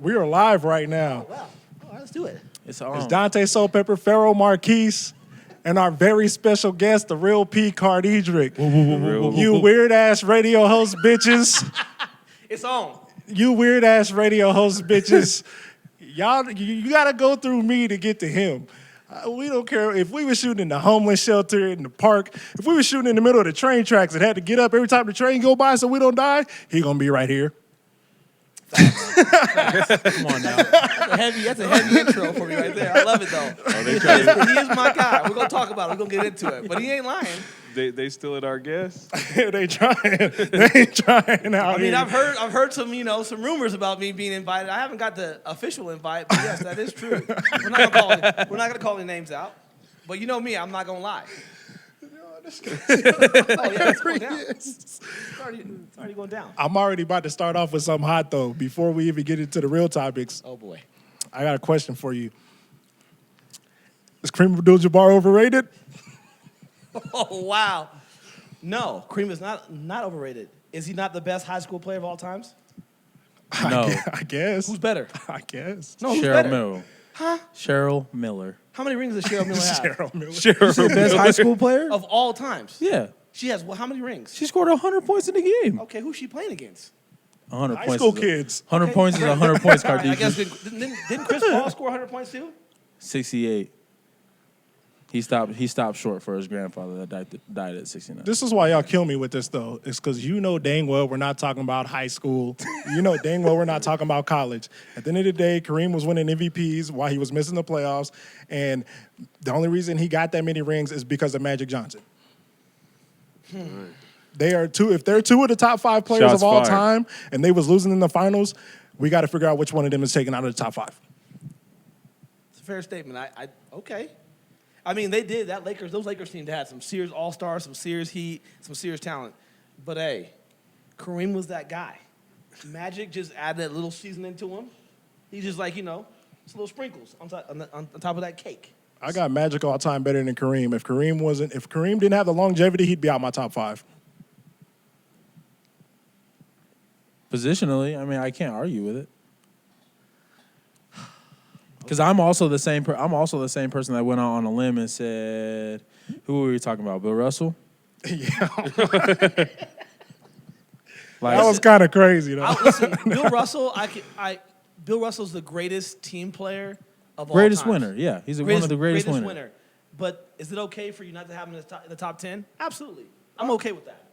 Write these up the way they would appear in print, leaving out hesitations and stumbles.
We are live right now. Oh, wow. All right, let's do it. It's Dante Soulpepper, Pharaoh Marquise, and our very special guest, the real P. Cardedrick. You weird-ass radio host bitches. It's on. You weird-ass radio host bitches. Y'all, you got to go through me to get to him. We don't care if we were shooting in the homeless shelter, in the park, if we were shooting in the middle of the train tracks and had to get up every time the train go by so we don't die, he going to be right here. Come on now. That's a heavy intro for me right there. I love it, though. Oh, he is my guy. We're going to talk about it. We're going to get into it. But he ain't lying. They still at our guests? They trying. They ain't trying out I mean, here. I've heard some rumors about me being invited. I haven't got the official invite, but yes, that is true. We're not gonna call any names out. But you know me, I'm not gonna lie. Oh yeah, it's going down. It's already going down. I'm already about to start off with something hot, though, before we even get into the real topics. Oh boy. I got a question for you. Is Kareem Abdul-Jabbar overrated? Oh wow. No, Kareem is not overrated. Is he not the best high school player of all times? No. I guess. Who's better? I guess. No, who's Cheryl better? Miller. Huh? Cheryl Miller. How many rings does Cheryl Miller have? Cheryl Miller. The best high school player? Of all times. Yeah. She has how many rings? She scored 100 points in the game. Okay, who's she playing against? 100 High points. school kids. 100 Okay. points is 100 points, All right, I guess Cardedrick. didn't Chris Paul score 100 points too? 68. He stopped short for his grandfather that died at 69. This is why y'all kill me with this, though. It's because you know dang well we're not talking about high school. You know dang well we're not talking about college. At the end of the day, Kareem was winning MVPs while he was missing the playoffs. And the only reason he got that many rings is because of Magic Johnson. They are if they're two of the top 5 players Shots of all fired. time and they was losing in the finals, we got to figure out which one of them is taken out of the top 5. It's a fair statement. Okay. I mean, they did that. Those Lakers teams had some serious all-stars, some serious heat, some serious talent. But hey, Kareem was that guy. Magic just added that little seasoning to him. He's just like, it's little sprinkles on top of that cake. I got Magic all time better than Kareem. If Kareem didn't have the longevity, he'd be out my top 5. Positionally, I mean, I can't argue with it. Because I'm also the same person that went out on a limb and said, "Who were we talking about? Bill Russell?" Yeah. Like, That was kind of crazy, though. Listen, Bill Russell, Bill Russell's the greatest team player of all greatest time. winner. Yeah, he's one of the greatest winners. But is it okay for you not to have him in the top 10? Absolutely. I'm okay with that.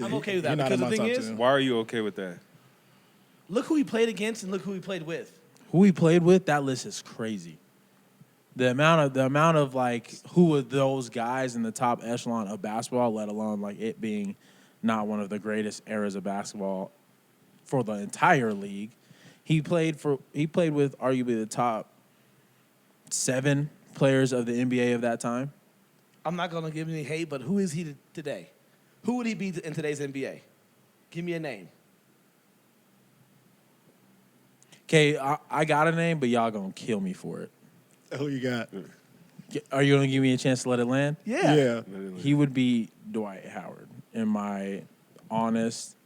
I'm okay with that. You're not Because in the my thing top is, 10. Why are you okay with that? look who he played against and look who he played with. Who he played with, that list is crazy. The amount of like who were those guys in the top echelon of basketball, let alone like it being not one of the greatest eras of basketball for the entire league. He played with arguably the top 7 players of the NBA of that time. I'm not going to give any hate, but who is he today? Who would he be in today's NBA? Give me a name. Okay, I got a name, but y'all gonna kill me for it. Who you got? Are you gonna give me a chance to let it land? Yeah. He would be Dwight Howard in my honest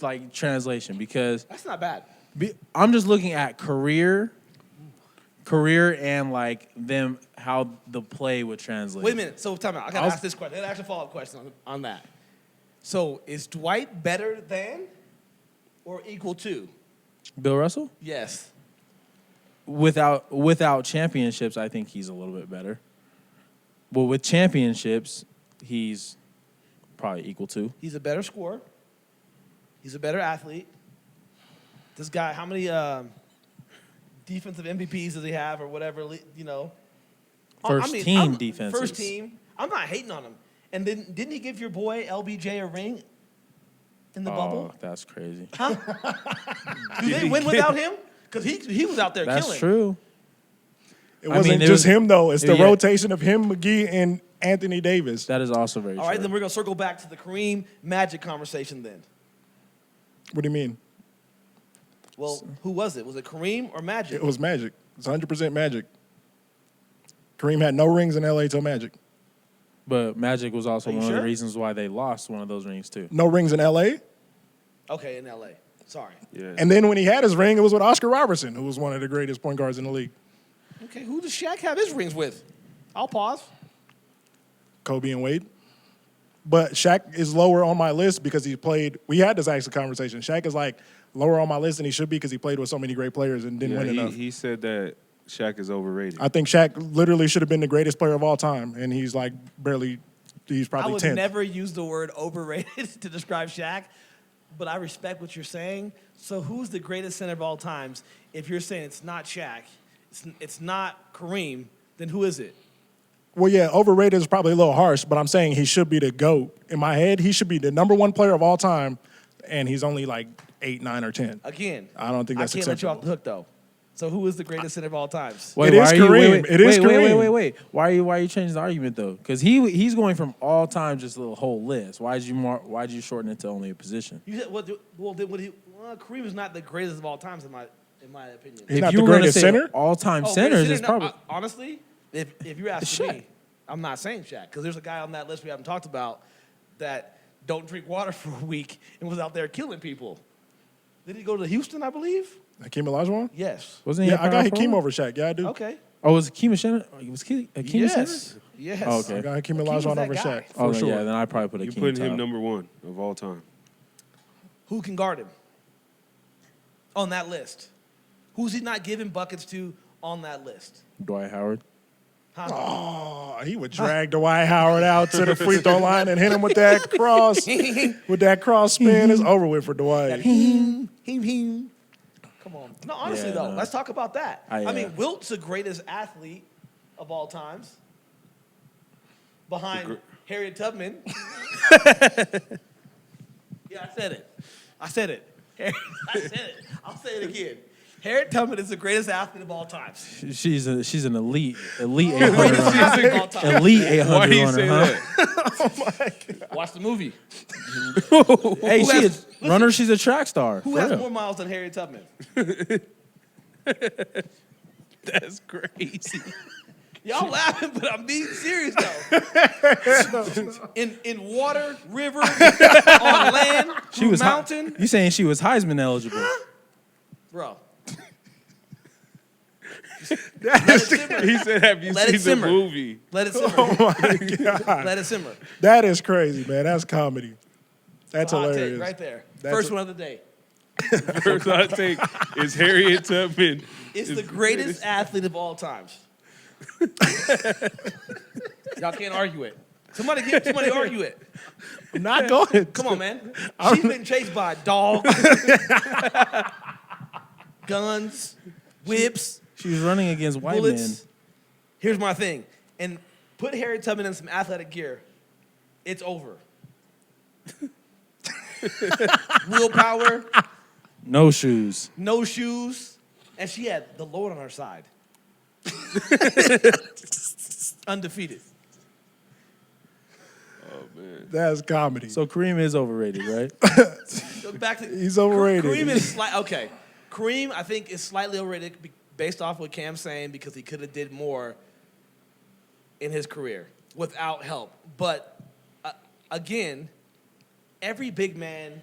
like translation, because That's not bad. I'm just looking at career and like them how the play would translate. Wait a minute. So, time out. I got to ask this question. I got to ask a follow-up question on that. So, is Dwight better than or equal to? Bill Russell? Yes. Without championships, I think he's a little bit better. But with championships, he's probably equal to. He's a better scorer. He's a better athlete. This guy, how many defensive MVPs does he have or whatever, First team defenses. First team. I'm not hating on him. And then didn't he give your boy LBJ a ring in the bubble? Oh, that's crazy. Huh? Do they win without him? Because he was out there killing. That's true. It wasn't just him, though. It's the rotation of him, McGee, and Anthony Davis. That is also very true. All right, then we're going to circle back to the Kareem Magic conversation then. What do you mean? Well, who was it? Was it Kareem or Magic? It was Magic. It's 100% Magic. Kareem had no rings in L.A. till Magic. But Magic was also Are you one of sure? the reasons why they lost one of those rings, too. No rings in L.A.? Okay, in L.A. Sorry. Yeah. And then when he had his ring, it was with Oscar Robertson, who was one of the greatest point guards in the league. Okay, who does Shaq have his rings with? I'll pause. Kobe and Wade. But Shaq is lower on my list because he played. We had this actual conversation. Shaq is like lower on my list than he should be because he played with so many great players and didn't win enough. He said that Shaq is overrated. I think Shaq literally should have been the greatest player of all time, and he's like barely. He's I probably would 10th. never use the word overrated to describe Shaq, but I respect what you're saying. So who's the greatest center of all times? If you're saying it's not Shaq, it's not Kareem, then who is it? Well, yeah, overrated is probably a little harsh, but I'm saying he should be the GOAT. In my head, he should be the number one player of all time, and he's only like 8, 9, or 10. Again, I don't think that's I can't let you acceptable. off the hook, though. So who is the greatest center of all times? It is Kareem. It is Kareem. Wait. Why are you changing the argument though? Because he's going from all time just a whole list. Why'd you shorten it to only a position? You said, Kareem is not the greatest of all times in my opinion. He's not you the were gonna greatest say center? all-time Oh, centers, greatest is center? probably No, honestly, if you're asking Shaq. me, I'm not saying Shaq because there's a guy on that list we haven't talked about that don't drink water for a week and was out there killing people. Did he go to Houston, I believe? Hakeem Olajuwon? Yes. wasn't he? Yeah, a I got power Hakeem forward? over Shaq. Yeah, I do. Okay. Oh, was Hakeem a center? Was Hakeem a center? Yes. Oh, okay. I got Hakeem Hakeem Olajuwon was that over guy. Shaq, for Oh, sure. yeah. Then I probably put You Hakeem putting him top. number one of all time. Who can guard him on that list? Who's he not giving buckets to on that list? Dwight Howard. Huh? Oh, he would drag Dwight Howard out to the free throw line and hit him with that cross. With that cross spin, it's over with for Dwight. Come on. No, honestly, Yeah, though, no. let's talk about that. I, I mean, Wilt's the greatest athlete of all times. Behind Harriet Tubman. Yeah, I said it. I said it. I'll say it again. Harriet Tubman is the greatest athlete of all time. She's an elite 800 Greatest runner. athlete of all time. Elite 800 Why do you runner, say huh? that? Watch the movie. Hey, Who has- runner. She's a track star. Who for has real. more miles than Harriet Tubman? That's crazy. Y'all laughing, but I'm being serious though. In water, river, on land, She through was mountain, You saying she was Heisman eligible? bro. He said, "Have you Let it seen the simmer. movie?" Let it simmer. Oh my God. Let it simmer. That is crazy, man. That's comedy. That's Hot take hilarious. right there. That's First a- one of the day. First I take is Harriet Tubman. It's the greatest athlete of all times. Y'all can't argue it. Somebody argue it. I'm not going. Come on, man. She's been chased by dogs, guns, whips, She was running against white bullets. men. Here's my thing. And put Harriet Tubman in some athletic gear. It's over. Willpower, No shoes. no shoes, and she had the Lord on her side. Undefeated. That's comedy. So Kareem is overrated, right? So back to He's overrated. Kareem is okay. Kareem, I think, is slightly overrated based off what Cam's saying because he could have did more in his career without help. But again, every big man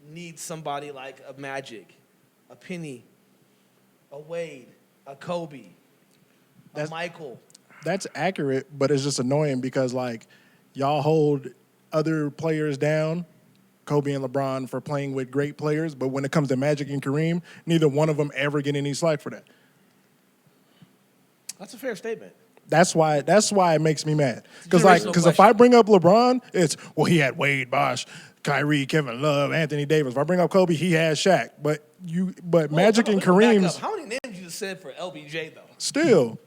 needs somebody like a Magic, a Penny, a Wade, a Kobe, a Michael. That's accurate, but it's just annoying because like y'all hold other players down, Kobe and LeBron, for playing with great players, but when it comes to Magic and Kareem, neither one of them ever get any slack for that. That's a fair statement. That's why it makes me mad. Because Generational if question. I bring up LeBron, it's he had Wade, Bosh, Kyrie, Kevin Love, Anthony Davis. If I bring up Kobe, he has Shaq. But Magic and Hold on, back Kareem's up. How many names you just said for LBJ though? still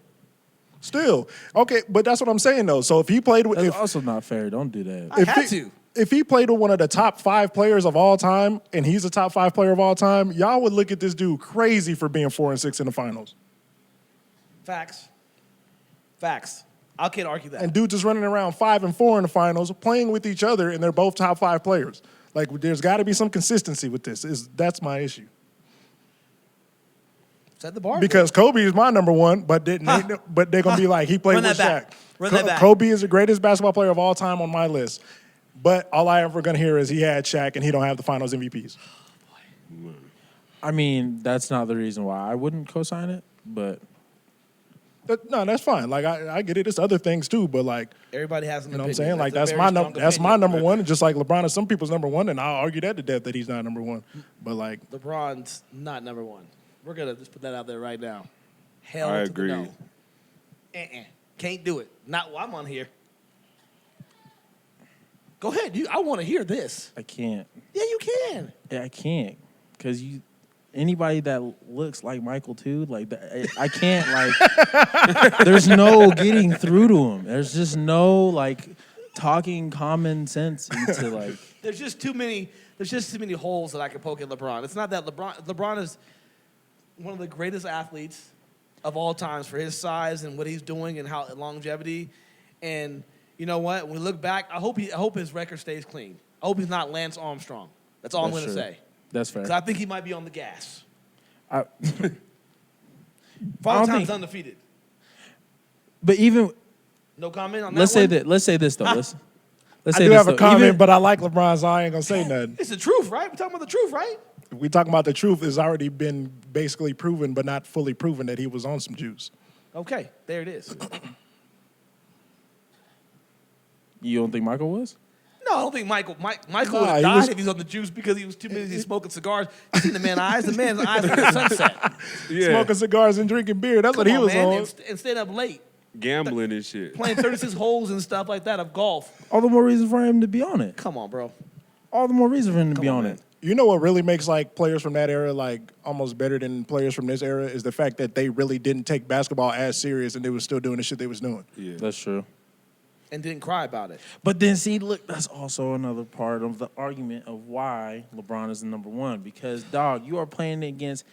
okay. But that's what I'm saying though. So if he played with, That's also not fair. Don't do that. I had to. If he played with one of the top 5 players of all time, and he's a top 5 player of all time, y'all would look at this dude crazy for being 4 and 6 in the finals. Facts. I can't argue that. And dudes is running around 5 and 4 in the finals, playing with each other, and they're both top 5 players. Like, there's got to be some consistency with this. That's my issue. Set the bar. Because Kobe is my number one, but they're gonna be like he played Run with that back. Shaq. Run that back. Kobe is the greatest basketball player of all time on my list, but all I ever gonna hear is he had Shaq and he don't have the Finals MVPs. I mean, that's not the reason why I wouldn't co-sign it, but No, that's fine. Like I get it. It's other things too, but like Everybody has an you know what I'm opinion. saying? Like a that's very my strong that's my opinion. number one. Just like LeBron is some people's number one, and I'll argue that to death that he's not number one. But like LeBron's not number one. We're gonna just put that out there right now. Hell I to agree. the no. Can't do it. Not while I'm on here. Go ahead. I want to hear this. I can't. Yeah, you can. Yeah, I can't because anybody that looks like Michael too, like I can't like. There's no getting through to him. There's just no like talking common sense into like. There's just too many. There's just too many holes that I can poke at LeBron. It's not that LeBron is one of the greatest athletes of all times for his size and what he's doing and how longevity. And you know what? When we look back, I hope his record stays clean. I hope he's not Lance Armstrong. That's all I'm going to say. That's fair. Because I think he might be on the gas. I Father don't Time's think- undefeated. But even No comment on that. let's say that. Let's say this though. Let's I say do this have a though. comment, Even- but I like LeBron, so I ain't gonna say nothing. It's the truth, right? We're talking about the truth, right? If we talking about the truth, it's already been basically proven, but not fully proven that he was on some juice. Okay, there it is. you don't think Michael was? No, I don't think Michael would Nah, have he died was- if he was on the juice because he was too busy smoking cigars. You seen the man's eyes? The man's eyes are the sunset. Yeah. Smoking cigars and drinking beer. That's Come what he on, was man, on. and staying up late, Gambling and shit. playing 36 holes and stuff like that of golf. All the more reason for him to be on it. Come on, bro. All the more reason for him to be Come on, on man. it. You know what really makes like players from that era like almost better than players from this era is the fact that they really didn't take basketball as serious and they were still doing the shit they was doing. Yeah. That's true. And didn't cry about it. But then, see, look, that's also another part of the argument of why LeBron is the number one. Because, dog, you are playing against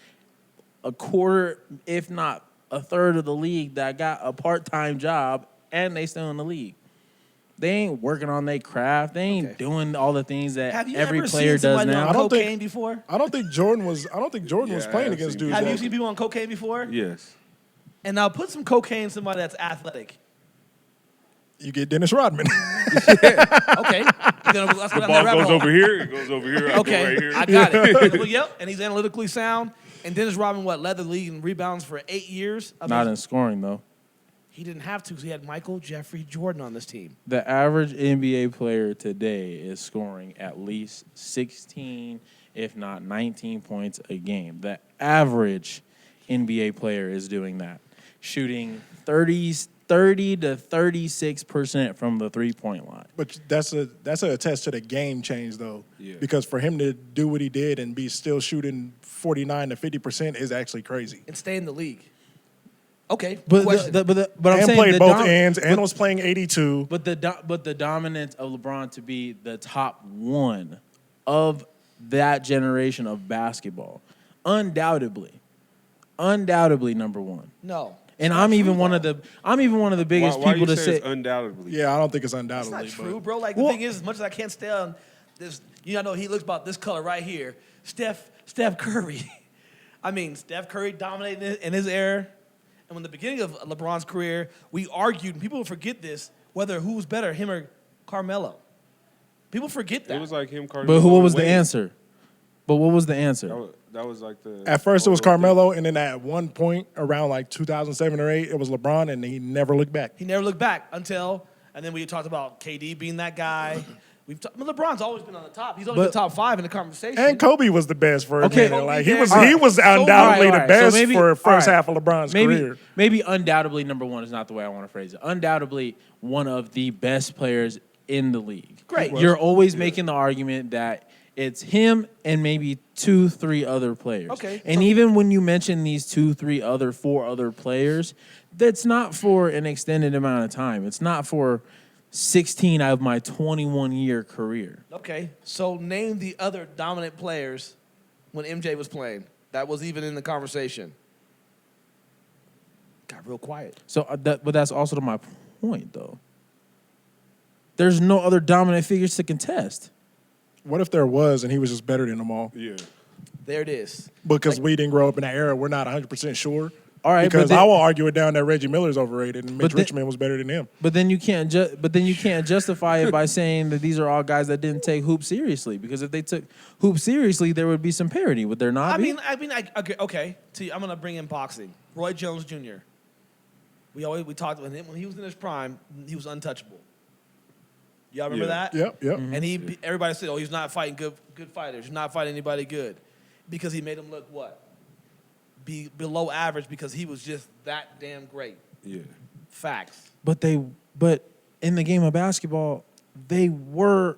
a quarter, if not a third of the league that got a part-time job and they still in the league. They ain't working on their craft. They ain't Okay. doing all the things that Have you every ever player seen does somebody now. on I don't think- cocaine before? I don't think Jordan was Yeah, playing I've against seen dudes. Have like- you seen people on cocaine before? Yes. And now put some cocaine in somebody that's athletic. You get Dennis Rodman. Okay. Let's go The down that ball rabbit goes hole. over here. It goes over here. I Okay, go right here. I got it. Well, yep, and he's analytically sound. And Dennis Rodman, led the league in rebounds for 8 years? Not in scoring, though. He didn't have to because he had Michael Jeffrey Jordan on this team. The average NBA player today is scoring at least 16, if not 19 points a game. The average NBA player is doing that, shooting 30 to 36% from the three-point line. But that's a attest to the game change though. Yeah. Because for him to do what he did and be still shooting 49 to 50% is actually crazy. And stay in the league. Okay, But question. but I'm And saying played the both dom- ends and was playing 82. But the dominance of LeBron to be the top one of that generation of basketball, undoubtedly number one. No. And It's not I'm even true, one though. of the biggest why people you to say say. it's undoubtedly? Yeah, I don't think it's It's undoubtedly. not true, but bro. Like, Well- the thing is, as much as I can't stand this, you know, he looks about this color right here. Steph Curry. I mean, Steph Curry dominated in his era. And when the beginning of LeBron's career, we argued, and people forget this, whether who was better, him or Carmelo. People forget that. It was like him, But what was the answer? But what was the answer? That was like the. At first it was whole thing. Carmelo, and then at one point around like 2007 or 8, it was LeBron, and he never looked back. He never looked back until, and then we talked about KD being that guy. LeBron's always been on the top. He's always been But- top 5 in the conversation. And Kobe was the best for a Okay. minute. Like Kobe, he was yeah. he was So undoubtedly all the right. best So maybe- for all first right. half of LeBron's career. Maybe undoubtedly number one is not the way I want to phrase it. Undoubtedly one of the best players in the league. Great. You're always making the argument that it's him and maybe 2-3 other players. Okay, And so- even when you mention these 4 other players, that's not for an extended amount of time. It's not for 16 out of my 21-year career. Okay, so name the other dominant players when MJ was playing. That was even in the conversation. Got real quiet. So, but that's also to my point, though. There's no other dominant figures to contest. What if there was, and he was just better than them all? Yeah. There it is. Because we didn't grow up in that era, we're not 100% sure. All right, Because but then, I will argue it down that Reggie Miller's overrated and Mitch then- Richmond was better than him. but then you can't justify it by saying that these are all guys that didn't take hoop seriously. Because if they took hoop seriously, there would be some parity. Would there not be? Okay. See, I'm gonna bring in boxing. Roy Jones Jr. We talked about him when he was in his prime. He was untouchable. Y'all remember that? Yep. And everybody said, "Oh, he's not fighting good fighters. He's not fighting anybody good," because he made him look what? Be below average because he was just that damn great. Yeah. Facts. But in the game of basketball, they were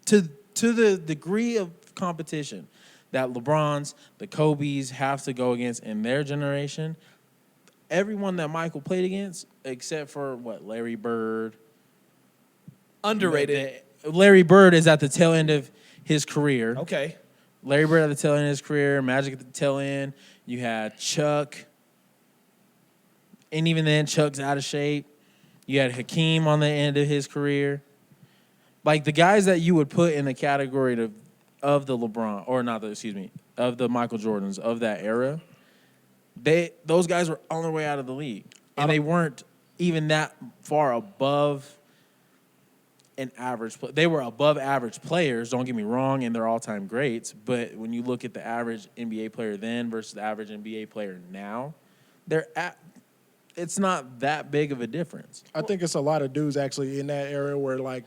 to the degree of competition that LeBrons, the Kobes have to go against in their generation. Everyone that Michael played against, except for Larry Bird. Underrated. Larry Bird is at the tail end of his career. Okay. Larry Bird at the tail end of his career, Magic at the tail end. You had Chuck. And even then, Chuck's out of shape. You had Hakeem on the end of his career. Like the guys that you would put in the category of the LeBron, of the Michael Jordans of that era, those guys were on their way out of the league. And they weren't even that far above an average. They were above average players, don't get me wrong, and they're all-time greats. But when you look at the average NBA player then versus the average NBA player now, it's not that big of a difference. I think it's a lot of dudes actually in that era where like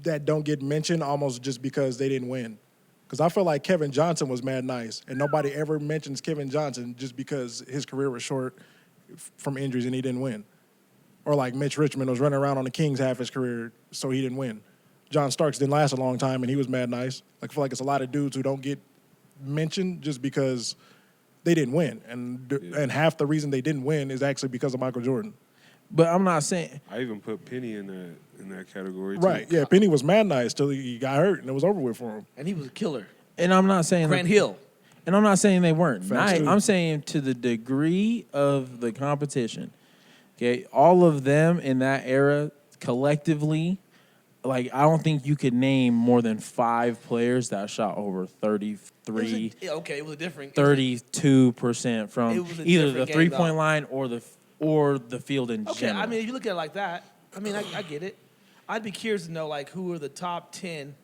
that don't get mentioned almost just because they didn't win. Because I feel like Kevin Johnson was mad nice, and nobody ever mentions Kevin Johnson just because his career was short from injuries and he didn't win. Or like Mitch Richmond was running around on the Kings half his career, so he didn't win. John Starks didn't last a long time, and he was mad nice. Like, I feel like it's a lot of dudes who don't get mentioned just because they didn't win. And half the reason they didn't win is actually because of Michael Jordan. But I'm not saying... I even put Penny in that category, too. Right, yeah. Penny was mad nice till he got hurt, and it was over with for him. And he was a killer. And I'm not saying... Grant Hill. And I'm not saying they weren't nice. too. I'm saying to the degree of the competition. Okay, all of them in that era collectively, like I don't think you could name more than 5 players that shot over 33, It was a different 32% from It was a either the different game, 3-point though. line or the field in Okay, general. I mean, if you look at it like that, I mean, I get it. I'd be curious to know like who are the top 10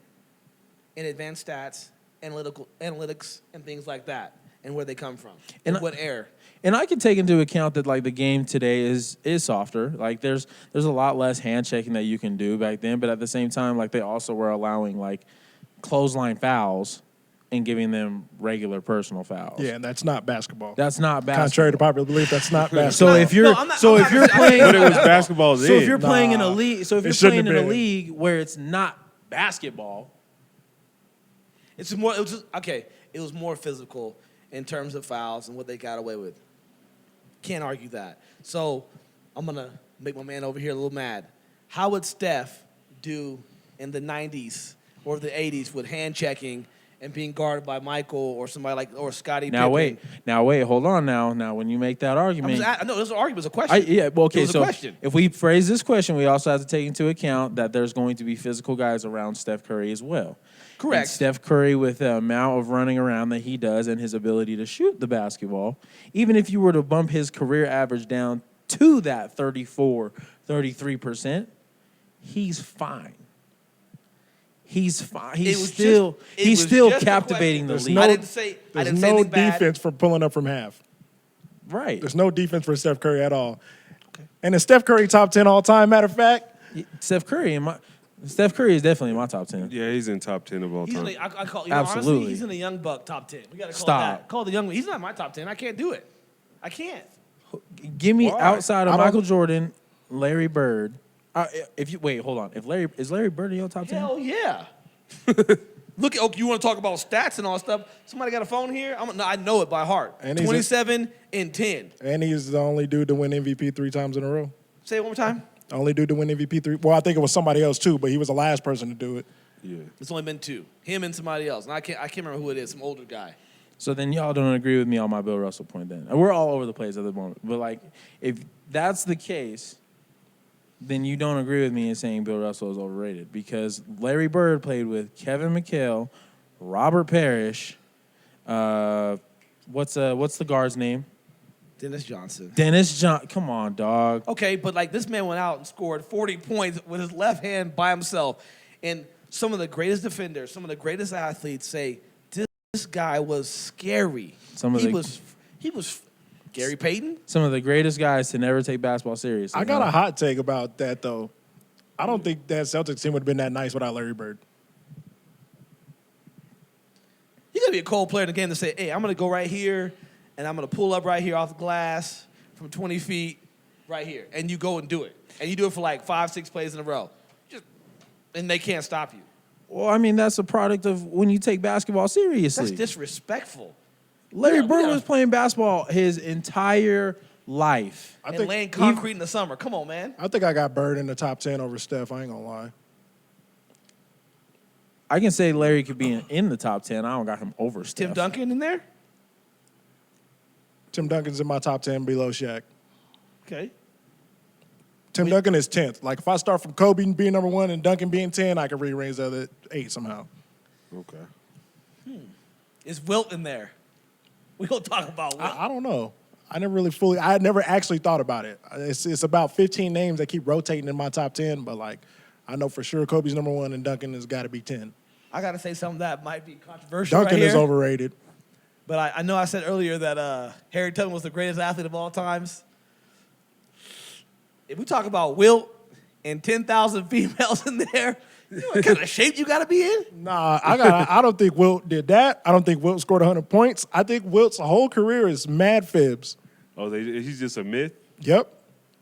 in advanced stats, analytics, and things like that, and where they come from, and what era. And I can take into account that like the game today is softer. Like there's a lot less hand checking that you can do back then, but at the same time, like they also were allowing like clothesline fouls and giving them regular personal fouls. Yeah, and that's not basketball. That's not basketball. Contrary to popular belief, that's not basketball. So if you're I'm not playing, But it was basketball then. so if you're playing in a league, so if it you're shouldn't playing in have a been. league where it's not basketball, It's more. It was just, okay. It was more physical in terms of fouls and what they got away with. Can't argue that. So I'm gonna make my man over here a little mad. How would Steph do in the '90s or the '80s with hand checking and being guarded by Michael or somebody or Scottie now Pippen? wait, hold on now. Now when you make that argument, No, this is an argument. It's a question. It was a so question. If we phrase this question, we also have to take into account that there's going to be physical guys around Steph Curry as well. Correct. And Steph Curry, with the amount of running around that he does and his ability to shoot the basketball, even if you were to bump his career average down to that 34, 33%, he's fine. He's fine. He's still captivating the league. I didn't say There's no anything bad. defense for pulling up from half. Right. There's no defense for Steph Curry at all. Okay. And is Steph Curry top 10 all time, matter of fact? Steph Curry is definitely in my top 10. Yeah, he's in top 10 of all He's time. in the, I call, Absolutely. honestly, he's in the young buck top 10. We got to call Stop. it that. Call the young one. He's not my top 10. I can't do it. I can't. Give me Why? outside of I don't- Michael Jordan, Larry Bird. Hold on. Is Larry Bird in your top 10? Hell yeah. Look, you want to talk about stats and all that stuff? Somebody got a phone here? I know it by heart. And he's 27 and 10. And he's the only dude to win MVP 3 times in a row. Say it one more time. Only dude to win MVP 3. Well, I think it was somebody else too, but he was the last person to do it. Yeah. It's only been 2. Him and somebody else. And I can't remember who it is. Some older guy. So then y'all don't agree with me on my Bill Russell point then. We're all over the place at the moment. But like, if that's the case, then you don't agree with me in saying Bill Russell is overrated because Larry Bird played with Kevin McHale, Robert Parrish, what's the guard's name? Dennis Johnson. Come on, dog. Okay, but like this man went out and scored 40 points with his left hand by himself. And some of the greatest defenders, some of the greatest athletes say this guy was scary. He was Gary Payton. Some of the greatest guys to never take basketball seriously. I got a hot take about that, though. I don't think that Celtics team would have been that nice without Larry Bird. You got to be a cold player in the game to say, hey, I'm going to go right here, and I'm going to pull up right here off the glass from 20 feet right here. And you go and do it. And you do it for like 5-6 plays in a row. And they can't stop you. Well, I mean, that's a product of when you take basketball seriously. That's disrespectful. Larry Bird was playing basketball his entire life. And laying concrete in the summer. Come on, man. I think I got Bird in the top 10 over Steph. I ain't going to lie. I can say Larry could be in the top 10. I don't got him over Steph. Tim Duncan in there? Tim Duncan's in my top 10 below Shaq. Okay. Tim Duncan is 10th. Like, if I start from Kobe being number 1 and Duncan being 10, I can rearrange the other 8 somehow. Okay. Is Wilt in there? We gonna talk about Wilt. I don't know. I had never actually thought about it. It's about 15 names that keep rotating in my top 10, but like, I know for sure Kobe's number 1 and Duncan has got to be 10. I got to say something that might be controversial Duncan right is here. overrated. But I know I said earlier that Harry Tubman was the greatest athlete of all times. If we talk about Wilt and 10,000 females in there, you know what kind of shape you got to be in? Nah, I don't think Wilt did that. I don't think Wilt scored 100 points. I think Wilt's whole career is mad fibs. Oh, he's just a myth? Yep.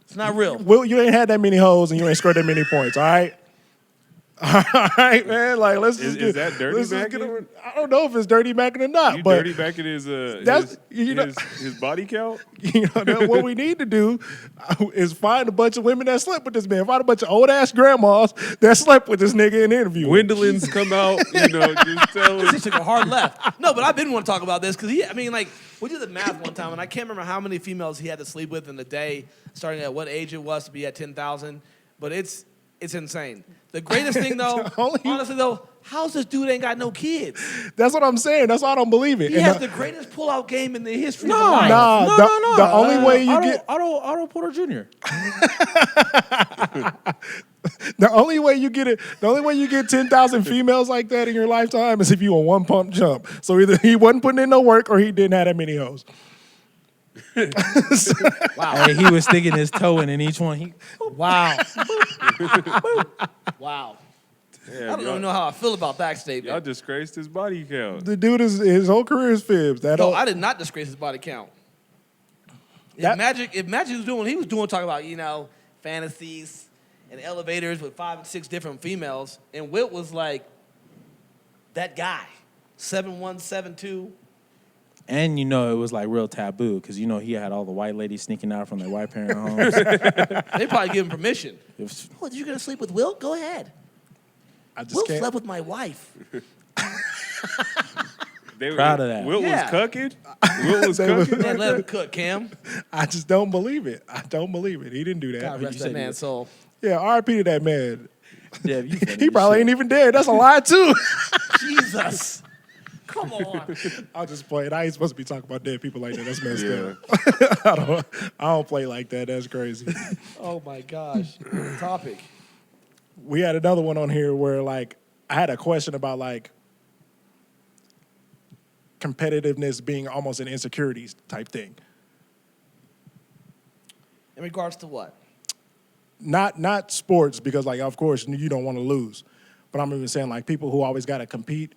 It's not real. Wilt, you ain't had that many hoes and you ain't scored that many points, all right? All right, man. Like, let's just Is that dirty macking? I don't know if it's dirty macking or not, You but dirty backing his body count? you know that what we need to do is find a bunch of women that slept with this man. Find a bunch of old ass grandmas that slept with this nigga in the interview. Gwendolyn's come out, just tell He us. took a hard left. No, but I've been wanting to talk about this because we did the math one time, and I can't remember how many females he had to sleep with in a day, starting at what age it was to be at 10,000. But it's insane. The greatest thing, though, honestly, though, how's this dude ain't got no kids? That's what I'm saying. That's why I don't believe it. He has the greatest pullout game in the history of No, life. Nah, the only way you get Otto Porter Jr. the only way you get 10,000 females like that in your lifetime is if you a one pump jump. So either he wasn't putting in no work or he didn't have that many hoes. Wow. Hey, he was sticking his toe in each one. Wow. Wow. Damn, I don't even know how I feel about that statement. Y'all disgraced his body count. The dude his whole career is fibs. No, I did not disgrace his body count. If Magic was doing what he was doing, talking about, fantasies and elevators with 5 and 6 different females, and Wilt was like that guy, 7'1", 7'2". And it was like real taboo because he had all the white ladies sneaking out from their white parent homes. They probably give him permission. If- You're gonna sleep with Wilt? Go ahead. I just Wilt can't. slept with my wife. Proud of that. Wilt Yeah. was cooking? Wilt was cooking? Man, let him cook, Cam. I just don't believe it. I don't believe it. He didn't do that. God rest that man's soul. Yeah, R.I.P. to that man. Yeah, you funny He as probably shit. ain't even dead. That's a lie too. Jesus. Come on. I'll just play it. I ain't supposed to be talking about dead people like that. That's messed Yeah. up. I don't play like that. That's crazy. Oh, my gosh. Topic. We had another one on here where I had a question about competitiveness being almost an insecurities type thing. In regards to what? Not sports because of course you don't want to lose, but I'm even saying people who always got to compete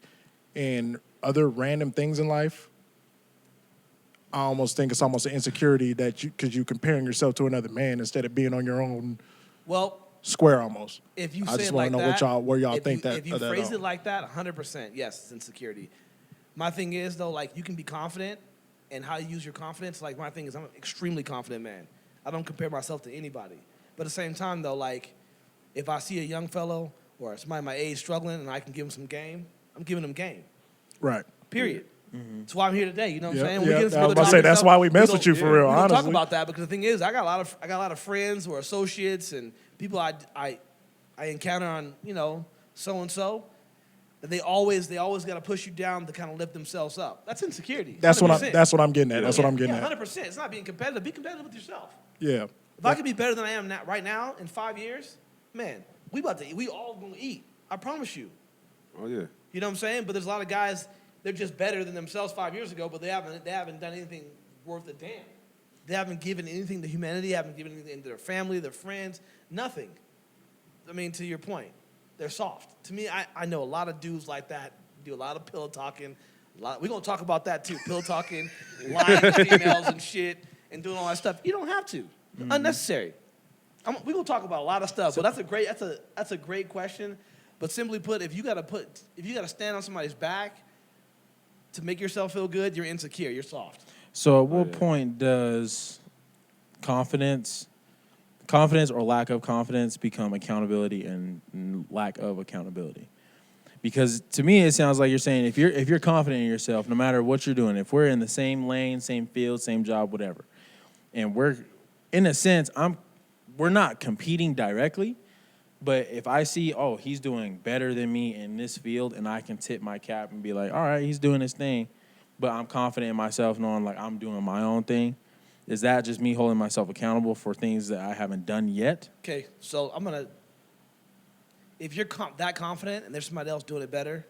in other random things in life. I almost think it's almost an insecurity that because you're comparing yourself to another man instead of being on your own square almost. If you I say just it want like to know that, where y'all if think you, that. If you that phrase on. it like that, 100%, yes, it's insecurity. My thing is though, you can be confident, and how you use your confidence. My thing is, I'm an extremely confident man. I don't compare myself to anybody. But at the same time though, if I see a young fellow or somebody my age struggling, and I can give him some game, I'm giving him game. Right. Period. That's why I'm here today. You know what I'm saying? Yeah. Get into I was other about to say topics, that's though. why we mess with you We for real. don't Honestly, talk about that because the thing is, I got a lot of friends or associates and people I encounter on so and so. That they always got to push you down to kind of lift themselves up. That's insecurity. That's what 100%. I'm getting at. That's what I'm getting at. 100%. It's not being competitive. Be competitive with yourself. Yeah. If I could be better than I am right now in 5 years, man, we all gonna eat. I promise you. Oh yeah. You know what I'm saying? But there's a lot of guys, they're just better than themselves 5 years ago, but they haven't done anything worth a damn. They haven't given anything to humanity, haven't given anything to their family, their friends, nothing. I mean, to your point, they're soft. To me, I know a lot of dudes like that, do a lot of pillow talking. We're going to talk about that too, pillow talking, lying to females and shit, and doing all that stuff. You don't have to. Unnecessary. We're going to talk about a lot of stuff, but that's a great question. But simply put, if you got to stand on somebody's back to make yourself feel good, you're insecure, you're soft. So at what point does confidence or lack of confidence become accountability and lack of accountability? Because to me, it sounds like you're saying if you're confident in yourself, no matter what you're doing, if we're in the same lane, same field, same job, whatever, and we're, in a sense, we're not competing directly, but if I see, oh, he's doing better than me in this field, and I can tip my cap and be like, all right, he's doing his thing, but I'm confident in myself knowing like I'm doing my own thing, is that just me holding myself accountable for things that I haven't done yet? Okay, so if you're that confident and there's somebody else doing it better,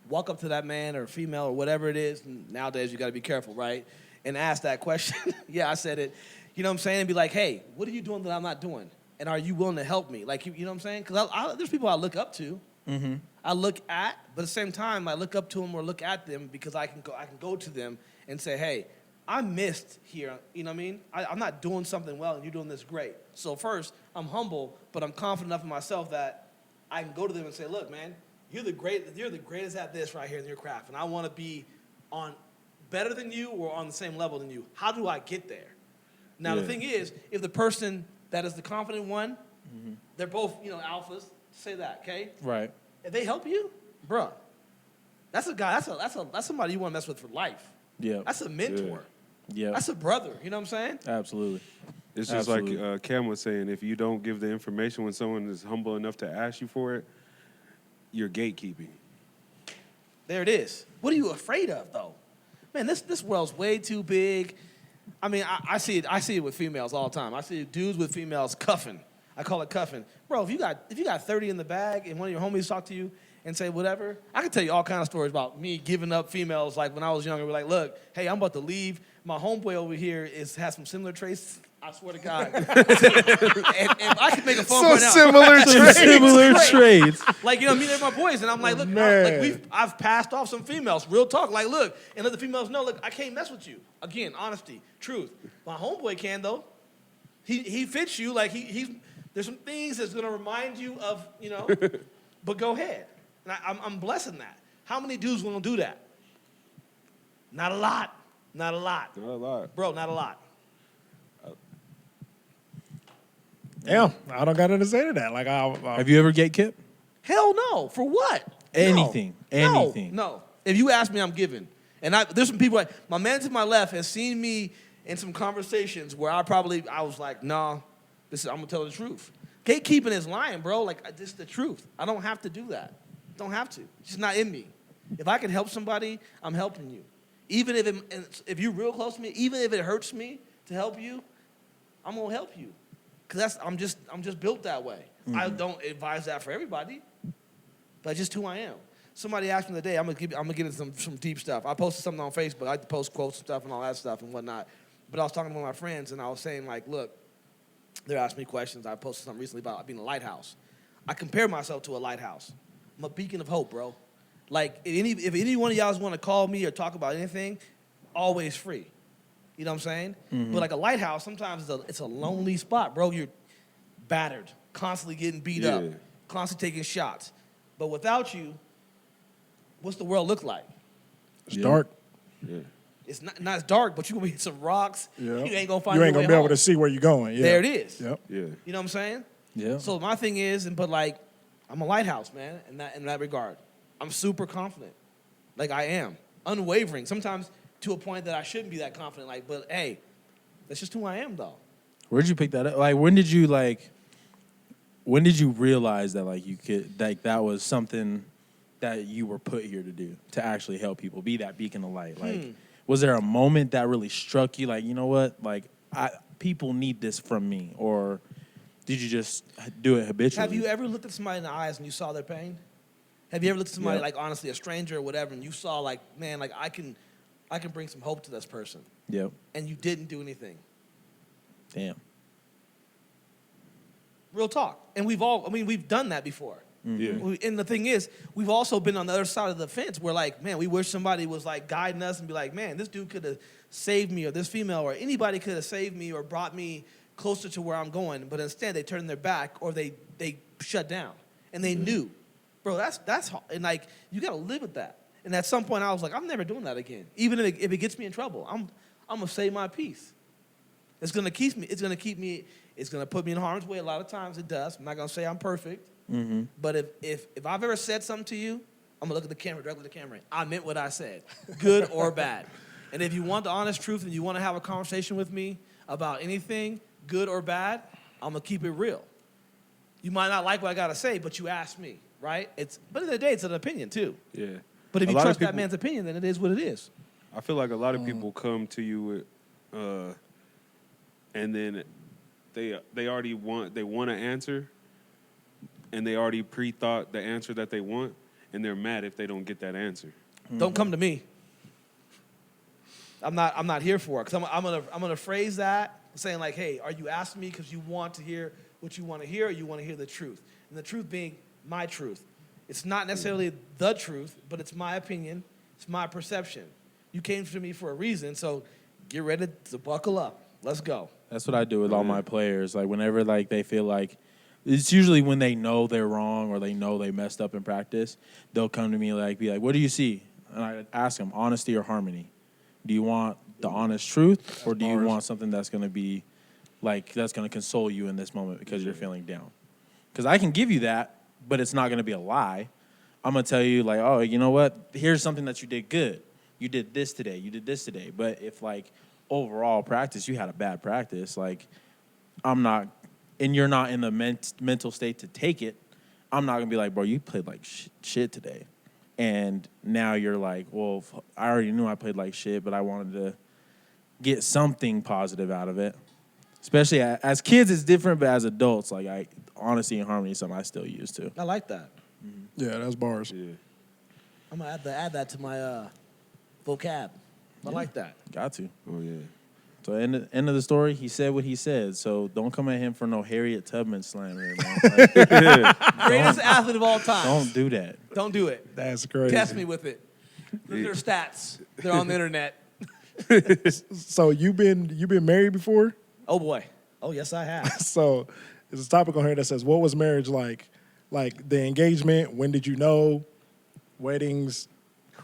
walk up to that man or female or whatever it is, and nowadays you got to be careful, right? And ask that question. Yeah, I said it. You know what I'm saying? And be like, hey, what are you doing that I'm not doing? And are you willing to help me? Like, you know what I'm saying? Because there's people I look up to. Mm-hmm. I look at, but at the same time, I look up to them or look at them because I can go to them and say, hey, I missed here. You know what I mean? I'm not doing something well, and you're doing this great. So first, I'm humble, but I'm confident enough in myself that I can go to them and say, look, man, you're the greatest at this right here in your craft, and I want to be on better than you or on the same level than you. How do I get there? Now, the thing is, if the person that is the confident one, they're both, alphas, say that, okay? Right. If they help you, bruh, that's a guy, that's somebody you want to mess with for life. Yeah. That's a mentor. Yeah. That's a brother, you know what I'm saying? Absolutely. It's just like Cam was saying, if you don't give the information when someone is humble enough to ask you for it, you're gatekeeping. There it is. What are you afraid of, though? Man, this world's way too big. I mean, I see it with females all the time. I see dudes with females cuffing. I call it cuffing. Bro, if you got 30 in the bag and one of your homies talk to you and say whatever, I can tell you all kinds of stories about me giving up females. Like when I was younger, we're like, look, hey, I'm about to leave. My homeboy over here has some similar traits. I swear to God. and I could make a phone call now. Similar traits. Like, you know what I mean? They're my boys. And I'm like, look, I've passed off some females. Real talk. Like, look, and let the females know, look, I can't mess with you. Again, honesty, truth. My homeboy can, though. He fits you. Like, there's some things that's going to remind you of, but go ahead. And I'm blessing that. How many dudes want to do that? Not a lot. Not a lot. Not a lot. Bro, not a lot. Yeah, I don't got nothing to say to that. Like, Have you ever gatekept? Hell no. For what? Anything. No. Anything. No. If you ask me, I'm giving. And there's some people, my man to my left has seen me in some conversations where I was like, nah, I'm going to tell the truth. Gatekeeping is lying, bro. Like, this is the truth. I don't have to do that. Don't have to. It's just not in me. If I can help somebody, I'm helping you. Even if you're real close to me, even if it hurts me to help you, I'm going to help you. Because I'm just built that way. Mm-hmm. I don't advise that for everybody, but it's just who I am. Somebody asked me today, I'm gonna get into some deep stuff. I posted something on Facebook. I like to post quotes and stuff and all that stuff and whatnot. But I was talking to one of my friends and I was saying, like, look, they're asking me questions. I posted something recently about being a lighthouse. I compare myself to a lighthouse. I'm a beacon of hope, bro. Like, if any one of y'all want to call me or talk about anything, always free. You know what I'm saying? Mm-hmm. But like a lighthouse, sometimes it's a lonely spot, bro. You're battered, constantly getting beat up, constantly taking shots. But without you, what's the world look like? It's dark. Yeah. It's not as dark, but you're going to hit some rocks. Yep. You ain't going to find You your ain't going to be able to see where you're going. Yeah. There it is. Yep. Yeah. You know what I'm saying? Yeah. So my thing is, I'm a lighthouse, man, in that regard. I'm super confident. Like, I am. Unwavering. Sometimes to a point that I shouldn't be that confident. Like, but hey, that's just who I am, though. Where'd you pick that up? Like, when did you realize that, like, you could, like, that was something that you were put here to do, to actually help people, be that beacon of light? Like, was there a moment that really struck you? Like, you know what? Like, people need this from me, or did you just do it habitually? Have you ever looked at somebody in the eyes and you saw their pain? Have you ever looked at somebody, like, honestly, a stranger or whatever, and you saw, like, man, like, I can bring some hope to this person. Yep. And you didn't do anything. Damn. Real talk. And we've done that before. Yeah. And the thing is, we've also been on the other side of the fence where, like, man, we wish somebody was, like, guiding us and be like, man, this dude could have saved me, or this female or anybody could have saved me or brought me closer to where I'm going. But instead, they turned their back or they shut down. And they knew. Bro, that's hard. And, like, you got to live with that. And at some point, I was like, I'm never doing that again. Even if it gets me in trouble, I'm going to save my peace. It's going to keep me. It's going to put me in harm's way. A lot of times it does. I'm not going to say I'm perfect. Mm-hmm. But if I've ever said something to you, I'm going to look at the camera, directly at the camera. I meant what I said, good or bad. And if you want the honest truth and you want to have a conversation with me about anything, good or bad, I'm going to keep it real. You might not like what I got to say, but you asked me, right? But at the end of the day, it's an opinion too. Yeah. But if A you lot of trust that people- man's opinion, then it is what it is. I feel like a lot of people come to you with, and then they already want an answer, and they already pre-thought the answer that they want, and they're mad if they don't get that answer. Don't come to me. I'm not here for it, because I'm gonna phrase that saying, like, hey, are you asking me because you want to hear what you want to hear, or you want to hear the truth? And the truth being my truth. It's not necessarily the truth, but it's my opinion. It's my perception. You came to me for a reason, so get ready to buckle up. Let's go. That's what I do with all my players. Like, whenever, like, they feel like, it's usually when they know they're wrong or they know they messed up in practice, they'll come to me, like, be like, what do you see? And I ask them, honesty or harmony? Do you want the honest truth, or do you want something that's going to be, like, that's going to console you in this moment because you're feeling down? Because I can give you that, but it's not going to be a lie. I'm going to tell you, like, oh, you know what? Here's something that you did good. You did this today. You did this today. But if, like, overall practice, you had a bad practice, like, I'm not, and you're not in the mental state to take it, I'm not going to be like, bro, you played like shit today. And now you're like, well, I already knew I played like shit, but I wanted to get something positive out of it. Especially as kids, it's different, but as adults, like, honesty and harmony is something I still use too. I like that. Yeah, that's bars. Yeah. I'm going to add that to my vocab. I like that. Got to. Oh, yeah. So end of the story, he said what he said. So don't come at him for no Harriet Tubman slam here, man. Like, Greatest athlete of all time. don't do that. Don't do it. That's crazy. Test me with it. Look at their stats. They're on the internet. So you've been married before? Oh, boy. Oh, yes, I have. So there's a topic on here that says, what was marriage like? Like the engagement, when did you know? Weddings,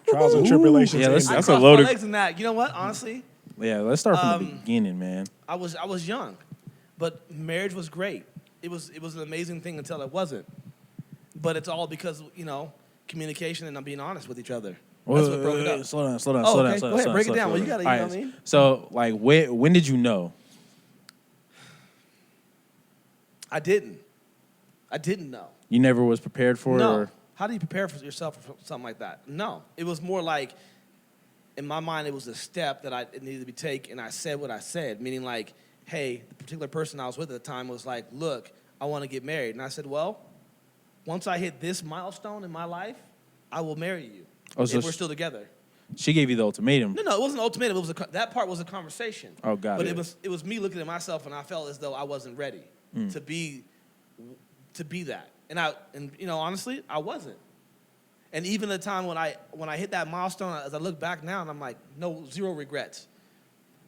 trials and tribulations. Yeah, ending. I That's a crossed loaded- my legs in that. You know what? Honestly, Yeah, let's start from the beginning, man. I was young, but marriage was great. It was an amazing thing until it wasn't. But it's all because, communication and I'm being honest with each other. That's what broke it up. Slow down. Oh, okay. Go ahead, break it down. Well, you gotta, you know what I mean? So, like, when did you know? I didn't know. You never was prepared for it? No. Or? How do you prepare for yourself for something like that? No. It was more like, in my mind, it was a step that it needed to be taken, and I said what I said, meaning like, hey, the particular person I was with at the time was like, look, I want to get married. And I said, well, once I hit this milestone in my life, I will marry you if we're still together. She gave you the ultimatum. No, it wasn't an ultimatum. It was that part was a conversation. Oh, got it. But it was me looking at myself, and I felt as though I wasn't ready to be that. And honestly, I wasn't. And even the time when I hit that milestone, as I look back now, and I'm like, zero regrets.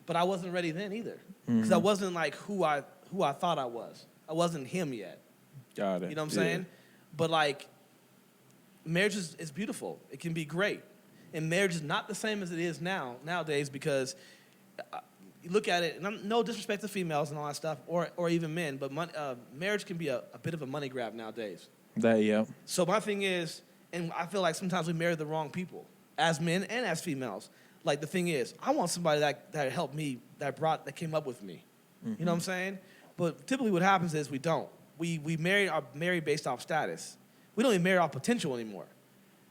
But I wasn't ready then either, because I wasn't like who I thought I was. I wasn't him yet. Got it. You know what I'm saying? But like, marriage is beautiful. It can be great, and marriage is not the same as it is nowadays, because you look at it, and I'm no disrespect to females and all that stuff, or even men, but marriage can be a bit of a money grab nowadays. Yeah. So my thing is, and I feel like sometimes we marry the wrong people, as men and as females. Like, the thing is, I want somebody that helped me, that came up with me. Mm-hmm. You know what I'm saying? But typically what happens is we don't. We marry based off status. We don't even marry off potential anymore.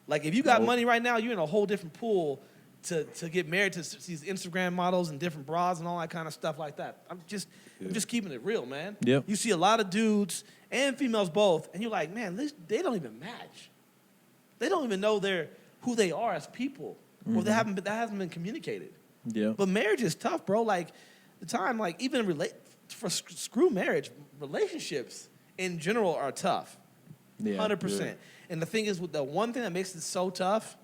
Like if you got Nope. money right now, you're in a whole different pool to get married to these Instagram models and different bras and all that kind of stuff like that. I'm just keeping it real, man. Yep. You see a lot of dudes and females both, and you're like, man, they don't even match. They don't even know who they are as people, or that hasn't been communicated. Yeah. But marriage is tough, bro. Like the time, like even screw marriage, relationships in general are tough. Yeah. 100%. And the thing is, the one thing that makes it so tough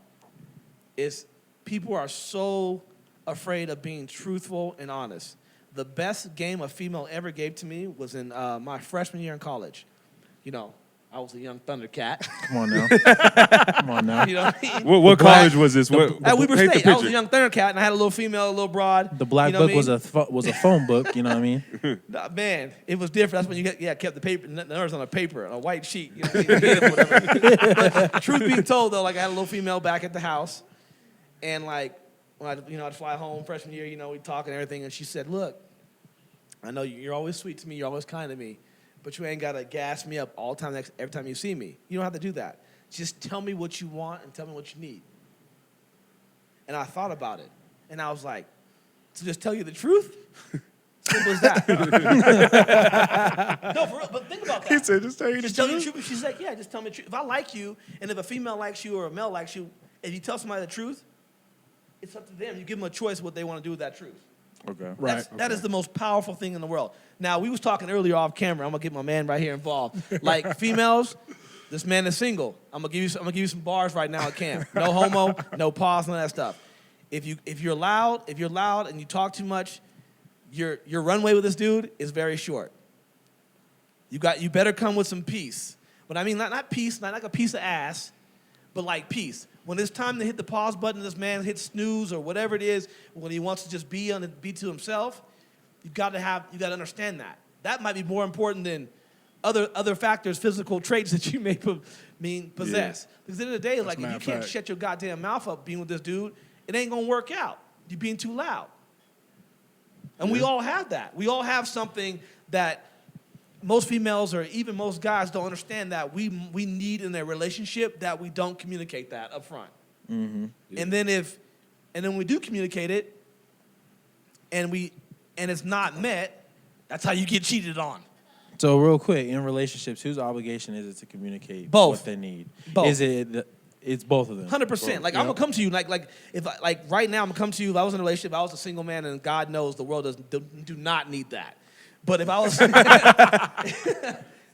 is people are so afraid of being truthful and honest. The best game a female ever gave to me was in my freshman year in college. You know, I was a young Thundercat. Come on now. Come on now. You know what I mean? What college was this? At Weber paint the State, I was a picture. young Thundercat, and I had a little female, a little broad. The black you know book what I mean? was a phone book. You know what I mean? Nah, man, it was different. That's when you kept the paper, the numbers on a paper, on a white sheet. You know what I mean? Whatever. But truth being told, though, like I had a little female back at the house, and like when I'd fly home freshman year, we'd talk and everything, and she said, "Look, I know you're always sweet to me, you're always kind to me, but you ain't gotta gas me up all the time every time you see me. You don't have to do that. Just tell me what you want and tell me what you need." And I thought about it, and I was like, "To just tell you the truth." Simple as that. No, for real. But think about that. He said, just tell you the Just tell you the truth. truth. She's like, yeah, just tell me the truth. If I like you, and if a female likes you or a male likes you, if you tell somebody the truth, it's up to them. You give them a choice what they want to do with that truth. Okay. Right. That is the most powerful thing in the world. Now, we was talking earlier off camera. I'm gonna get my man right here involved. Like females, this man is single. I'm gonna give you some bars right now at camp. No homo, no pause, none of that stuff. If you're loud and you talk too much, your runway with this dude is very short. You better come with some peace. But I mean not peace, not like a piece of ass, but like peace. When it's time to hit the pause button, this man hits snooze or whatever it is, when he wants to just be to himself, you got to understand that. That might be more important than other factors, physical traits that you may possess. Because at the end of the day, like if you can't shut your goddamn mouth up being with this dude, it ain't gonna work out. You're being too loud. And we all have that. We all have something that most females or even most guys don't understand that we need in a relationship, that we don't communicate that up front. Mm-hmm. Yeah. And then we do communicate it, and it's not met, that's how you get cheated on. So real quick, in relationships, whose obligation is it to communicate Both. what they need? Both. It's both of them. 100%. Like, I'm going to come to you. Like if right now I'm going to come to you. If I was in a relationship, I was a single man, and God knows the world do not need that. But if I was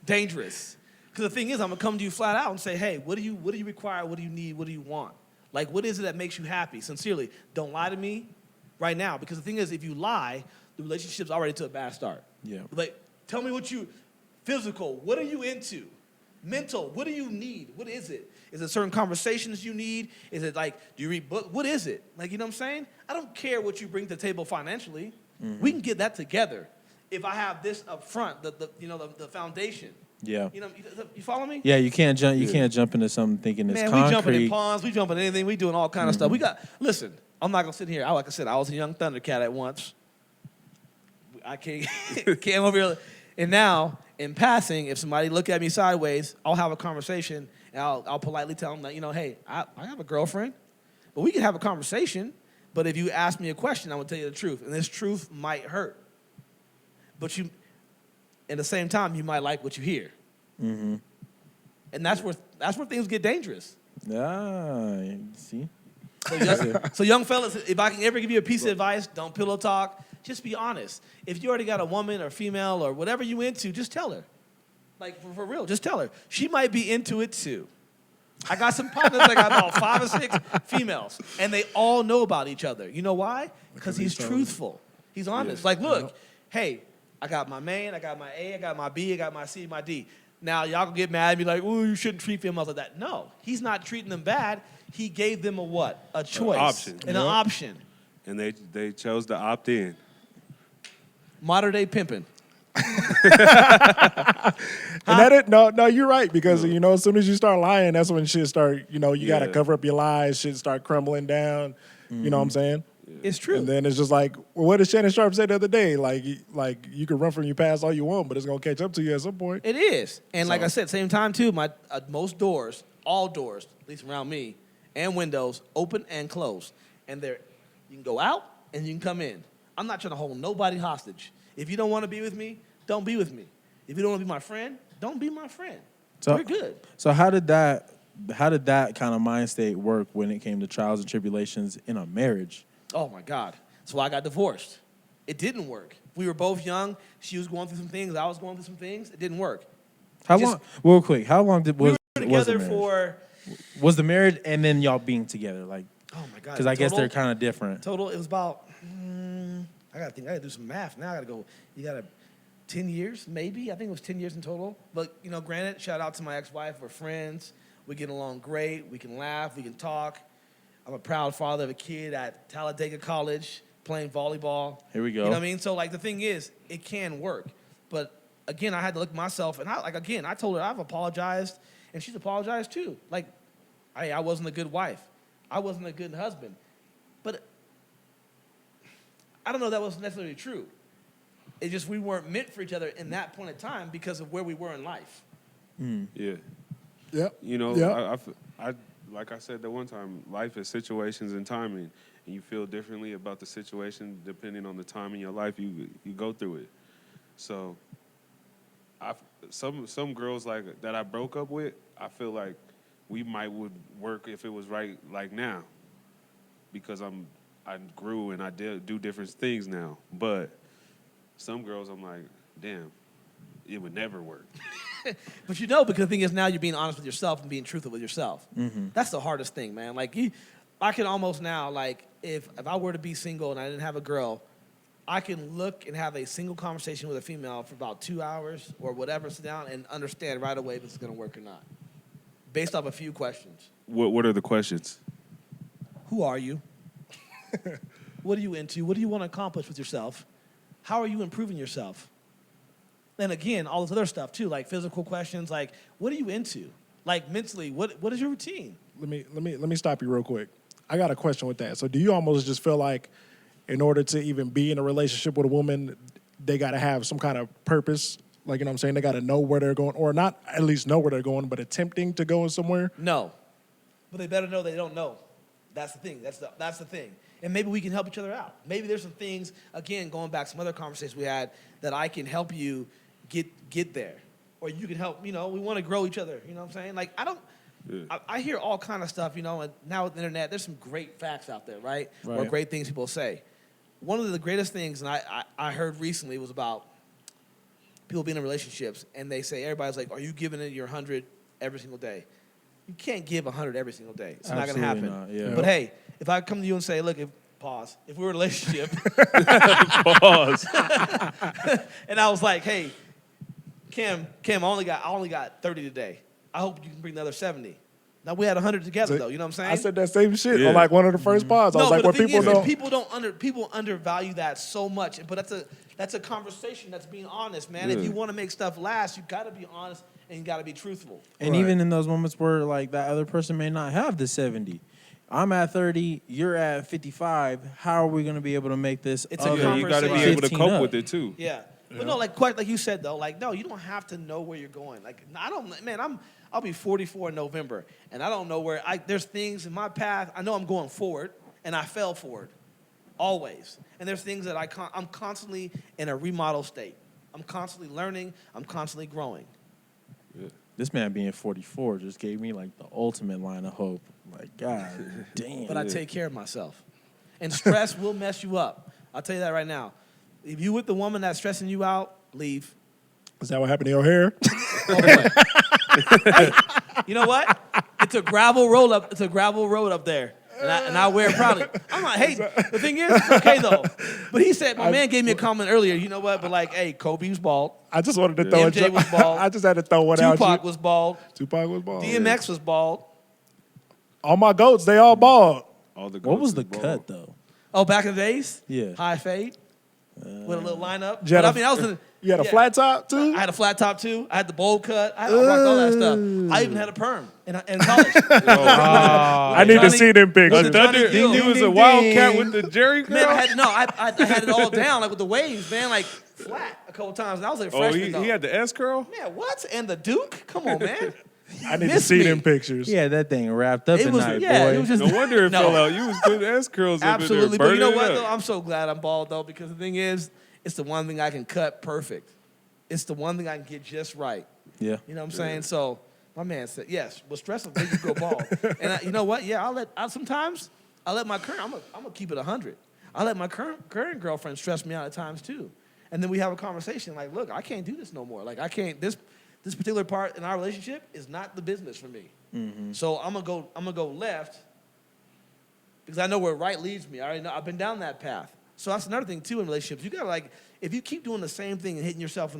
dangerous. Because the thing is, I'm going to come to you flat out and say, hey, what do you require? What do you need? What do you want? Like, what is it that makes you happy? Sincerely, don't lie to me right now. Because the thing is, if you lie, the relationship's already to a bad start. Yeah. Like, tell me physical, what are you into? Mental, what do you need? What is it? Is it certain conversations you need? Is it like, do you read books? What is it? Like, you know what I'm saying? I don't care what you bring to the table financially. Mm-hmm. We can get that together. If I have this up front, the foundation. Yeah. You follow me? Yeah, you can't jump into something thinking it's concrete. We jumping in ponds, we jumping in anything, we doing all kind of stuff. Listen, I'm not gonna sit here. Like I said, I was a young Thundercat at once. I came over here, and now in passing, if somebody look at me sideways, I'll have a conversation, and I'll politely tell them that, hey, I have a girlfriend, but we can have a conversation. But if you ask me a question, I'm gonna tell you the truth, and this truth might hurt. But at the same time, you might like what you hear. Mm-hmm. And that's where things get dangerous. See? So young fellas, if I can ever give you a piece of advice, don't pillow talk. Just be honest. If you already got a woman or female or whatever you into, just tell her. Like, for real, just tell her. She might be into it too. I got some partners that got about 5 or 6 females, and they all know about each other. You know why? Because he's truthful. He's honest. Yeah. Like, look, hey, I got my main, I got my A, I got my B, I got my C, my D. Now, y'all can get mad and be like, oh, you shouldn't treat females like that. No, he's not treating them bad. He gave them a what? A choice. An option. And they chose to opt in. Modern day pimping. No, you're right, because as soon as you start lying, that's when shit start. You got to cover up your lies. Shit start crumbling down. Mm-hmm. You know what I'm saying? It's true. And then it's just like, well, what did Shannon Sharp say the other day? Like you can run from your past all you want, but it's gonna catch up to you at some point. It is, and like I said, same time too. Most doors all doors, at least around me, and windows, open and closed. And you can go out and you can come in. I'm not trying to hold nobody hostage. If you don't want to be with me, don't be with me. If you don't want to be my friend, don't be my friend. We're good. So how did that kind of mind state work when it came to trials and tribulations in a marriage? Oh, my God. So I got divorced. It didn't work. We were both young. She was going through some things. I was going through some things. It didn't work. How long? Real quick. How long was we were was the together marriage? Was the marriage and then y'all being together? Like, oh, my God. because I guess they're kind of different. Total, it was about, I got to think. I got to do some math. Now I got to go. You got to 10 years, maybe. I think it was 10 years in total. But, granted, shout out to my ex-wife. We're friends. We get along great. We can laugh. We can talk. I'm a proud father of a kid at Talladega College playing volleyball. Here we go. You know what I mean? So, the thing is, it can work. But, again, I had to look at myself. And, I told her I've apologized. And she's apologized, too. I wasn't a good wife. I wasn't a good husband. But I don't know if that was necessarily true. It's just we weren't meant for each other in that point in time because of where we were in life. Yeah. Yep. I like I said that one time, life is situations and timing, and you feel differently about the situation depending on the time in your life you go through it. So, some girls that I broke up with, I feel like we would work if it was right now, because I grew and I do different things now. But some girls, I'm like, damn, it would never work. But because the thing is now you're being honest with yourself and being truthful with yourself. Mm-hmm. That's the hardest thing, man. I can almost now, if I were to be single and I didn't have a girl, I can look and have a single conversation with a female for about 2 hours or whatever, sit down and understand right away if it's going to work or not, based off a few questions. What are the questions? Who are you? What are you into? What do you want to accomplish with yourself? How are you improving yourself? And again, all this other stuff too, like physical questions, like what are you into? Like mentally, what is your routine? Let me stop you real quick. I got a question with that. So do you almost just feel like in order to even be in a relationship with a woman, they got to have some kind of purpose? Like, you know what I'm saying? They got to know where they're going, or not at least know where they're going, but attempting to go somewhere? No. But they better know they don't know. That's the thing. That's the thing. And maybe we can help each other out. Maybe there's some things, again, going back to some other conversations we had, that I can help you get there. Or you can help, we want to grow each other. You know what I'm saying? I hear all kind of stuff, and now with the internet, there's some great facts out there, right? Or great things people say. One of the greatest things, and I heard recently, was about people being in relationships, and they say, everybody's like, are you giving it your 100 every single day? You can't give 100 every single day. It's not going to happen. Not, yeah. But hey, if I come to you and say, look, if we were in a relationship, Pause. and I was like, hey, Kim, I only got 30 today. I hope you can bring the other 70. Now we had 100 together though. You know what I'm saying? I said that same shit Yeah. on one of the first pods. I was like, but what the thing people is, don't. people undervalue that so much. But that's a conversation. That's being honest, man. Yeah. If you want to make stuff last, you got to be honest and you got to be truthful. And Right. even in those moments where that other person may not have the 70, I'm at 30, you're at 55. How are we going to be able to make this? It's a Yeah, you got to be conversation. able to 15 cope up? with it too. Yeah. But no, like you said though, no, you don't have to know where you're going. I'll be 44 in November, and I don't know where. There's things in my path. I know I'm going forward, and I fell forward, always. And there's things that I'm constantly in a remodel state. I'm constantly learning. I'm constantly growing. Yeah. This man being 44 just gave me the ultimate line of hope. God damn. But I take care of myself, and stress will mess you up. I'll tell you that right now. If you with the woman that's stressing you out, leave. Is that what happened to your hair? Oh, boy. Hey, you know what? It's a gravel road up there. And I wear it proudly. I'm like, hey, the thing is, it's okay though. But he said, my man gave me a comment earlier, you know what? But hey, Kobe was bald. I just wanted to throw MJ was bald. I just had to throw one out. Tupac was bald. Tupac was bald. DMX was bald. All my goats, they all bald. All the What was goats the is cut, bald. though? Oh, back in the days? Yeah. High fade. With a little lineup. You had But a- I was in. You had a yeah. flat top too? I had a flat top too. I had the bowl cut. I rocked all that stuff. I even had a perm in college. I need to see them pictures. With the Johnny Thunder, Gill. he was a ding, wildcat ding. with the Jerry curl. Man, I had it all down, with the waves, man, flat a couple times. And I was a Oh, freshman, though. he had the S curl. Man, what? And the Duke? Come on, man. I need to missed see me. them pictures. Yeah, that thing wrapped up It at was night, yeah, boy. it was just No wonder it no. fell out. You was putting S curls up Absolutely, in there, but you know burning what it though? up. I'm so glad I'm bald though because the thing is, it's the one thing I can cut perfect. It's the one thing I can get just right. Yeah. You know what I'm saying? So my man said, yes, but stress will make you go bald. And you know what? Yeah, sometimes I let my current. I'm gonna keep it 100. I let my current girlfriend stress me out at times too. And then we have a conversation like, look, I can't do this no more. Like I can't. This particular part in our relationship is not the business for me. Mm-hmm. So I'm gonna go left because I know where right leads me. I already know. I've been down that path. So that's another thing too in relationships. You gotta like, if you keep doing the same thing and hitting yourself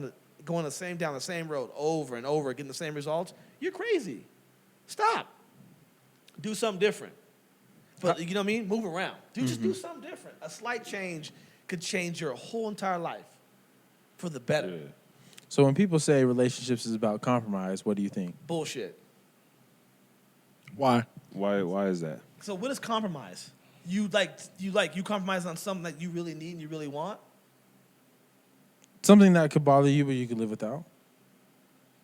going down the same road over and over, getting the same results, you're crazy. Stop. Do something different. But you know what I mean? Move around. Just do something different. A slight change could change your whole entire life for the better. Yeah. So when people say relationships is about compromise, what do you think? Bullshit. Why? Why is that? So what is compromise? You compromise on something that you really need and you really want? Something that could bother you, but you could live without?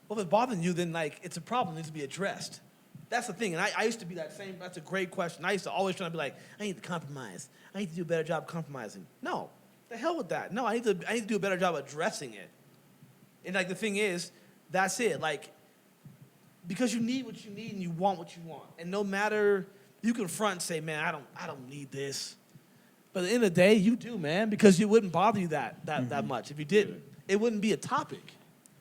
Well, if it's bothering you, then like it's a problem that needs to be addressed. That's the thing. And I used to be that same. That's a great question. I used to always try to be like, I need to compromise. I need to do a better job compromising. No, the hell with that. No, I need to do a better job addressing it. And like the thing is, that's it. Like because you need what you need and you want what you want. And no matter you can front and say, man, I don't need this. But at the end of the day, you do, man, because it wouldn't bother you that much if you didn't. It wouldn't be a topic.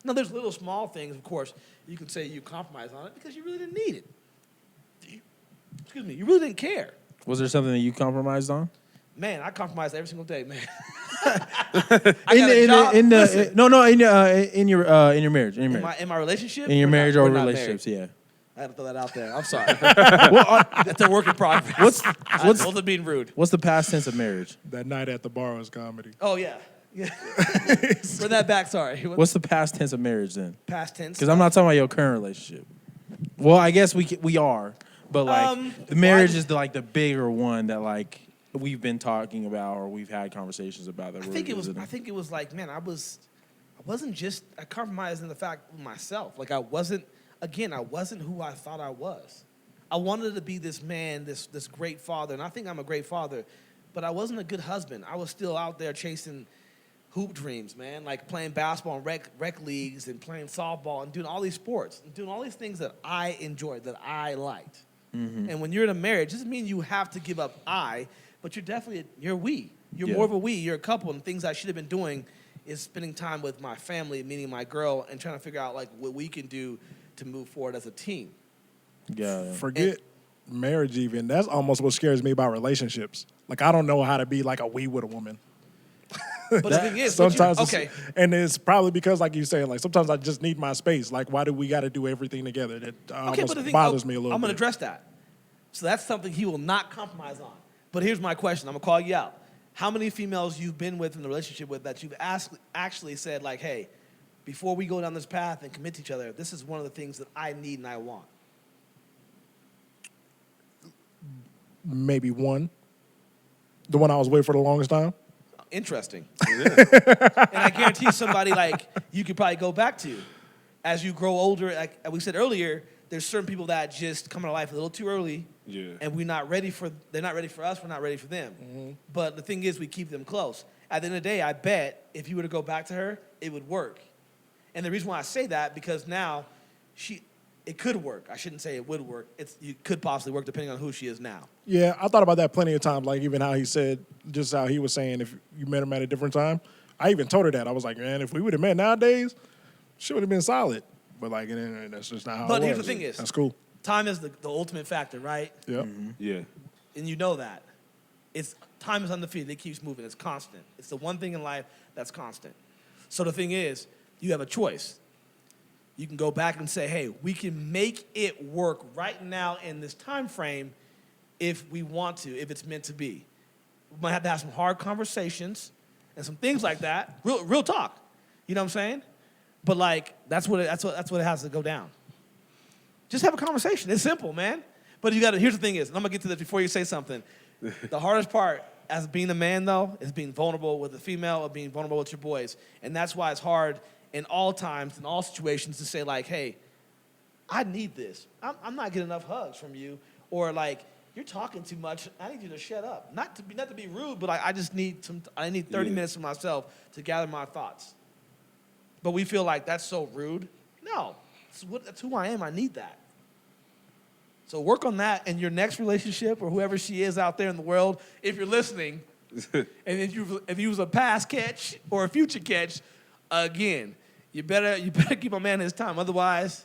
Now, there's little small things, of course, you can say you compromise on it because you really didn't need it. You really didn't care. Was there something that you compromised on? Man, I compromise every single day, man. In your marriage, In my relationship? in your We're marriage not- or we're not relationships, married. yeah. I had to throw that out there. I'm sorry. That's a work in progress. what's- Both of being rude. What's the past tense of marriage? That night at the bar was comedy. Oh, yeah. Run that back, sorry. What's the past tense of marriage then? Past tense? Because I'm not talking about your current relationship. Well, I guess we are, but like the marriage is the bigger one that like we've been talking about or we've had conversations about. That I think it was like, man, I compromised in the fact of myself. Like I wasn't who I thought I was. I wanted to be this man, this great father, and I think I'm a great father, but I wasn't a good husband. I was still out there chasing hoop dreams, man, like playing basketball in rec leagues and playing softball and doing all these sports and doing all these things that I enjoyed, that I liked. Mm-hmm. And when you're in a marriage, it doesn't mean you have to give up but you're we. You're more of a we. You're a couple, and things I should have been doing is spending time with my family, meaning my girl, and trying to figure out like what we can do to move forward as a team. Yeah. Forget marriage even. That's almost what scares me about relationships. Like I don't know how to be like a we with a woman. But the thing is, sometimes and it's probably because like you saying, like sometimes I just need my space. Like why do we got to do everything together? That almost bothers me a little bit. I'm going to address that. So that's something he will not compromise on. But here's my question. I'm going to call you out. How many females you've been with in a relationship with that you've actually said like, hey, before we go down this path and commit to each other, this is one of the things that I need and I want? Maybe one. The one I was with for the longest time. Interesting. And I guarantee somebody like you could probably go back to as you grow older. Like we said earlier, there's certain people that just come into life a little too early. Yeah. And they're not ready for us, we're not ready for them. Mm-hmm. But the thing is, we keep them close. At the end of the day, I bet if you were to go back to her, it would work. And the reason why I say that, because now it could work. I shouldn't say it would work. It could possibly work depending on who she is now. Yeah, I thought about that plenty of times, like even how he said, just how he was saying if you met him at a different time. I even told her that. I was like, man, if we would have met nowadays, she would have been solid. But like, that's just not how it was. But here's the thing is. That's cool. Time is the ultimate factor, right? Yep. Mm-hmm. Yeah. And you know that. Time is undefeated. It keeps moving. It's constant. It's the one thing in life that's constant. So the thing is, you have a choice. You can go back and say, hey, we can make it work right now in this time frame if we want to, if it's meant to be. We might have to have some hard conversations and some things like that. Real talk. You know what I'm saying? But like that's what it has to go down. Just have a conversation. It's simple, man. But here's the thing is, and I'm gonna get to this before you say something. The hardest part as being a man though is being vulnerable with a female or being vulnerable with your boys. And that's why it's hard in all times, in all situations, to say like, hey, I need this. I'm not getting enough hugs from you, or like you're talking too much. I need you to shut up. Not to be rude, but like I need 30 minutes for myself to gather my thoughts. But we feel like that's so rude. No, that's who I am. I need that. So work on that in your next relationship or whoever she is out there in the world. If you're listening, and if you was a past catch or a future catch, again, you better keep a man his time. Otherwise,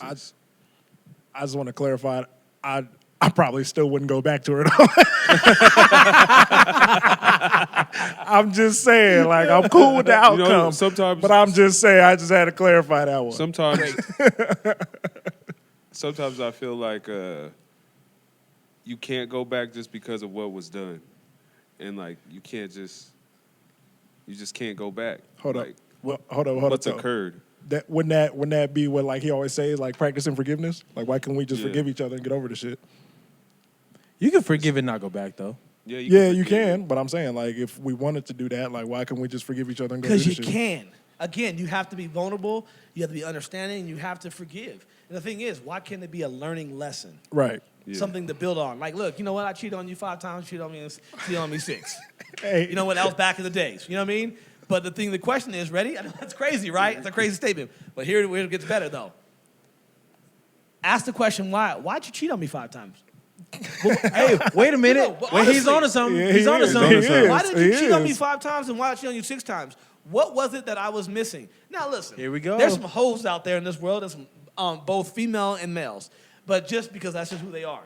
I just want to clarify. I probably still wouldn't go back to her though. I'm just saying, like, I'm cool with the outcome. But I'm just saying, I just had to clarify that one. Sometimes I feel like you can't go back just because of what was done, and like you just can't go back. Hold up. What's occurred? Wouldn't that be what like he always says, like practicing forgiveness? Like why can't we just forgive each other and get over the shit? You can forgive and not go back though. Yeah, you can. But I'm saying, like, if we wanted to do that, like, why can't we just forgive each other and go do the shit? Because you can. Again, you have to be vulnerable. You have to be understanding. You have to forgive. And the thing is, why can't it be a learning lesson? Right. Yeah. Something to build on. Like, look, you know what? I cheated on you 5 times. Cheated on me 6. Hey. You know what? That was back in the days. You know what I mean? But the question is, ready? I know that's crazy, right? It's a crazy statement. But here it gets better, though. Ask the question, why? Why'd you cheat on me 5 times? Well, hey, wait a minute. He's on to something. Yeah, he's on to something. Why did you cheat on me 5 times and why did I cheat on you 6 times? What was it that I was missing? Now, listen. Here we go. There's some hoes out there in this world. There's some, both female and males. But just because that's just who they are.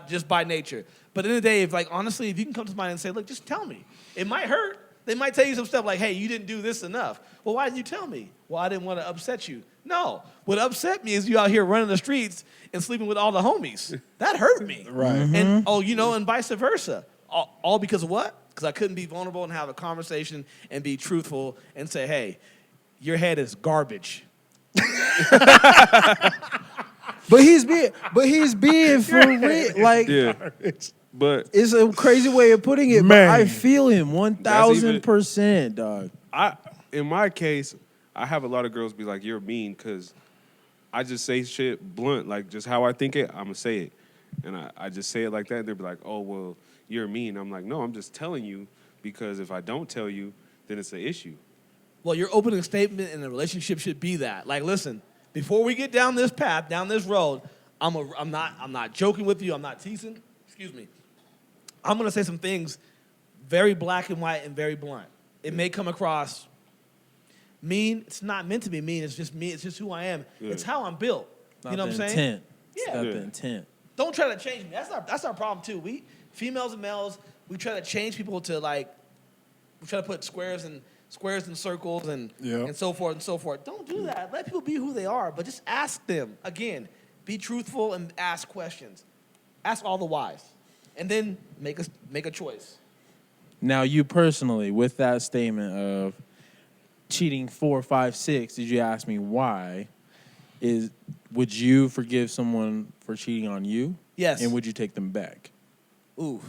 Just by nature. But at the end of the day, honestly, if you can come to somebody and say, look, just tell me. It might hurt. They might tell you some stuff like, hey, you didn't do this enough. Well, why didn't you tell me? Well, I didn't want to upset you. No. What upset me is you out here running the streets and sleeping with all the homies. That hurt me. Right. And, and vice versa. All because of what? Because I couldn't be vulnerable and have a conversation and be truthful and say, hey, your head is garbage. But he's being for real. Like, Yeah. But it's a crazy way of putting it, Man. but I feel him 1,000%, dog. In my case, I have a lot of girls be like, you're mean, because I just say shit blunt, like just how I think it, I'm going to say it. And I just say it like that, and they'll be like, oh, well, you're mean. I'm like, no, I'm just telling you, because if I don't tell you, then it's an issue. Well, your opening statement in a relationship should be that. Like, listen, before we get down this path, down this road, I'm not joking with you. I'm not teasing. Excuse me. I'm going to say some things very black and white and very blunt. It may come across mean. It's not meant to be mean. It's just me. It's just who I am. Yeah. It's how I'm built. Not you know what I'm saying? Intent. Yeah. It's not the intent. Don't try to change me. That's our problem too. We females and males, we try to change people to we try to put squares and circles and so forth and so forth. Don't do that. Let people be who they are, but just ask them. Again, be truthful and ask questions. Ask all the whys. And then make a choice. Now, you personally, with that statement of cheating 4, 5, 6, did you ask me why? Would you forgive someone for cheating on you? Yes. And would you take them back? Ooh.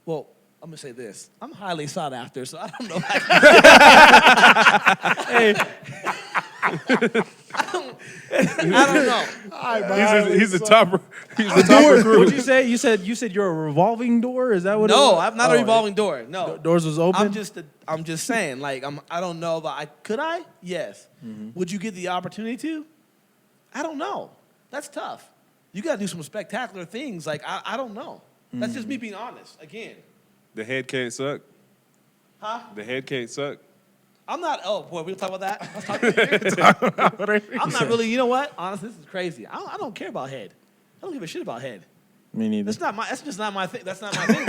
Well, I'm going to say this. I'm highly sought after, so I don't know. I don't know. He's the top. He's the top recruit. What'd you say? You said you're a revolving door. Is that what? No, it was? I'm not a revolving door. No, doors was open. I'm just saying. Like I don't know if could I? Yes. Mm-hmm. Would you get the opportunity to? I don't know. That's tough. You got to do some spectacular things. Like I don't know. That's just me being honest. Again. The head can't suck. Huh? The head can't suck. I'm not. Oh boy, we'll talk about that. Let's talk about it. I'm not really. You know what? Honestly, this is crazy. I don't care about head. I don't give a shit about head. Me neither. That's just not my thing. That's not my thing.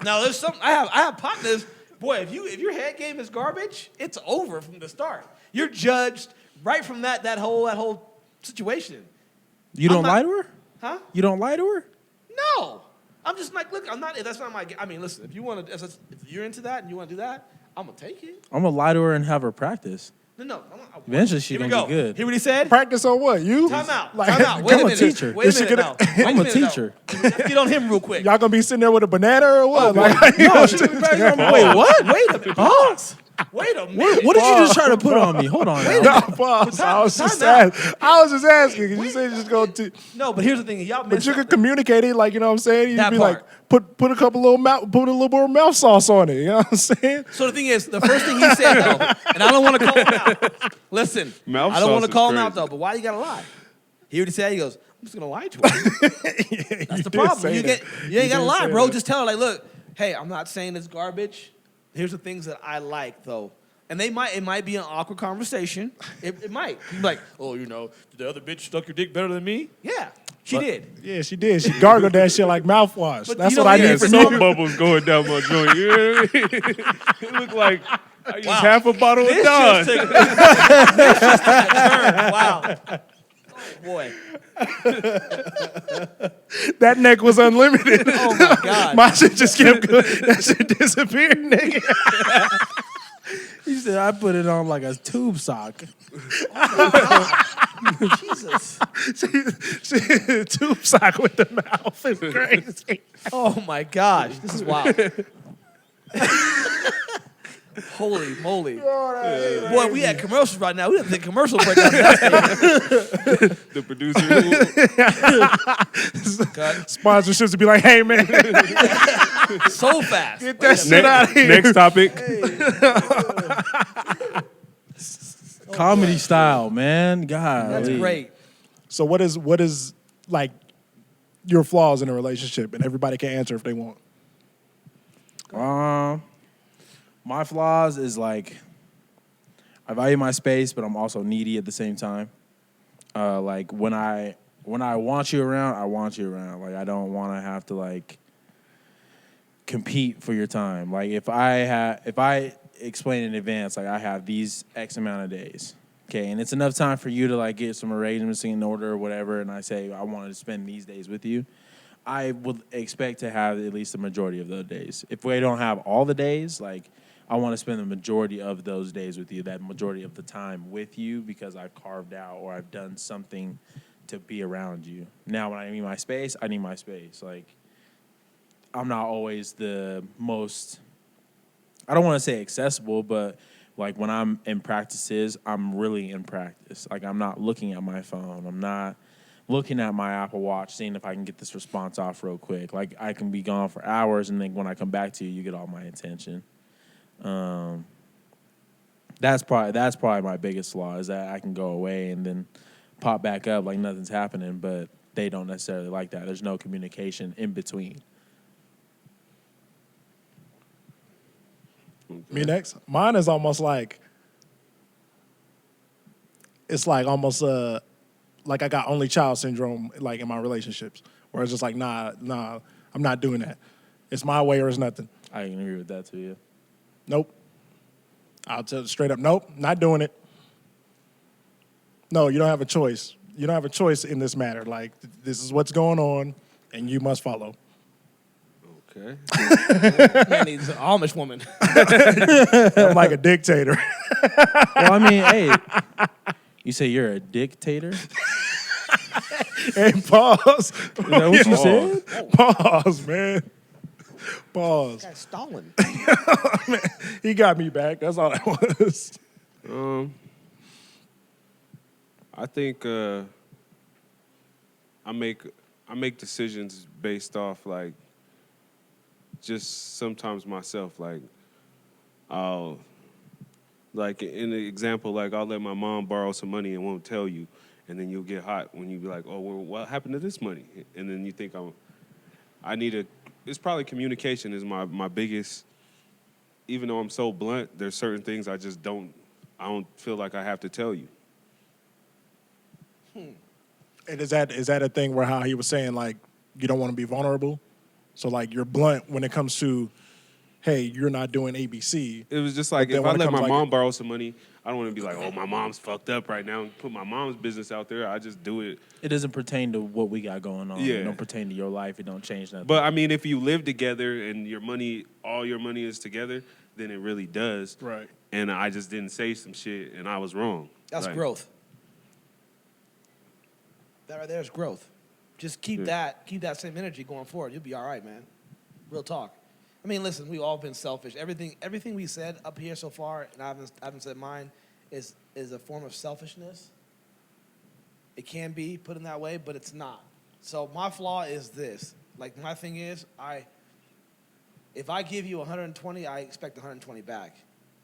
Now there's some. I have partners. Boy, if your head game is garbage, it's over from the start. You're judged right from that whole situation. You don't lie to her? Huh? You don't lie to her? No. I'm just like, look, I'm not. That's not my. I mean, listen. If you want to, if you're into that and you want to do that, I'm gonna take it. I'm gonna lie to her and have her practice. No. Eventually, she's gonna be good. Hear what he said? Practice on what? You? Time out. Like, Time out. Wait a minute. teacher. Wait a minute now. I'm a teacher. Let's get on him real quick. Y'all gonna be sitting there with a banana or what? No, she be practicing on me. Wait, what? Wait a minute. Pause. Wait a minute. What did you just try to put on me? Hold on. Wait a now. minute. Pause. I was just Time out. asking. 'Cause you said you just go to. No, but here's the thing. Y'all But missed you could something. communicate it, like, you know what I'm saying? You'd That be part. like, put a little more mouth sauce on it. You know what I'm saying? So the thing is, the first thing he said, though, and I don't want to call him out. Listen, Mouth I don't want sauce to call is him out, crazy. though, but why you got to lie? He already said, he goes, I'm just going to lie to him. That's the problem. You ain't got to lie, bro. Just tell her, like, look, hey, I'm not saying it's garbage. Here's the things that I like, though. And it might be an awkward conversation. It might. You'd be like, oh, you know, did the other bitch suck your dick better than me? Yeah, she did. Yeah, she did. She gargled that shit like mouthwash. But That's you what know, I yeah, need from Smoke you. bubbles going down my joint. You know what I mean? It looked like I used Wow. half a bottle of This Dawn. just took a turn. Wow. Oh, boy. That neck was unlimited. Oh, my God. My shit just kept going. That shit disappeared, nigga. He said I put it on like a tube sock. Jesus. She tube sock with the mouth. It's crazy. Oh, my gosh. This is wild. Holy moly. Boy, we had commercials right now. We have to take a commercial break. The producer. Sponsorships would be like, hey, man, So fast. get that shit out of here. Next topic. Comedy style, man. God. That's great. So what is like your flaws in a relationship? And everybody can answer if they want. My flaws is like I value my space, but I'm also needy at the same time. Like when I want you around, I want you around. Like I don't want to have to like compete for your time. Like if I explain in advance, like I have these X amount of days, okay, and it's enough time for you to like get some arrangements in order or whatever, and I say I wanted to spend these days with you. I would expect to have at least the majority of those days. If we don't have all the days, like I want to spend the majority of those days with you, that majority of the time with you because I've carved out or I've done something to be around you. Now, when I need my space, I need my space. Like, I'm not always the most, I don't want to say accessible, but like when I'm in practices, I'm really in practice. Like, I'm not looking at my phone. I'm not looking at my Apple Watch, seeing if I can get this response off real quick. Like, I can be gone for hours, and then when I come back to you, you get all my attention. That's probably my biggest flaw is that I can go away and then pop back up like nothing's happening, but they don't necessarily like that. There's no communication in between. Me next? Mine is almost like, it's like almost like I got only child syndrome like in my relationships, where it's just like, nah, I'm not doing that. It's my way or it's nothing. I can agree with that too, yeah. Nope. I'll tell you straight up, nope, not doing it. No, you don't have a choice. You don't have a choice in this matter. Like, this is what's going on, and you must follow. Okay. Man needs an Amish woman. I'm like a dictator. Well, I mean, hey, you say you're a dictator? Hey, pause. Is that what you said? Pause, man. Pause. Guy's Stalin. He got me back. That's all that was. I think I make decisions based off like just sometimes myself. Like I'll like in the example, like I'll let my mom borrow some money and won't tell you, and then you'll get hot when you be like, oh, well, what happened to this money? And then you think it's probably communication is my biggest. Even though I'm so blunt, there's certain things I don't feel like I have to tell you. And is that a thing where how he was saying, like, you don't want to be vulnerable? So, like, you're blunt when it comes to, hey, you're not doing ABC. It was just like, But then if I when it let comes my like- mom borrow some money, I don't want to be like, oh, my mom's fucked up right now and put my mom's business out there. I just do it. It doesn't pertain to what we got going on. Yeah. It don't pertain to your life. It don't change nothing. But, I mean, if you live together and all your money is together, then it really does. Right. And I just didn't say some shit, and I was wrong. That's Like, growth. That right there is growth. Just keep that same energy going forward. You'll be all right, man. Real talk. I mean, listen, we've all been selfish. Everything we said up here so far, and I haven't said mine, is a form of selfishness. It can be put in that way, but it's not. So my flaw is this. Like, my thing is, if I give you 120, I expect 120 back.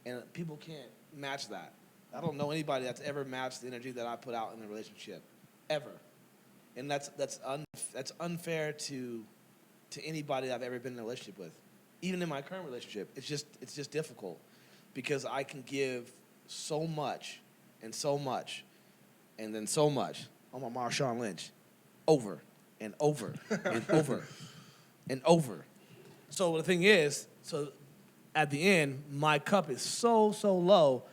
And people can't match that. I don't know anybody that's ever matched the energy that I put out in a relationship, ever. And that's unfair to anybody that I've ever been in a relationship with. Even in my current relationship, it's just difficult because I can give so much and so much and then so much. I'm a Marshawn Lynch, over and over and over and over. So the thing is, at the end, my cup is so so low.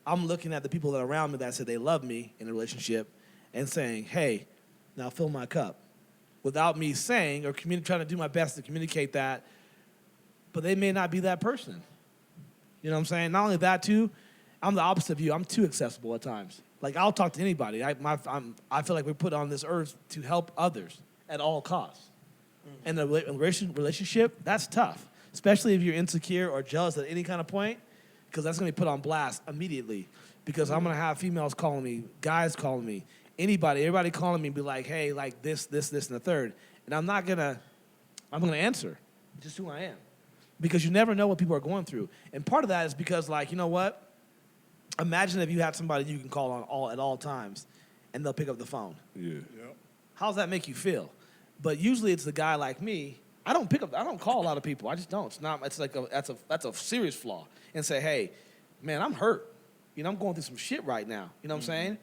I'm looking at the people that are around me that said they love me in a relationship and saying, "Hey, now fill my cup," without me saying or trying to do my best to communicate that. But they may not be that person. You know what I'm saying? Not only that, too, I'm the opposite of you. I'm too accessible at times. Like, I'll talk to anybody. I feel like we're put on this earth to help others at all costs. And a relationship, that's tough, especially if you're insecure or jealous at any kind of point, because that's going to be put on blast immediately. Because I'm going to have females calling me, guys calling me, everybody calling me and be like, hey, like this, and the third. And I'm going to answer. Just who I am. Because you never know what people are going through. And part of that is because, like, you know what? Imagine if you had somebody you can call on at all times, and they'll pick up the phone. Yeah. Yep. How does that make you feel? But usually it's the guy like me. I don't call a lot of people. I just don't. That's a serious flaw. And say, hey, man, I'm hurt. You know, I'm going through some shit right now. You know what I'm saying?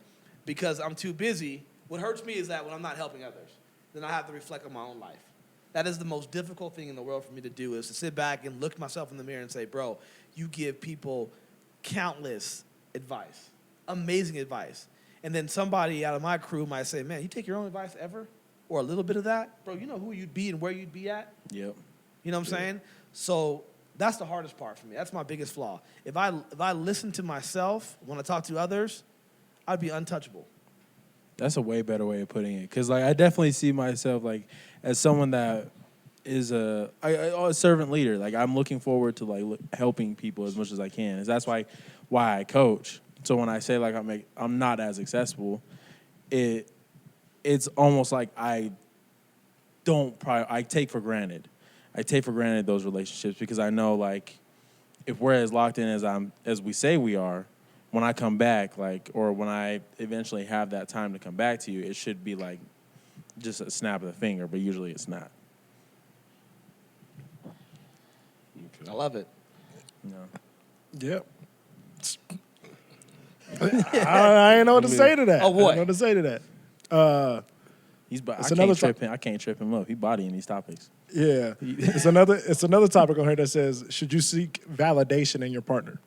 Because I'm too busy. What hurts me is that when I'm not helping others, then I have to reflect on my own life. That is the most difficult thing in the world for me to do, is to sit back and look myself in the mirror and say, bro, you give people countless advice, amazing advice. And then somebody out of my crew might say, man, you take your own advice ever? Or a little bit of that? Bro, you know who you'd be and where you'd be at? Yep. You know what I'm saying? So that's the hardest part for me. That's my biggest flaw. If I listen to myself when I talk to others, I'd be untouchable. That's a way better way of putting it. Because, like, I definitely see myself, like, as someone that is a servant leader. Like, I'm looking forward to, like, helping people as much as I can. And that's why I coach. So when I say, like, I'm not as accessible, it's almost like I take for granted. I take for granted those relationships because I know, like, if we're as locked in as we say we are, when I come back, like, or when I eventually have that time to come back to you, it should be like just a snap of the finger, but usually it's not. I love it. No. Yep. I ain't know what to say to that. Oh, what? I ain't know what to say to that. I can't trip him up. He bodying these topics. Yeah. It's another topic on here that says, should you seek validation in your partner?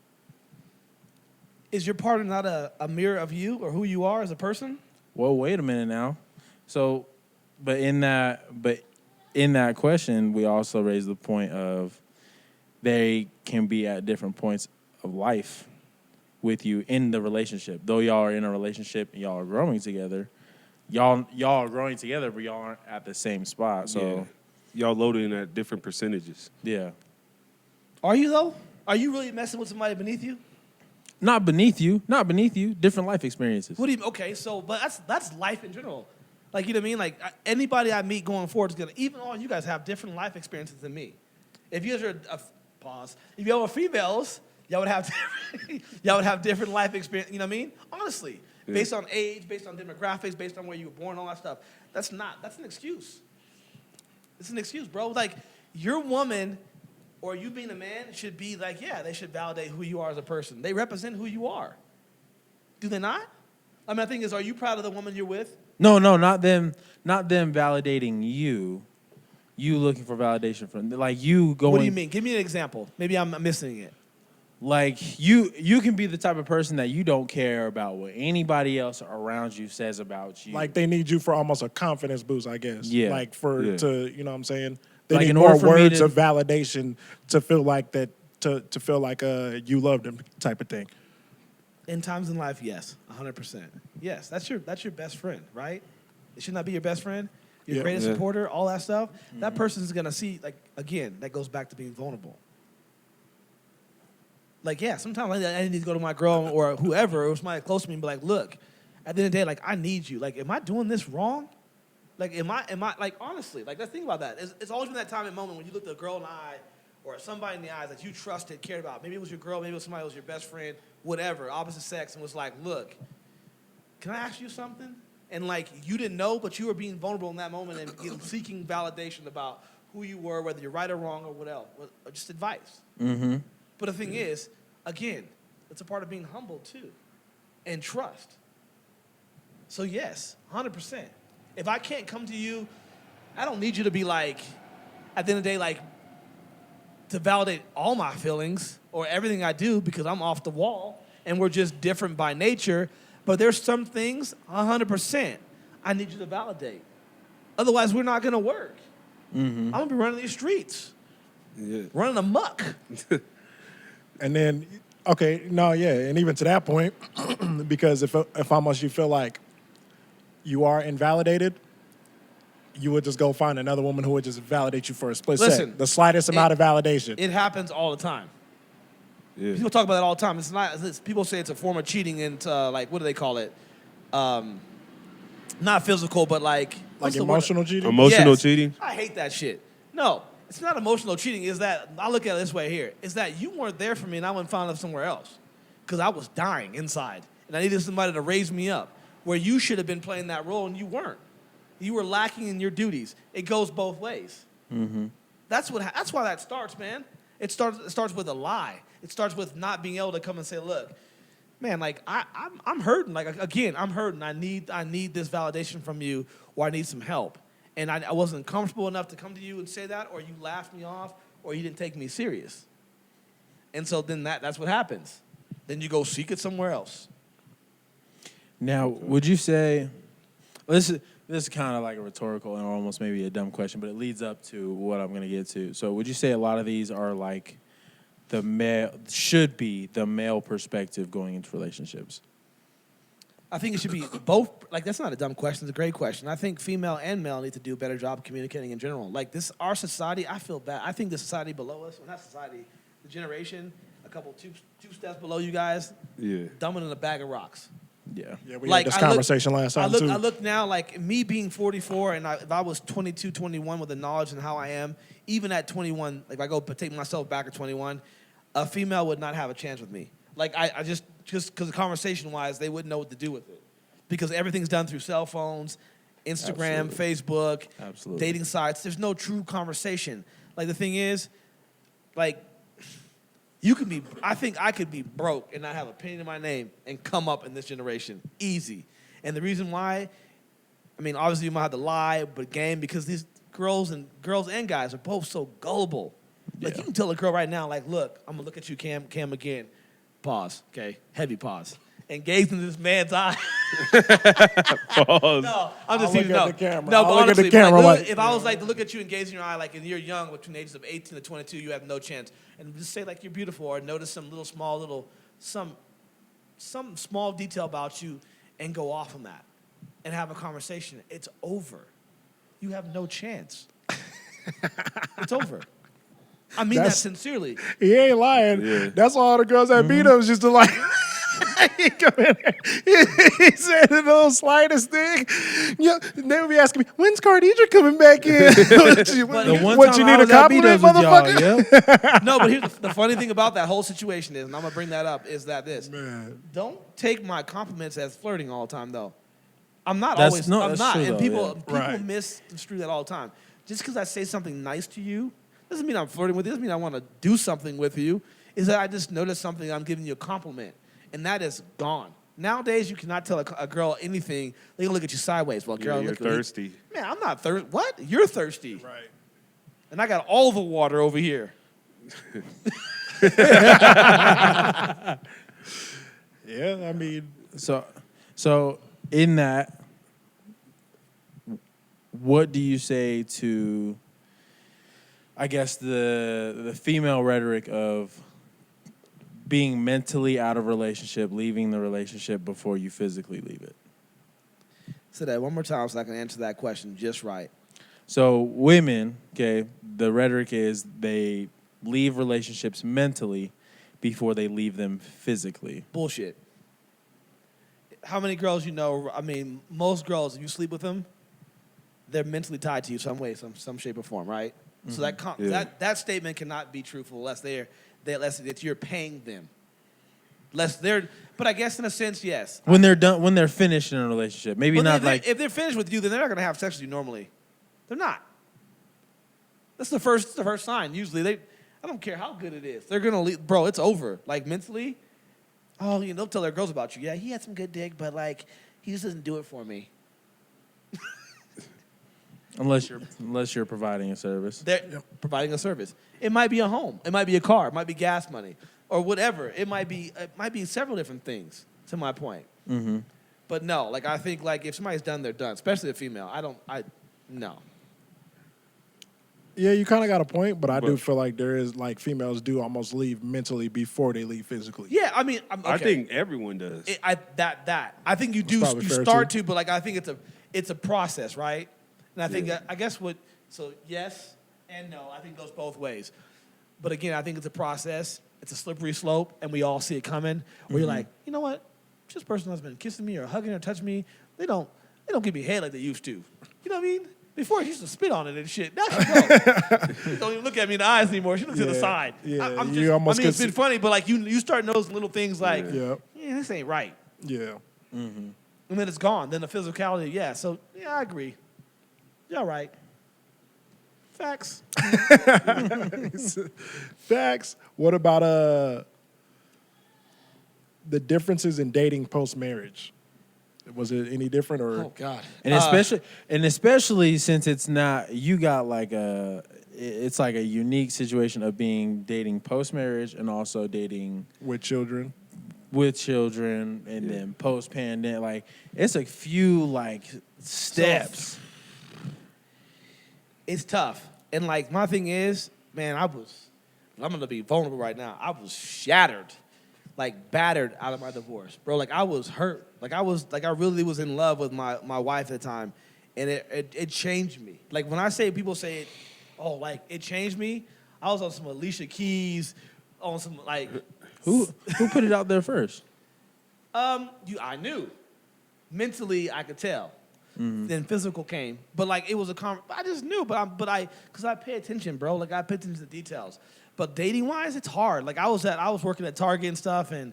Is your partner not a mirror of you or who you are as a person? Well, wait a minute now. So, but in that question, we also raise the point of they can be at different points of life with you in the relationship. Though y'all are in a relationship and y'all are growing together, y'all are growing together, but y'all aren't at the same spot. So, y'all loading at different percentages. yeah. Are you, though? Are you really messing with somebody beneath you? Not beneath you. Different life experiences. What do you? Okay, so but that's life in general. Like, you know what I mean? Like, anybody I meet going forward is gonna. Even all you guys have different life experiences than me. If you guys are if y'all were females, y'all would have different life experience. You know what I mean? Honestly, based on age, based on demographics, based on where you were born, all that stuff. That's an excuse. It's an excuse, bro. Like, your woman or you being a man should be like, yeah, they should validate who you are as a person. They represent who you are. Do they not? I mean, the thing is, are you proud of the woman you're with? No, not them validating you. You looking for validation from, like, you going. What do you mean? Give me an example. Maybe I'm missing it. Like, you can be the type of person that you don't care about what anybody else around you says about you. Like, they need you for almost a confidence boost, I guess. Yeah. Like, to, you know what I'm saying? They Like, need in more order for me words to- of validation to feel like that, to feel like you love them type of thing. In times in life, yes, 100%. Yes, that's your best friend, right? It should not be your best friend. your Yeah. greatest Yeah. supporter, all that stuff, that person's gonna see, like, again, that goes back to being vulnerable. Like, yeah, sometimes I need to go to my girl or whoever, or somebody close to me and be like, look, at the end of the day, like, I need you. Like, am I doing this wrong? Like, am I, like, honestly, like, let's think about that. It's always been that time and moment when you look at a girl in the eye or somebody in the eyes that you trusted, cared about. Maybe it was your girl, maybe it was somebody who was your best friend, whatever, opposite sex, and was like, look, can I ask you something? And, like, you didn't know, but you were being vulnerable in that moment and seeking validation about who you were, whether you're right or wrong or what else, or just advice. Mm-hmm. But the thing is, again, it's a part of being humble, too, and trust. So, yes, 100%. If I can't come to you, I don't need you to be like, at the end of the day, like, to validate all my feelings or everything I do because I'm off the wall and we're just different by nature. But there's some things, 100%, I need you to validate. Otherwise, we're not going to work. I'm going to be running these streets, running amok. And then, okay, no, yeah, and even to that point, because if almost you feel like you are invalidated, you would just go find another woman who would just validate you for a split Listen, second. The slightest amount of validation. It happens all the time. Yeah. People talk about that all the time. It's not. People say it's a form of cheating into like, what do they call it? Not physical, but like what's the word? Emotional cheating? Emotional Yes. cheating? I hate that shit. No, it's not emotional cheating. Is that I look at it this way here? Is that you weren't there for me and I went and found love somewhere else because I was dying inside and I needed somebody to raise me up. Where you should have been playing that role and you weren't. You were lacking in your duties. It goes both ways. Mm-hmm. That's why that starts, man. It starts with a lie. It starts with not being able to come and say, look, man, like I'm hurting. Like again, I'm hurting. I need this validation from you, or I need some help. And I wasn't comfortable enough to come to you and say that, or you laughed me off, or you didn't take me serious. And so then that's what happens. Then you go seek it somewhere else. Now, would you say this is kind of like a rhetorical and almost maybe a dumb question, but it leads up to what I'm going to get to. So, would you say a lot of these are like the male perspective going into relationships? I think it should be both. Like, that's not a dumb question. It's a great question. I think female and male need to do a better job communicating in general. Like, our society, I feel bad. I think the society below us, well, not society, the generation, two steps below you guys, dumbing in a bag of rocks. Yeah. Yeah, we had this conversation last time, too. I look now, like, me being 44, and if I was 22, 21 with the knowledge and how I am, even at 21, like, if I go take myself back at 21, a female would not have a chance with me. Like, I just because conversation-wise, they wouldn't know what to do with it. Because everything's done through cell phones, Instagram, Facebook, dating sites. There's no true conversation. Like, the thing is, like, I think I could be broke and not have a penny to my name and come up in this generation. Easy. And the reason why, I mean, obviously you might have to lie, but because these girls and guys are both so gullible. Like, you can tell a girl right now, like, look, I'm going to look at you, Cam, again. Pause, okay? Heavy pause. And gaze into this man's eye. Pause. No, I'm just I'll teasing. look No, at the camera. no, I'll but look at honestly, the camera like, like- if I was like to look at you and gaze in your eye, like, and you're young, between the ages of 18 to 22, you have no chance. And just say like you're beautiful, or notice some small detail about you, and go off on that, and have a conversation. It's over. You have no chance. It's over. I mean that sincerely. He ain't lying. Yeah. That's all the girls that beat him just to like. He come in there. He said the little slightest thing. Yeah, they would be asking me, "When's Cardedrick coming back in?" What you need a compliment, motherfucker? No, but here's the funny thing about that whole situation is, and I'm gonna bring that up, is that Man. don't take my compliments as flirting all the time, though. I'm not That's- always. no, I'm that's not, true, and though, people Right. misconstrue that all the time. Just because I say something nice to you doesn't mean I'm flirting with you. Doesn't mean I want to do something with you. Is that I just noticed something? I'm giving you a compliment, and that is gone. Nowadays, you cannot tell a girl anything. They gonna look at you sideways. Well, girl, You're look at me. thirsty. Man, I'm not thirsty. What? You're thirsty. Right. And I got all the water over here. Yeah, I mean, So in that, what do you say to, I guess, the female rhetoric of being mentally out of relationship, leaving the relationship before you physically leave it? Say that one more time so I can answer that question just right. So women, okay, the rhetoric is they leave relationships mentally before they leave them physically. Bullshit. How many girls you know? I mean, most girls, if you sleep with them, they're mentally tied to you some way, some shape or form, right? So that statement cannot be truthful unless that you're paying them. But I guess in a sense, yes. When they're done, when they're finished in a relationship, maybe not like if they're finished with you, then they're not gonna have sex with you normally. They're not. That's the first sign. Usually, I don't care how good it is. They're gonna leave, bro. It's over. Like mentally, they'll tell their girls about you. Yeah, he had some good dick, but like he just doesn't do it for me. unless you're providing a service. They're providing a service. It might be a home. It might be a car. It might be gas money or whatever. It might be several different things. To my point. Mm-hmm. But no, like I think like if somebody's done, they're done. Especially a female. No. Yeah, you kind of got a point, but I do feel like there is like females do almost leave mentally before they leave physically. Yeah, I mean, okay. I think everyone does. I think you do. You start to, but like I think it's a process, right? And I think I guess yes and no. I think it goes both ways. But again, I think it's a process. It's a slippery slope, and we all see it coming. Where you're like, you know what? This person has been kissing me or hugging or touching me. They don't give me head like they used to. You know what I mean? Before, she used to spit on it and shit. Now she don't. She don't even look at me in the eyes anymore. She looks to the side. Yeah, it's been funny, but like you start noticing little things like, this ain't right. Yeah. Mm-hmm. And then it's gone. Then the physicality, So, I agree. You're all right. Facts. Facts. What about the differences in dating post-marriage? Was it any different or? Oh God! And especially since it's not, you got like it's like a unique situation of dating post marriage and also dating with children, and then post pandemic. Like it's a few like steps. It's tough, and like my thing is, man, I'm gonna be vulnerable right now. I was shattered. Like battered out of my divorce, bro. Like I was hurt. Like I really was in love with my wife at the time, and it changed me. Like when I say people say it, like it changed me. I was on some Alicia Keys, on some like who put it out there first? I knew mentally I could tell. Mm-hmm. Then physical came, but like it was I just knew, because I pay attention, bro. Like I pay attention to the details. But dating wise, it's hard. Like I was working at Target and stuff, and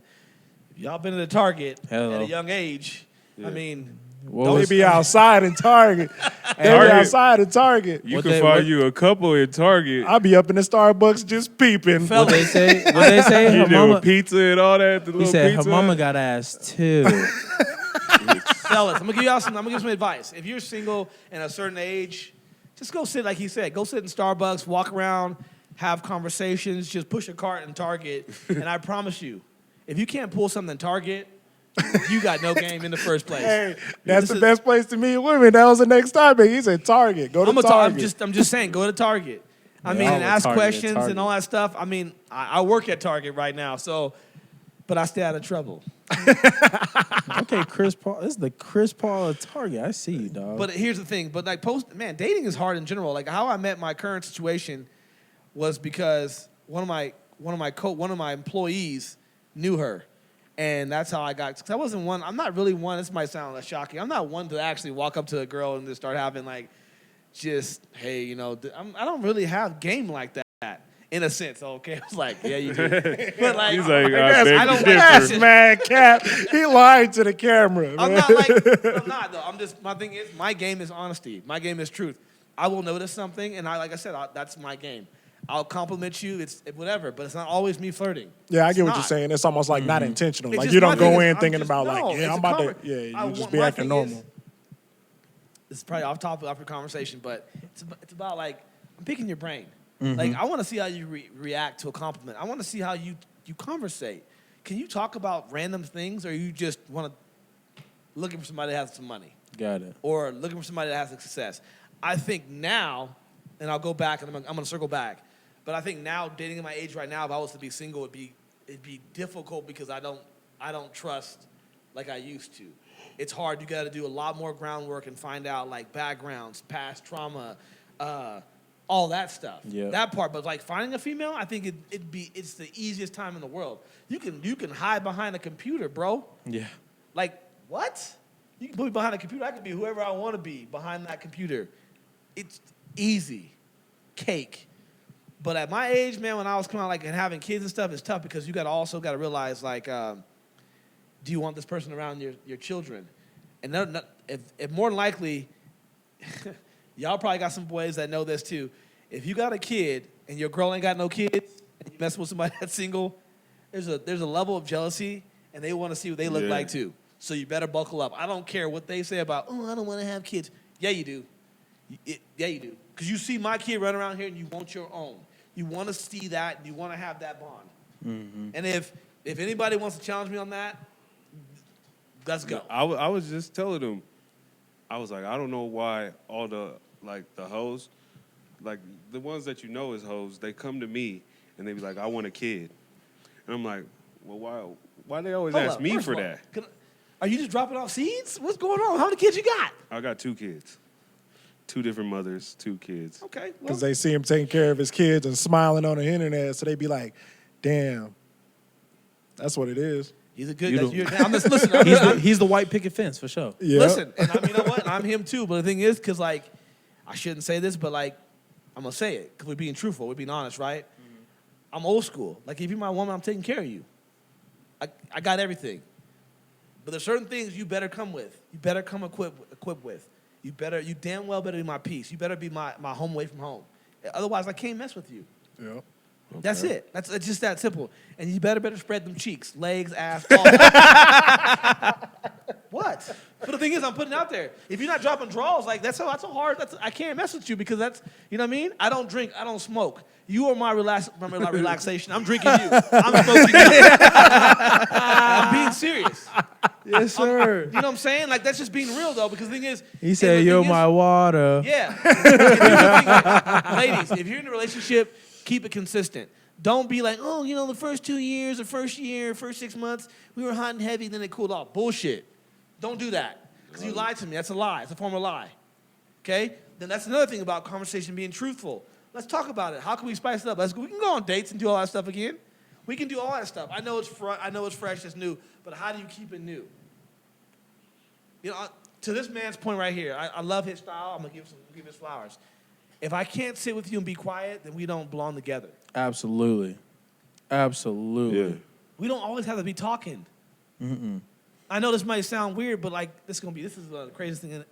if y'all been at a Target at a young age, I mean, don't be outside in Target. They be outside in Target. You can find you a couple in Target. I'll be up in the Starbucks just peeping. What they say? You do pizza and all that. He said her mama got ass too. Fellas, I'm gonna give you some advice. If you're single and a certain age, just go sit, like he said, go sit in Starbucks, walk around, have conversations, just push a cart in Target, and I promise you, if you can't pull something in Target, you got no game in the first place. Hey, that's the best place to meet women. That was the next topic. He said Target. Go to Target. I'm just saying, go to Target. I mean, and ask questions and all that stuff. I mean, I work at Target right now, but I stay out of trouble. Okay, Chris Paul. This is the Chris Paul of Target. I see you, dog. But here's the thing. But like dating is hard in general. Like how I met my current situation was because one of my employees knew her, and that's how I got. Because I wasn't one. I'm not really one. This might sound less shocking. I'm not one to actually walk up to a girl and just start having like, just hey, I don't really have game like that. In a sense, okay. I was like, yeah, you do. But like, he's like, I don't that's man, Cap. He lied to the camera. I'm not though. My thing is, my game is honesty. My game is truth. I will notice something, and like I said, that's my game. I'll compliment you. It's whatever, but it's not always me flirting. Yeah, I get what you're saying. It's almost like not intentional. Like you don't go in thinking about I'm about to. Yeah, you just be acting normal. This is probably off topic after conversation, but it's about like I'm picking your brain. Mm-hmm. Like, I want to see how you react to a compliment. I want to see how you conversate. Can you talk about random things, or you just want to looking for somebody that has some money? Got it. Or looking for somebody that has success. I think now, and I'll go back, and I'm going to circle back, but I think now, dating at my age right now, if I was to be single, it'd be difficult because I don't trust like I used to. it's hard. You got to do a lot more groundwork and find out like backgrounds, past trauma, all that stuff. Yeah. That part. But like finding a female, I think it's the easiest time in the world. You can hide behind a computer, bro. Yeah. Like what? You can put me behind a computer. I can be whoever I want to be behind that computer. It's easy, cake. But at my age, man, when I was coming out like and having kids and stuff, it's tough because you also got to realize like, do you want this person around your children? And if more than likely, y'all probably got some boys that know this too. If you got a kid and your girl ain't got no kids and you mess with somebody that's single, there's a level of jealousy and they want to see what they look like too. So you better buckle up. I don't care what they say about, oh, I don't want to have kids. Yeah, you do. Yeah, you do. Because you see my kid run around here and you want your own. You want to see that. And you want to have that bond. Mm-hmm. And if anybody wants to challenge me on that, let's go. I was just telling them, I was like, I don't know why all the hoes, like the ones that you know as hoes, they come to me and they be like, I want a kid. And I'm like, well, why they always ask me for that? Are you just dropping off seeds? What's going on? How many kids you got? I got 2 kids. 2 different mothers, 2 kids. Okay. Because they see him taking care of his kids and smiling on the internet, so they be like, damn, that's what it is. He's a good. I'm just listening. He's the white picket fence for sure. Yep. Listen, and you know what? And I'm him too. But the thing is, because like, I shouldn't say this, but like, I'm gonna say it because we're being truthful, we're being honest, right? Mm-hmm. I'm old school. Like, if you're my woman, I'm taking care of you. I got everything. But there's certain things you better come with. You better come equipped with. You damn well better be my piece. You better be my home away from home. Otherwise, I can't mess with you. Yeah. Okay. That's it. It's just that simple. And you better spread them cheeks, legs, ass, all that. What? But the thing is, I'm putting it out there. If you're not dropping draws, like that's a hard. I can't mess with you because that's, you know what I mean. I don't drink. I don't smoke. You are my relaxation. I'm drinking you. I'm smoking you. I'm being serious. Yes, sir. You know what I'm saying? Like that's just being real though. Because the thing is, He said, "You're my water." yeah. Ladies, if you're in a relationship, keep it consistent. Don't be like, oh, you know, the first 2 years, the first year, first 6 months, we were hot and heavy, then it cooled off. Bullshit. Don't do that. Because you lied to me. That's a lie. It's a form of lie. Okay? Then that's another thing about conversation being truthful. Let's talk about it. How can we spice it up? We can go on dates and do all that stuff again. We can do all that stuff. I know it's fresh, it's new, but how do you keep it new? You know, to this man's point right here, I love his style. I'm going to give his flowers. If I can't sit with you and be quiet, then we don't belong together. Absolutely. Yeah. We don't always have to be talking. Mm-mm. I know this might sound weird, but like this is the craziest thing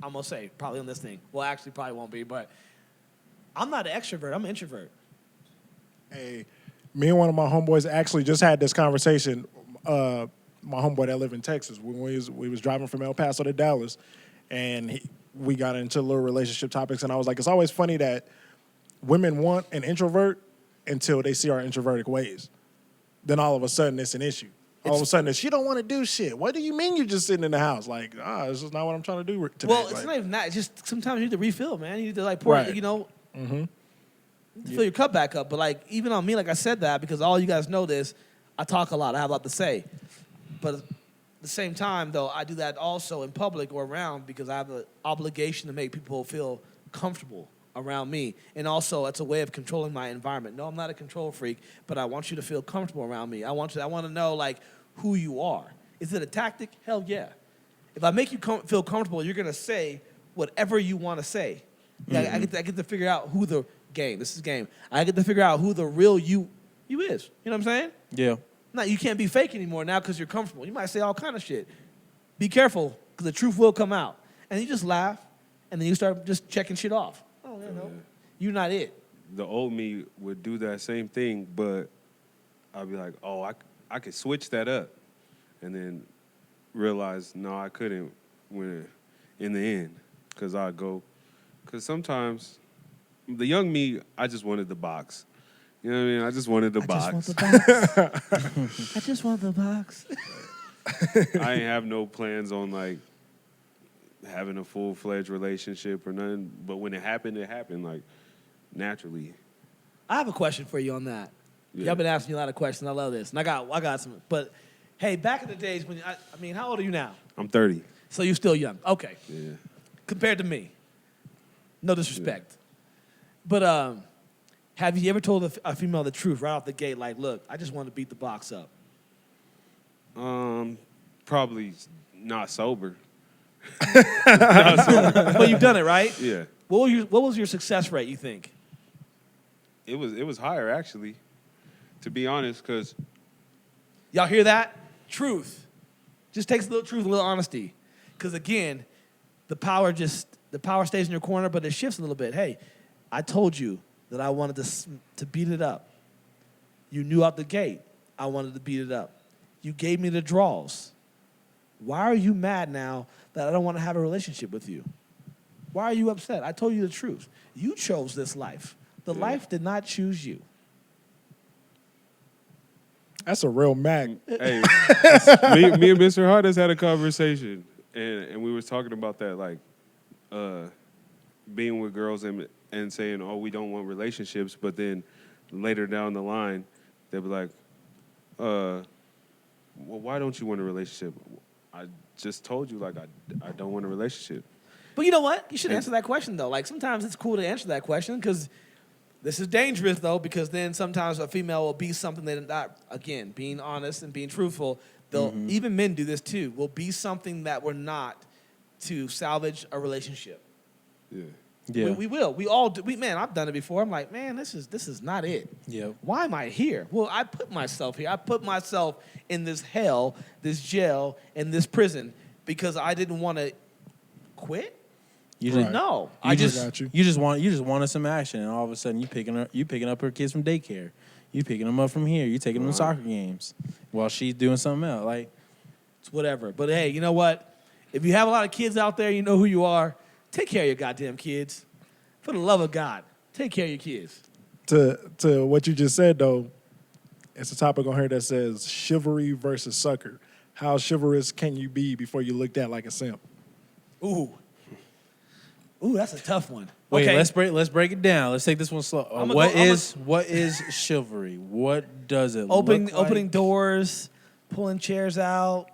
I'm gonna say probably on this thing. Well, actually, probably won't be, but I'm not an extrovert. I'm an introvert. Hey, me and one of my homeboys actually just had this conversation. My homeboy that lived in Texas, when we was driving from El Paso to Dallas, and we got into little relationship topics, and I was like, it's always funny that women want an introvert until they see our introverted ways. Then all of a sudden it's an issue. All of a sudden she don't want to do shit. What do you mean you're just sitting in the house? Like, this is not what I'm trying to do today. Well, it's not even that. It's just sometimes you need to refill, man. You need to like pour, Right. you know, fill your cup back up. But like even on me, like I said that because all you guys know this, I talk a lot. I have a lot to say. But at the same time, though, I do that also in public or around because I have an obligation to make people feel comfortable around me. And also, it's a way of controlling my environment. No, I'm not a control freak, but I want you to feel comfortable around me. I want to know, like, who you are. Is it a tactic? Hell yeah. If I make you feel comfortable, you're going to say whatever you want to say. Mm-hmm. I get to figure out who the game. This is game. I get to figure out who the real you is. You know what I'm saying? Yeah. Now, you can't be fake anymore now because you're comfortable. You might say all kind of shit. Be careful because the truth will come out. And you just laugh, and then you start just checking shit off. Oh, no. You're not it. The old me would do that same thing, but I'd be like, oh, I could switch that up. And then realize, no, I couldn't when in the end. Because sometimes the young me, I just wanted the box. You know what I mean? I just wanted the box. I just want the box. I ain't have no plans on, like, having a full-fledged relationship or nothing. But when it happened, like, naturally. I have a question for you on that. Yeah. Y'all been asking me a lot of questions. I love this. And I got some. But Hey, back in the days when I mean, how old are you now? I'm 30. So you're still young. Okay. Yeah. Compared to me. No disrespect. But have you ever told a female the truth right off the gate? Like, look, I just want to beat the box up. Probably not sober. But you've done it, right? Yeah. What was your success rate, you think? It was higher actually, to be honest, because Y'all hear that? Truth. Just takes a little truth, a little honesty. Because again, the power stays in your corner, but it shifts a little bit. Hey, I told you that I wanted to beat it up. You knew out the gate I wanted to beat it up. You gave me the draws. Why are you mad now that I don't want to have a relationship with you? Why are you upset? I told you the truth. You chose this life. The life did not choose you. That's a real Mac. hey, me and Mr. Hardest had a conversation, and we was talking about that, like, being with girls and saying, oh, we don't want relationships, but then later down the line, they'll be like, well, why don't you want a relationship? I just told you, like, I don't want a relationship. But you know what? You should answer that question, though. Like, sometimes it's cool to answer that question because this is dangerous, though, because then sometimes a female will be something that not, again, being honest and being truthful, they'll, even men do this too, will be something that we're not to salvage a relationship. Yeah. Yeah. We will. We all do. Man, I've done it before. I'm like, man, this is not it. Yep. Why am I here? Well, I put myself here. I put myself in this hell, this jail, and this prison because I didn't want to quit. You just, Right. No, I got you. You just wanted some action, and all of a sudden you picking up her kids from daycare. You picking them up from here. You taking them to soccer games while she's doing something else. Like, it's whatever. But hey, you know what? If you have a lot of kids out there, you know who you are. Take care of your goddamn kids. For the love of God, take care of your kids. To what you just said, though, it's a topic on here that says chivalry versus sucker. How chivalrous can you be before you looked at like a simp? Ooh, that's a tough one. wait, Okay, let's break it down. Let's take this one slow. What is chivalry? What does it look like? opening doors, pulling chairs out.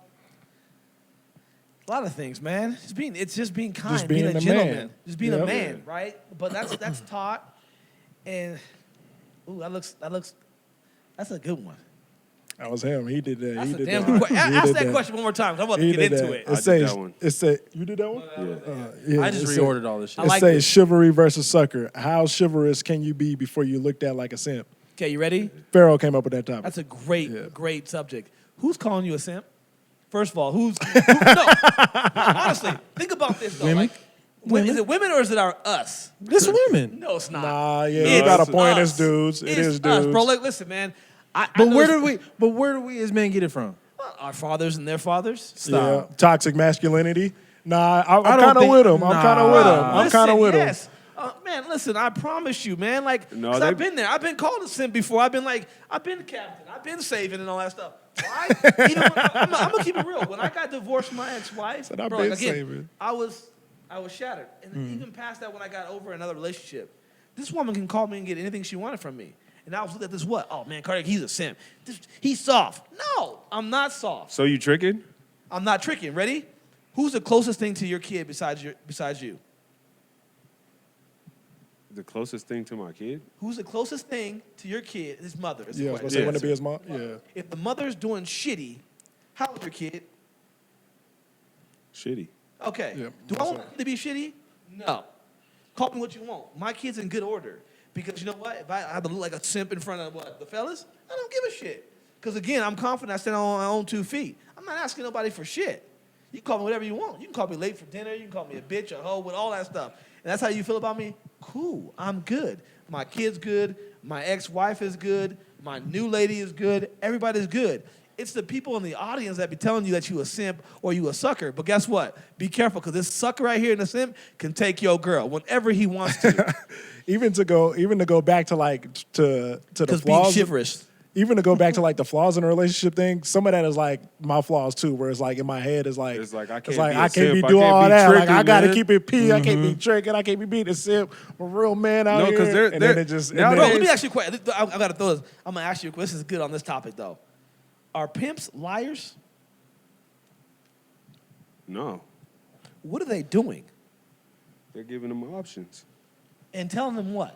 A lot of things, man. It's just being kind, Just being being a a gentleman, man. just being a Yep. man, right? But that's taught, and that's a good one. That was him. He did that. That's he a did damn that. good question. He Ask did that question one more time. 'Cause I'm about to He get did into that. it. I did that one. It said, you did that one? Yeah. I just it said- reordered all this shit. I like it says this. chivalry versus sucker. How chivalrous can you be before you looked at like a simp? Okay, you ready? Pharaoh came up with that topic. That's a great, Yeah. great subject. Who's calling you a simp? First of all, no, honestly, think about this though. Women? Like, is it women or is it us? It's women. No, it's not. Nah, yeah, It's you got a point. us. It's dudes. It It's is us, dudes. bro. Like, listen, man. I But know where it's- do we as men get it from? Well, our fathers and their fathers. Yeah. Stop. Toxic masculinity. Nah, I'm don't kind of think- with him. I'm nah. kind of with him. I'm Listen, kind of with him. yes. Man, listen, I promise you, man. Like, No, 'cause they- I've been there. I've been called a simp before. I've been captain. I've been saving and all that stuff. Why? Even when, I'm gonna keep it real. When I got divorced from my ex-wife, Said, I've bro, been like, again, saving. I was shattered. And even past that, when I got over another relationship, this woman can call me and get anything she wanted from me. And I was looking at this, what? Oh, man, Cardedrick, he's a simp. He's soft. No, I'm not soft. So you tricking? I'm not tricking. Ready? Who's the closest thing to your kid besides you? The closest thing to my kid? Who's the closest thing to your kid? His mother. Is the Yeah, I was question. gonna say, want to be his mom? Yeah. If the mother's doing shitty, how old is your kid? Shitty. Okay. Yeah, Do I that's want right. him to be shitty? No. Call me what you want. My kid's in good order. Because you know what? If I have to look like a simp in front of the fellas, I don't give a shit. Because again, I'm confident I stand on my own 2 feet. I'm not asking nobody for shit. You can call me whatever you want. You can call me late for dinner. You can call me a bitch, a hoe, with all that stuff. And that's how you feel about me? Cool. I'm good. My kid's good. My ex-wife is good. My new lady is good. Everybody's good. It's the people in the audience that be telling you that you a simp or you a sucker. But guess what? Be careful, because this sucker right here in the simp can take your girl whenever he wants to. Even to go back to like to the Because being flaws. chivalrous. Even to go back to like the flaws in a relationship thing, some of that is like my flaws too, where it's like in my head it's like I can't be I a can't simp. be I doing can't all be that. Like I tricking, gotta man. keep it P. I can't be tricking. I can't be being a simp. I'm a real man out No, here. 'cause they're- and then they're- it just now and Bro, then let me ask you a question. I got to throw this. I'm going to ask you a question. This is good on this topic, though. Are pimps liars? No, What are they doing? they're giving them options. And telling them what?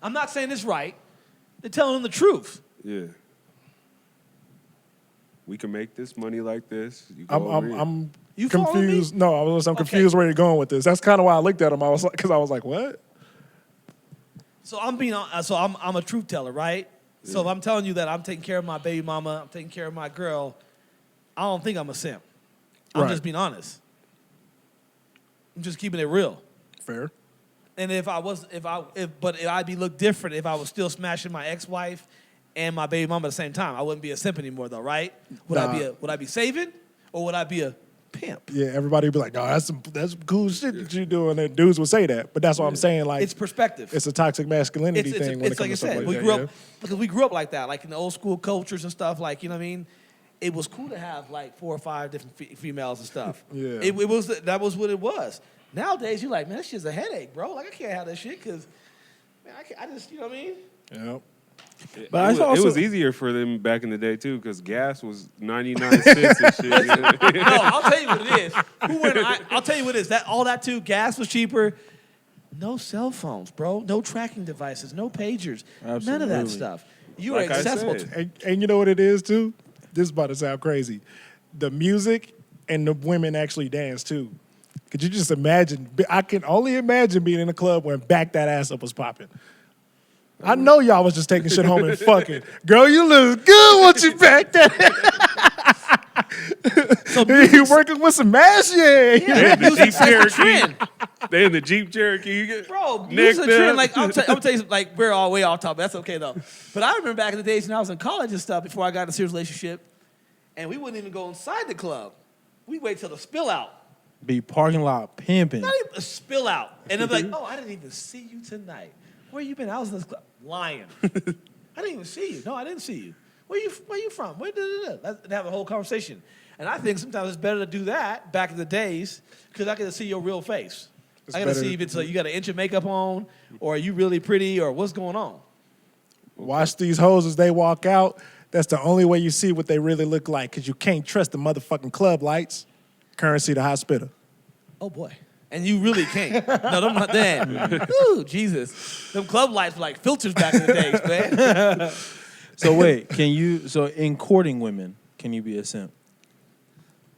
I'm not saying it's right. They're telling them the truth. Yeah. We can make this money like this. You go over here. I'm You following me? confused. No, I'm Okay. confused where you're going with this. That's kind of why I looked at him. I was like, what? So I'm a truth teller, right? So if I'm telling you that I'm taking care of my baby mama, I'm taking care of my girl, I don't think I'm a simp. I'm Right. just being honest. I'm just keeping it real. Fair. And but I'd be looked different if I was still smashing my ex-wife and my baby mama at the same time. I wouldn't be a simp anymore, though, right? Would I be saving or would I be a pimp? Yeah, everybody would be like, no, that's some cool shit that you doing. And dudes would say that. But that's what I'm saying. Like, It's perspective. it's a toxic masculinity thing when it It's comes like to I stuff said, like we that. grew yeah. up because we grew up like that, like in the old school cultures and stuff. Like, you know what I mean? It was cool to have like 4 or 5 different females and stuff. Yeah. That was what it was. Nowadays, you're like, man, that shit's a headache, bro. Like, I can't have that shit because, man, I just, you know what I mean? Yeah. But It was easier for them back in the day too, because gas was 99 cents and shit. No, I'll tell you what it is. I'll tell you what it is. All that too. Gas was cheaper. No cell phones, bro. No tracking devices. No pagers. None of that Absolutely. stuff. You Like are I accessible said. to. And you know what it is, too? This is about to sound crazy. The music and the women actually dance, too. Could you just imagine? I can only imagine being in a club when Back That Ass Up was popping. I know y'all was just taking shit home and fucking. Girl, you look good once you back that. So You working with some ass, yeah. yeah, music's such a trend. They in the Jeep Cherokee. Bro, necked music's a trend. up. Like, I'm gonna tell you, like, we're all way off topic. That's okay, though. But I remember back in the days when I was in college and stuff, before I got in a serious relationship, and we wouldn't even go inside the club. We'd wait till the spill out. Be parking lot pimping. Not even a spill out. And they'd be like, oh, I didn't even see you tonight. Where you been? I was in this club. Lying. I didn't even see you. No, I didn't see you. Where you from? Let's have a whole conversation. And I think sometimes it's better to do that back in the days because I get to see your real face. It's I got to better- see if it's you got an inch of makeup on or are you really pretty or what's going on. Watch these hoes as they walk out. That's the only way you see what they really look like because you can't trust the motherfucking club lights. Currency the hospital. Oh, boy. And you really can't. No, them not damn. Ooh, Jesus. Them club lights were like filters back in the days, man. So wait, so in courting women, can you be a simp?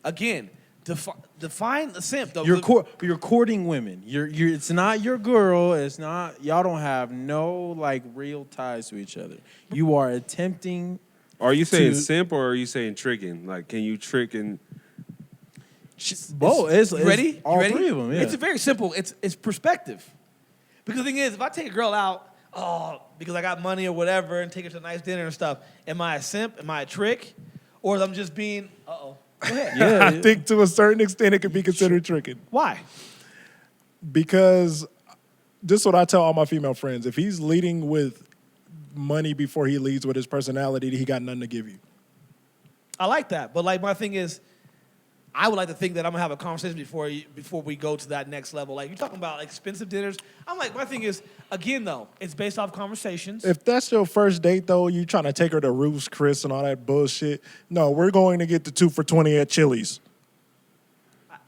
Again, define the simp, though. You're courting women. It's not your girl. It's not, y'all don't have no like real ties to each other. You are attempting. Are you saying To- simp or are you saying tricking? Like, can you trick and Both. It's You ready? all You ready? three of them. Yeah. It's a very simple. It's perspective. Because the thing is, if I take a girl out, because I got money or whatever, and take her to a nice dinner and stuff, am I a simp? Am I a trick? Or am I just being, Go ahead. Yeah. I think to a certain extent it could be considered tricking. Why? Because this is what I tell all my female friends. If he's leading with money before he leads with his personality, he got nothing to give you. I like that. But like my thing is, I would like to think that I'm gonna have a conversation before we go to that next level. Like you're talking about like, expensive dinners. I'm like, my thing is, again though, it's based off conversations. If that's your first date, though, you trying to take her to Ruth's Chris and all that bullshit. No, we're going to get the 2 for $20 at Chili's.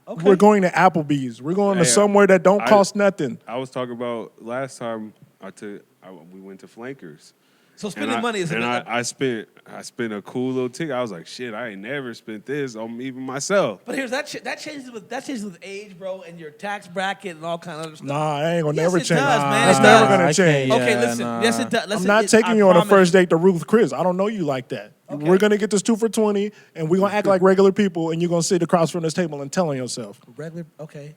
Okay. We're going to Applebee's. We're going to Hey, somewhere that don't cost nothing. I was talking about last time we went to Flankers. So spending money is and I spent a cool little ticket. I was like, shit, I ain't never spent this on even myself. But here's that changes with age, bro, and your tax bracket and all kind of other stuff. Nah, it ain't gonna Yes, never it change. does, man. It's It never does. gonna I change. can't- Okay, Yeah, listen. nah. Yes, it does. I'm not taking you on a first date to Ruth Chris. I don't know you like that. Okay. We're gonna get this 2 for $20, and we're gonna act like regular people, and you're gonna sit across from this table and tell on yourself. Regular, okay.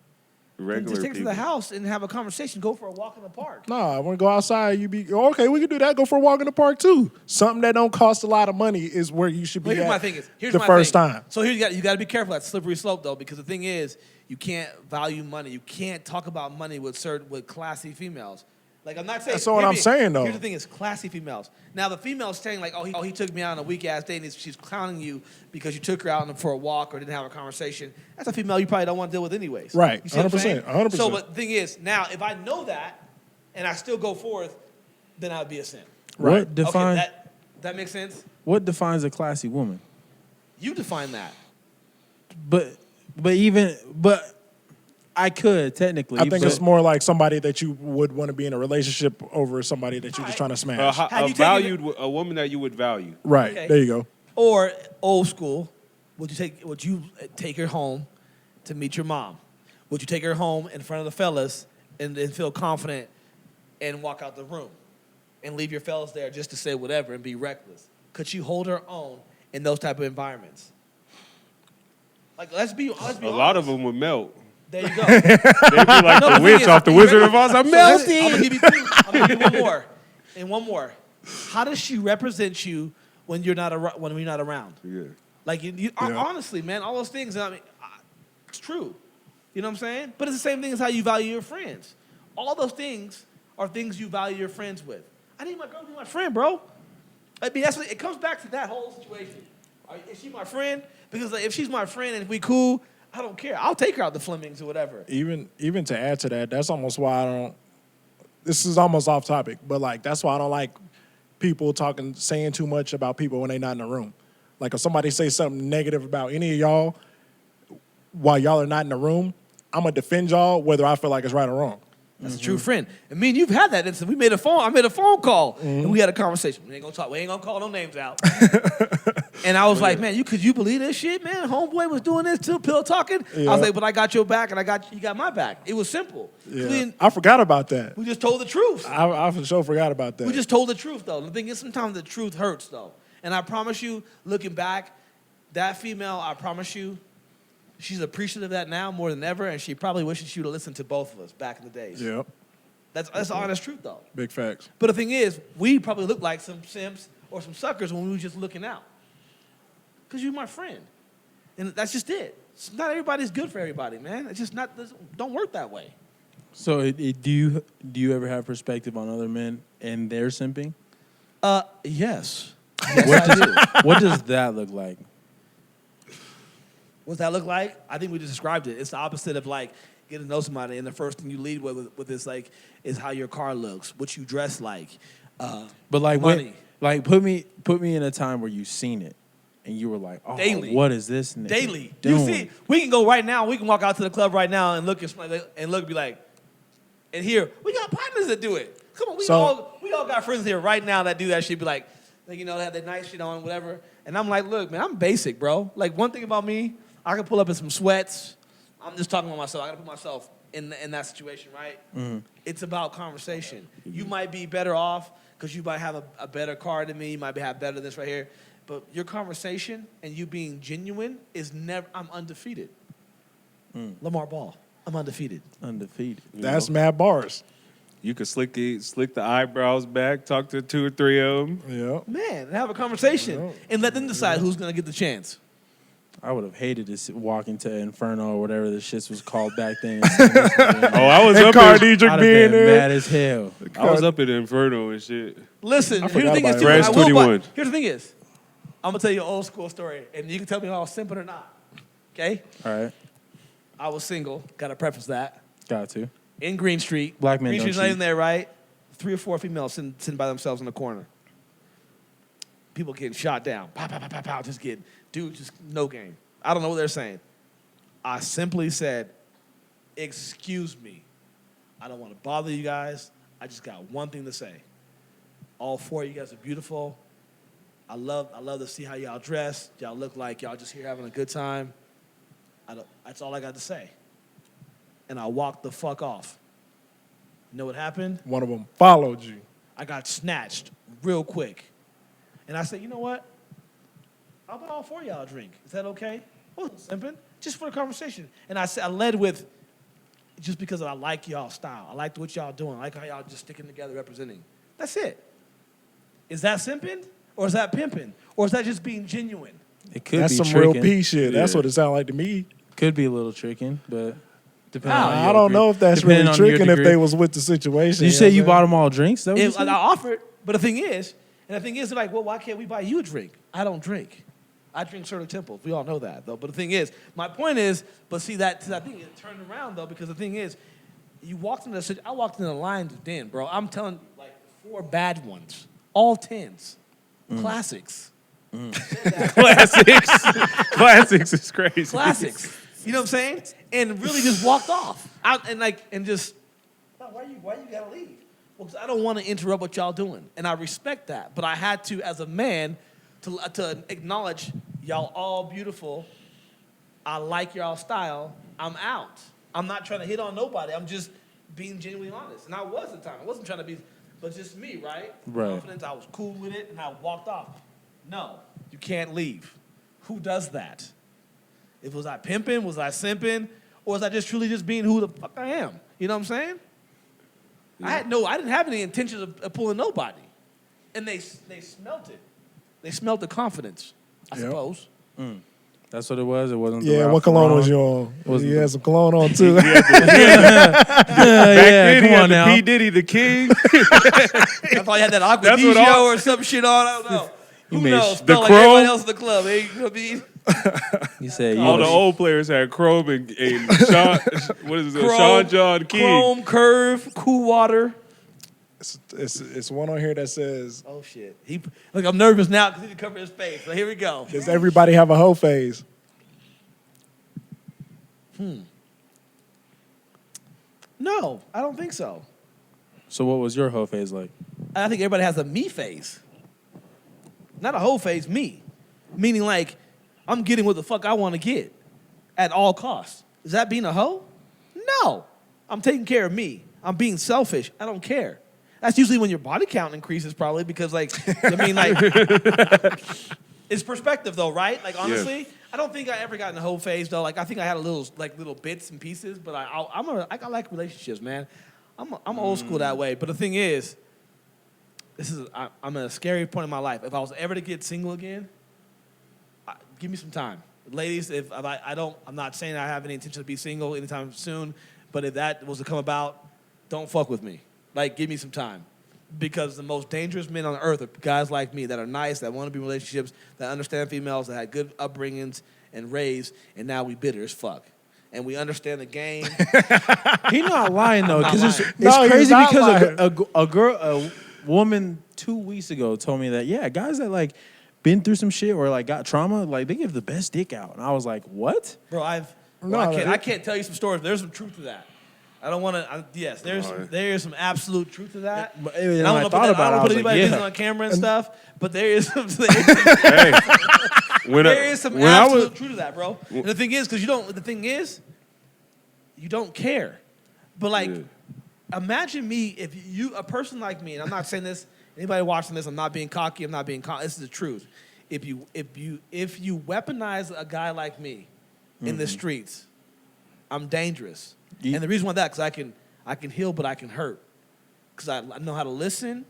Regular Just take it to people. the house and have a conversation. Go for a walk in the park. Nah, I wanna go outside. Okay, we can do that. Go for a walk in the park too. Something that don't cost a lot of money is where you should be But here's at my thing is, the first time. So here you got to be careful that slippery slope though, because the thing is, you can't value money. You can't talk about money with classy females. Like I'm not saying. That's what I'm saying, though. Here's the thing: is classy females. Now the female's saying like, he took me out on a weak ass date, and she's clowning you because you took her out for a walk or didn't have a conversation. That's a female you probably don't want to deal with anyways. Right, You see what I'm saying? 100%. So, but the thing is, now if I know that and I still go forth, then I would be a simp. What defines Okay, that makes sense. what defines a classy woman? You define that. But I could technically. I think but it's more like somebody that you would want to be in a relationship over somebody that you're just trying to smash. Have you taken a woman that you would value. Right. Okay. There you go. Or old school, would you take her home to meet your mom? Would you take her home in front of the fellas and feel confident and walk out the room and leave your fellas there just to say whatever and be reckless? Could you hold her own in those type of environments? Like, let's be honest. A lot of them would melt. There you go. They'd be like the witch off the Wizard of Oz. I'm melting. I'm gonna give you two. I'm gonna give you one more. And one more. How does she represent you when you're not around? Yeah. Like honestly, man, all those things. I mean, it's true. You know what I'm saying? But it's the same thing as how you value your friends. All those things are things you value your friends with. I need my girl to be my friend, bro. I mean, it comes back to that whole situation. Is she my friend? Because like, if she's my friend and if we cool, I don't care. I'll take her out to Fleming's or whatever. Even to add to that, that's almost why I don't. This is almost off topic, but like that's why I don't like people saying too much about people when they're not in the room. Like if somebody say something negative about any of y'all while y'all are not in the room, I'm gonna defend y'all whether I feel like it's right or wrong. That's a true friend. And me and you've had that instance. I made a phone call and we had a conversation. We ain't gonna talk. We ain't gonna call no names out. And I was like, man, could you believe this shit, man? Homeboy was doing this too, pill talking. Yeah. I was like, but I got your back and you got my back. It was simple. Yeah. I forgot about that. We just told the truth. I for sure forgot about that. We just told the truth though. The thing is, sometimes the truth hurts though. And I promise you, looking back, that female, I promise you, she's appreciative of that now more than ever, and she probably wishes she would have listened to both of us back in the days. Yep. That's the honest truth, though. Big facts. But the thing is, we probably looked like some simps or some suckers when we were just looking out. Because you're my friend. And that's just it. Not everybody's good for everybody, man. It's just not, don't work that way. So do you ever have perspective on other men and their simping? Yes. Yes, I do. What does that look like? What's that look like? I think we just described it. It's the opposite of like getting to know somebody, and the first thing you lead with is like is how your car looks, what you dress like, but like money. Put me in a time where you've seen it, and you were like, oh, Daily. what is this nigga Daily. doing? You see, we can go right now. We can walk out to the club right now and look and be like, and here we got partners that do it. Come on, we all got friends here right now that do that shit. Be like you know, they have their nice shit on, whatever. And I'm like, look, man, I'm basic, bro. Like one thing about me, I can pull up in some sweats. I'm just talking about myself. I got to put myself in that situation, right? Mm-hmm. It's about conversation. You might be better off because you might have a better car than me. You might have better this right here. But your conversation and you being genuine is never, I'm undefeated. Lamar Ball, I'm undefeated. Undefeated. That's mad bars. You could slick the eyebrows back, talk to 2 or 3 of them. Yeah. Man, have a conversation and let them decide who's going to get the chance. I would have hated to walk into Inferno or whatever the shits was called back then. I was And up Cardedrick I'd being have been there. mad as hell. I was up at Inferno and shit. Listen, here's the forgot thing is, about too, it. I Fresh will 21. Here's the thing is, I'm going to tell you an old school story, and you can tell me if I was simping or not. Okay? All right. I was single. Got to preface that. Got to. In Green Street. Black men Green don't Street's not cheat. even there, right? 3 or 4 females sitting by themselves in the corner. People getting shot down. Pow, pow, pow, pow, pow. Just no game. I don't know what they're saying. I simply said, excuse me. I don't want to bother you guys. I just got one thing to say. All 4 of you guys are beautiful. I love to see how y'all dress. Y'all look like y'all just here having a good time. That's all I got to say. And I walked the fuck off. You know what happened? One of them followed you. I got snatched real quick. And I said, you know what? How about all 4 of y'all drink? Is that okay? I wasn't simping. Just for the conversation. And I led with, just because I like y'all style. I like what y'all doing. I like how y'all just sticking together representing. That's it. Is that simping? Or is that pimping? Or is that just being genuine? It could That's be some tricking. real P shit. That's Yeah. what it sounded like to me. Could be a little tricking, but depending on I your don't know if that's depending really on your tricking if degree. they was with the situation. Did you say you bought them all drinks? That I offered, but the thing is, like, well, why can't we buy you a drink? I don't drink. I drink Shirley Temples. We all know that, though. But the thing is, my point is, but see, that thing it turned around, though, because the thing is, I walked into the Lions Den, bro. I'm telling you, like, 4 bad ones. All 10s. Classics. Classics is crazy. Classics. You know what I'm saying? And really just walked off. Out and just, no, why you gotta leave? Well, because I don't want to interrupt what y'all doing. And I respect that. But I had to, as a man, to acknowledge y'all all beautiful. I like y'all style. I'm out. I'm not trying to hit on nobody. I'm just being genuinely honest. And I was at the time. I wasn't trying to be, but just me, right? Right. Confidence. I was cool with it, and I walked off. No, you can't leave. Who does that? Was I pimping? Was I simping? Or was I just truly just being who the fuck I am? You know what I'm saying? Yeah. I didn't have any intentions of pulling nobody. And they smelt it. They smelled the confidence, I suppose. Mm. That's what it was. It wasn't. Yeah, what cologne was you on? You had some cologne on too. Back then, come he on had now. the P. Diddy, the king. I thought you had that Aqua or some shit on. I don't know. Who knows? the Smell like Chrome. everybody else in the club. Hey, you know what I mean? You said All the old players had Chrome and Sean, what is it? Sean John King. Chrome, Curve, Cool Water. It's one on here that says, Oh, shit. Look, I'm nervous now because he didn't cover his face. So here we go. does everybody have a hoe phase? No, I don't think so. So what was your hoe phase like? I think everybody has a me phase. Not a whole phase, me. Meaning like, I'm getting what the fuck I want to get at all costs. Is that being a hoe? No. I'm taking care of me. I'm being selfish. I don't care. That's usually when your body count increases probably because like, I mean like, it's perspective though, right? Like honestly, I don't think I ever got in the whole phase though. Like I think I had little bits and pieces, but I like relationships, man. I'm old school that way. But the thing is, I'm at a scary point in my life. If I was ever to get single again, give me some time. Ladies, I'm not saying I have any intention to be single anytime soon, but if that was to come about, don't fuck with me. Like, give me some time. Because the most dangerous men on earth are guys like me that are nice, that want to be in relationships, that understand females, that had good upbringings and raised, and now we bitter as fuck. And we understand the game. He not lying though, because it's No, he's crazy not because a woman 2 weeks ago told me that guys that like been through some shit or like got trauma, like they give the best dick out, and I was like, what? Bro, I can't tell you some stories. There's some truth to that. I don't want to. Yes, there's some absolute truth to that. But, I don't want to put anybody's business on camera and stuff. But there is some. There is some absolute truth to that, bro. And the thing is, you don't care. But like, imagine me if a person like me, and I'm not saying this. Anybody watching this, I'm not being cocky. I'm not being. This is the truth. If you weaponize a guy like me in the streets, I'm dangerous. And the reason why because I can heal, but I can hurt. Because I know how to listen,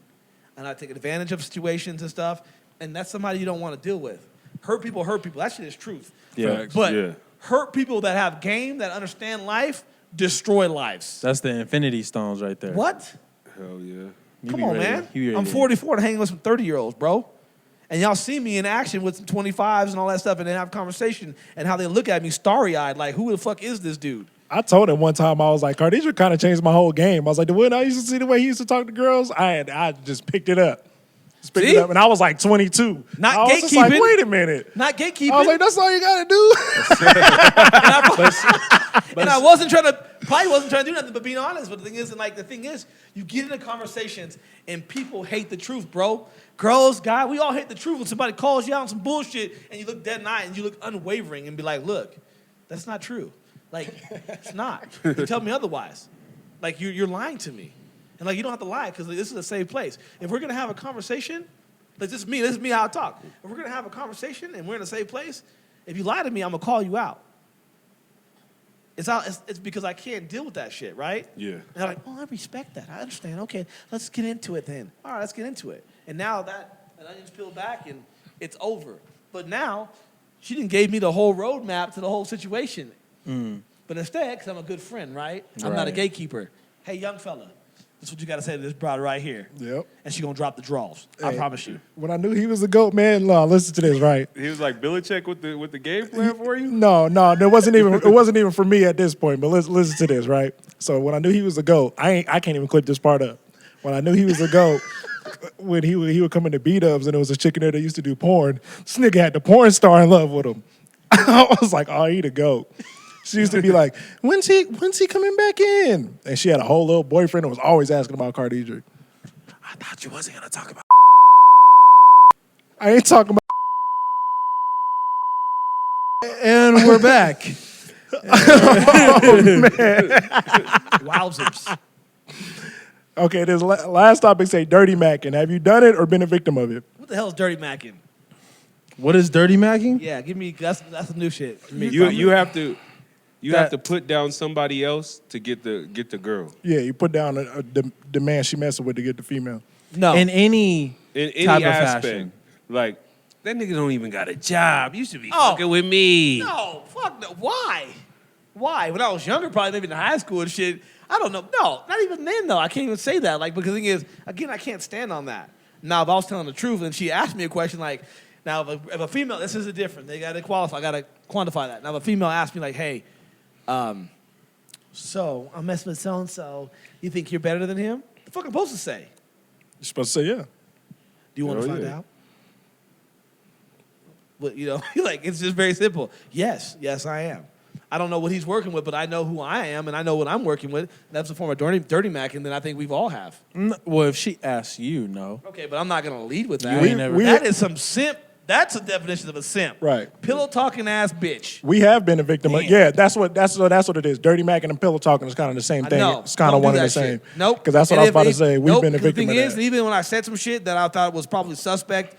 and I take advantage of situations and stuff. And that's somebody you don't want to deal with. Hurt people. That shit is truth. Yeah. But hurt people that have game, that understand life, destroy lives. That's the Infinity Stones right there. What? Hell yeah. Come on, man. I'm 44 and hanging with some 30-year-olds, bro. And y'all see me in action with some 25s and all that stuff, and then have conversation and how they look at me starry-eyed, like, who the fuck is this dude? I told him one time, I was like, Cardedrick kind of changed my whole game. I was like, the way I used to see the way he used to talk to girls, I just picked it up. And I was like 22. Not I was gatekeeping. just like, wait a minute. Not gatekeeping. I was like, that's all you got to do? And I probably wasn't trying to do nothing but being honest. But the thing is, you get into conversations and people hate the truth, bro. Girls, guys, we all hate the truth when somebody calls you out on some bullshit and you look dead in the eye and you look unwavering and be like, look, that's not true. Like, it's not. You tell me otherwise. Like, you're lying to me. And, like, you don't have to lie because this is a safe place. If we're going to have a conversation, this is me how I talk. If we're going to have a conversation and we're in a safe place, if you lie to me, I'm going to call you out. It's because I can't deal with that shit, right? Yeah. And they're like, I respect that. I understand. Okay, let's get into it then. All right, let's get into it. And now that onion's peeled back and it's over. But now, she didn't gave me the whole roadmap to the whole situation. But instead, because I'm a good friend, right? I'm not a gatekeeper. Hey, young fella, this is what you got to say to this broad right here. Yep. And she going to drop the draws. I promise you. When I knew he was the GOAT, man, listen to this, right? He was like Belichick with the game plan for you? No, it wasn't even for me at this point, but listen to this, right? So when I knew he was the GOAT, I can't even clip this part up. When I knew he was the GOAT, when he would come into B-dubs and there was a chick in there that used to do porn. This nigga had the porn star in love with him. I was like, oh, he the GOAT. She used to be like, when's he coming back in? And she had a whole little boyfriend that was always asking about Cardedrick. I thought you wasn't gonna talk about. I ain't talking about. And we're back. Wowzers. Okay, this last topic say dirty macking. Have you done it or been a victim of it? What the hell is dirty macking? What is dirty macking? Yeah, give me that's the new shit. Give me You have to put down somebody else to get the girl. Yeah, you put down the man she messing with to get the female. no. In any In any type of aspect. fashion. Like, that nigga don't even got a job. You should be Oh. fucking with me. No, fuck no. Why? Why? When I was younger, probably maybe in high school and shit. I don't know. No, not even then though. I can't even say that. Like, because the thing is, again, I can't stand on that. Now, if I was telling the truth and she asked me a question like, now if a female, this is a different. They got to qualify. Got to quantify that. Now, if a female asked me like, hey, so I'm messing with so and so. You think you're better than him? The fuck I'm supposed to say? You're supposed to say yeah. Do you want to Hell find yeah. out? But like it's just very simple. Yes, I am. I don't know what he's working with, but I know who I am, and I know what I'm working with. That's a form of dirty macking that I think we've all have. Well, if she asks you, no. Okay, but I'm not gonna lead with that. You ain't never- That is some simp. That's a definition of a simp. Right. Pillow talking ass bitch. We have been a victim of. Damn. Yeah, that's what it is. Dirty macking and pillow talking is kind of the same thing. No, It's kind don't of do one and that the same. shit. Nope. Because that's what And I was about to if- say. We've nope, been a 'cause the victim thing of is, that. even when I said some shit that I thought was probably suspect,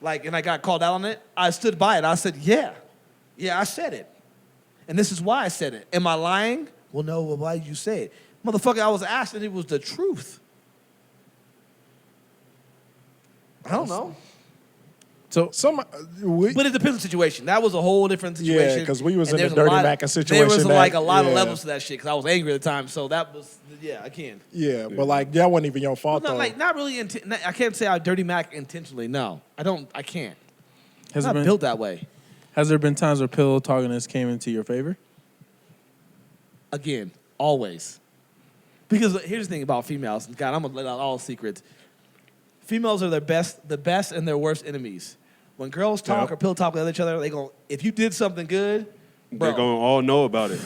like, and I got called out on it, I stood by it. I said, yeah, I said it. And this is why I said it. Am I lying? Well, no, well, why did you say it? Motherfucker, I was asked and it was the truth. I don't know. So But it depends on the situation. That was a whole different situation. Yeah, 'cause we was And in a there's dirty lot- macking There situation was that- like a lot of yeah. levels to that shit because I was angry at the time. So that was, I can. Yeah, but like that wasn't even your fault Not though. like not really. I can't say I dirty mac intentionally. No, I don't. I can't. has I'm not built that way. Has there been times where pillow talkiness came into your favor? Again, always. Because here's the thing about females. God, I'm gonna let out all secrets. Females are the best and their worst enemies. When girls talk Yep. or pillow talk with each other, they go, if you did something good, bro. They're going to all know about it.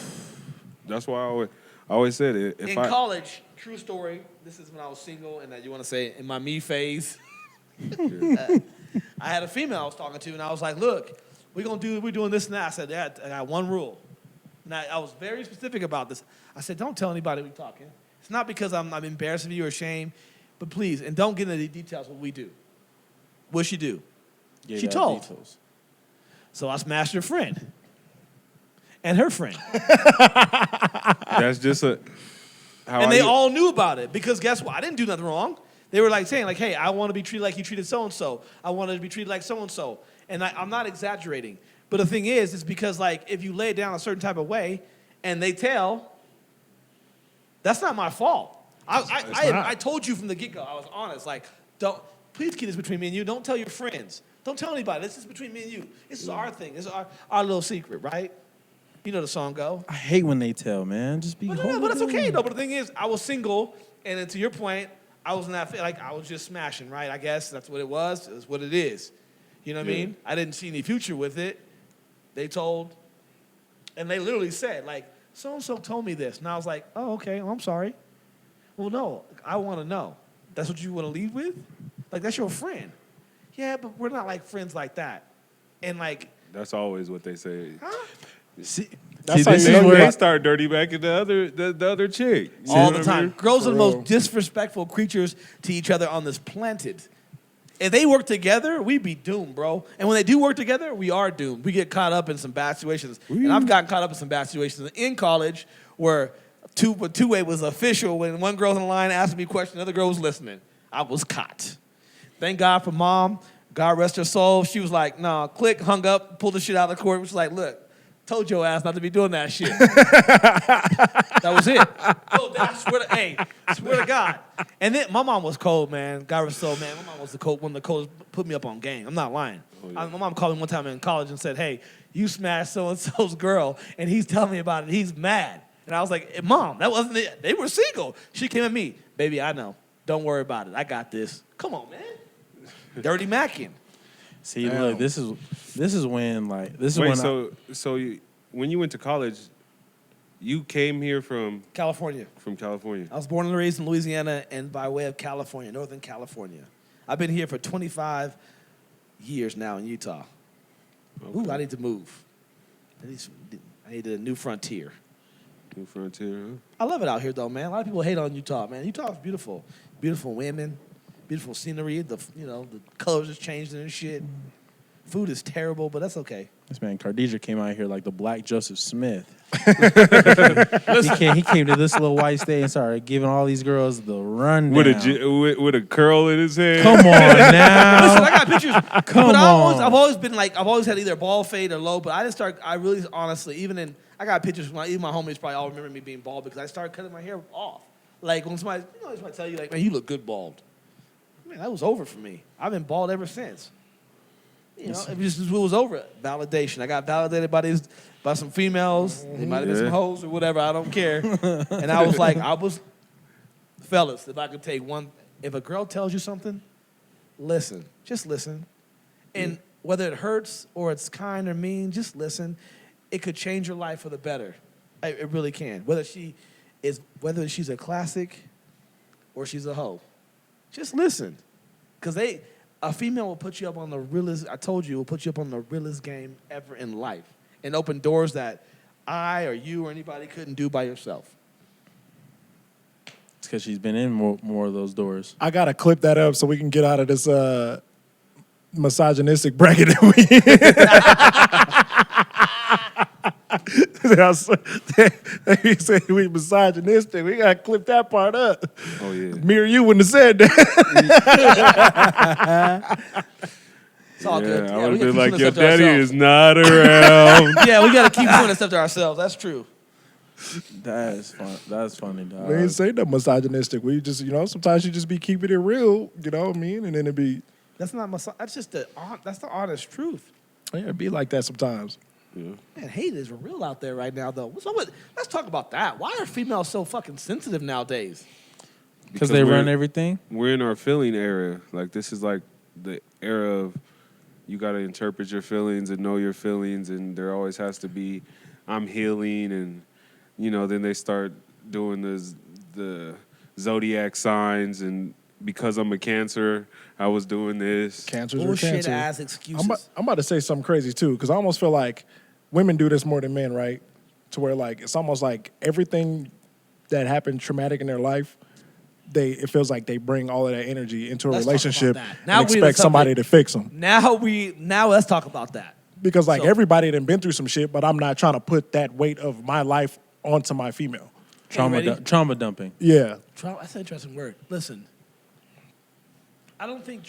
That's why I always said it. In college, true story, this is when I was single, and you want to say in my me phase, I had a female I was talking to, and I was like, look, we're doing this and that. I said, yeah, I got one rule. And I was very specific about this. I said, don't tell anybody we're talking. It's not because I'm embarrassed of you or ashamed, but please, and don't get into the details of what we do. What'd she do? Gave She out told. details. So I smashed her friend. And her friend. That's just how And they all knew about it because guess what? I didn't do nothing wrong. They were like saying, like, hey, I want to be treated like you treated so-and-so. I want to be treated like so-and-so. And I'm not exaggerating. But the thing is, it's because, like, if you lay it down a certain type of way and they tell, that's not my fault. I told you from the get-go. I was honest. Like, please keep this between me and you. Don't tell your friends. Don't tell anybody. This is between me and you. This is our thing. This is our little secret, right? You know the song go. I hate when they tell, man. Just be But it's okay, though. But the thing is, I was single, and then to your point, I was not like I was just smashing, right? I guess that's what it was. It's what it is. You know what I mean? I didn't see any future with it. They told, and they literally said, like, so-and-so told me this. And I was like, oh, okay, well, I'm sorry. Well, no, I want to know. That's what you want to lead with? Like, that's your friend. Yeah, but we're not, like, friends like that. And, like... That's always what they say. Huh? See, That's how this you is know where They start dirty back at the other chick. You All know the what I time. mean? Girls are the Bro. most disrespectful creatures to each other on this planet. If they work together, we'd be doomed, bro. And when they do work together, we are doomed. We get caught up in some bad situations. And I've gotten caught up in some bad situations in college where two-way was official. When one girl in the line asked me a question, the other girl was listening. I was caught. Thank God for mom. God rest her soul. She was like, nah, click, hung up, pulled the shit out of the court. She was like, look, told your ass not to be doing that shit. That was it. Oh, I swear to God. And then my mom was cold, man. God rest her soul, man. My mom was one of the coldest, put me up on game. I'm not lying. My mom called me one time in college and said, hey, you smashed so-and-so's girl, and he's telling me about it. He's mad. And I was like, Mom, that wasn't it. They were single. She came at me. Baby, I know. Don't worry about it. I got this. Come on, man. Dirty Mackin. See, Damn. look, this is when When you went to college, you came here from California. California. I was born and raised in Louisiana and by way of California, Northern California. I've been here for 25 years now in Utah. Okay. Ooh, I need to move. I need a new frontier. New frontier, huh? I love it out here, though, man. A lot of people hate on Utah, man. Utah is beautiful. Beautiful women, beautiful scenery. The colors has changed and shit. Food is terrible, but that's okay. this man Cardedrick came out here like the Black Joseph Smith. he came to this little white state and started giving all these girls the rundown. With a curl in his head. Come on now. Listen, I got pictures. Come but on. I've always had either ball fade or low, but I really honestly, I got pictures from even my homies probably all remember me being bald because I started cutting my hair off. Like when somebody tell you like, man, you look good bald. Man, that was over for me. I've been bald ever since. It was over. Validation. I got validated by some females. They might have been some hoes or whatever. I don't care. And I was like, fellas, if I could take one, if a girl tells you something, listen. Just listen. And whether it hurts or it's kind or mean, just listen. It could change your life for the better. It really can. Whether she's a classic or she's a hoe. Just listen. Because a female will put you up on the realest, I told you, will put you up on the realest game ever in life and open doors that I or you or anybody couldn't do by yourself. It's because she's been in more of those doors. I gotta clip that up so we can get out of this misogynistic bracket that we They say we misogynistic. We gotta clip that part up. Oh yeah. Me or you wouldn't have said that. It's all good. I would we have been gotta keep like, doing your that stuff to daddy ourselves. is not around. Yeah, we got to keep doing that stuff to ourselves. That's true. That's fun. That's funny, dog. We ain't say that misogynistic. We just, sometimes you just be keeping it real, you know what I mean? And then it be, That's not that's just the honest truth. it be like that sometimes. Yeah. Man, hate is real out there right now, though. Let's talk about that. Why are females so fucking sensitive nowadays? Because they run everything. We're in our feeling era. Like, this is like the era of you got to interpret your feelings and know your feelings, and there always has to be, I'm healing, and, then they start doing the zodiac signs, and because I'm a Cancer, I was doing this. Cancers are Bullshit cancer. ass excuses. I'm about to say something crazy, too, because I almost feel like women do this more than men, right? To where, like, it's almost like everything that happened traumatic in their life, it feels like they bring all of that energy into a Let's talk relationship about that. and Now we expect the somebody subject. to fix them. Now let's talk about that. Because, like, So- everybody done been through some shit, but I'm not trying to put that weight of my life onto my female. ready? Trauma dumping. Yeah. Trauma. That's an interesting word. Listen, I don't think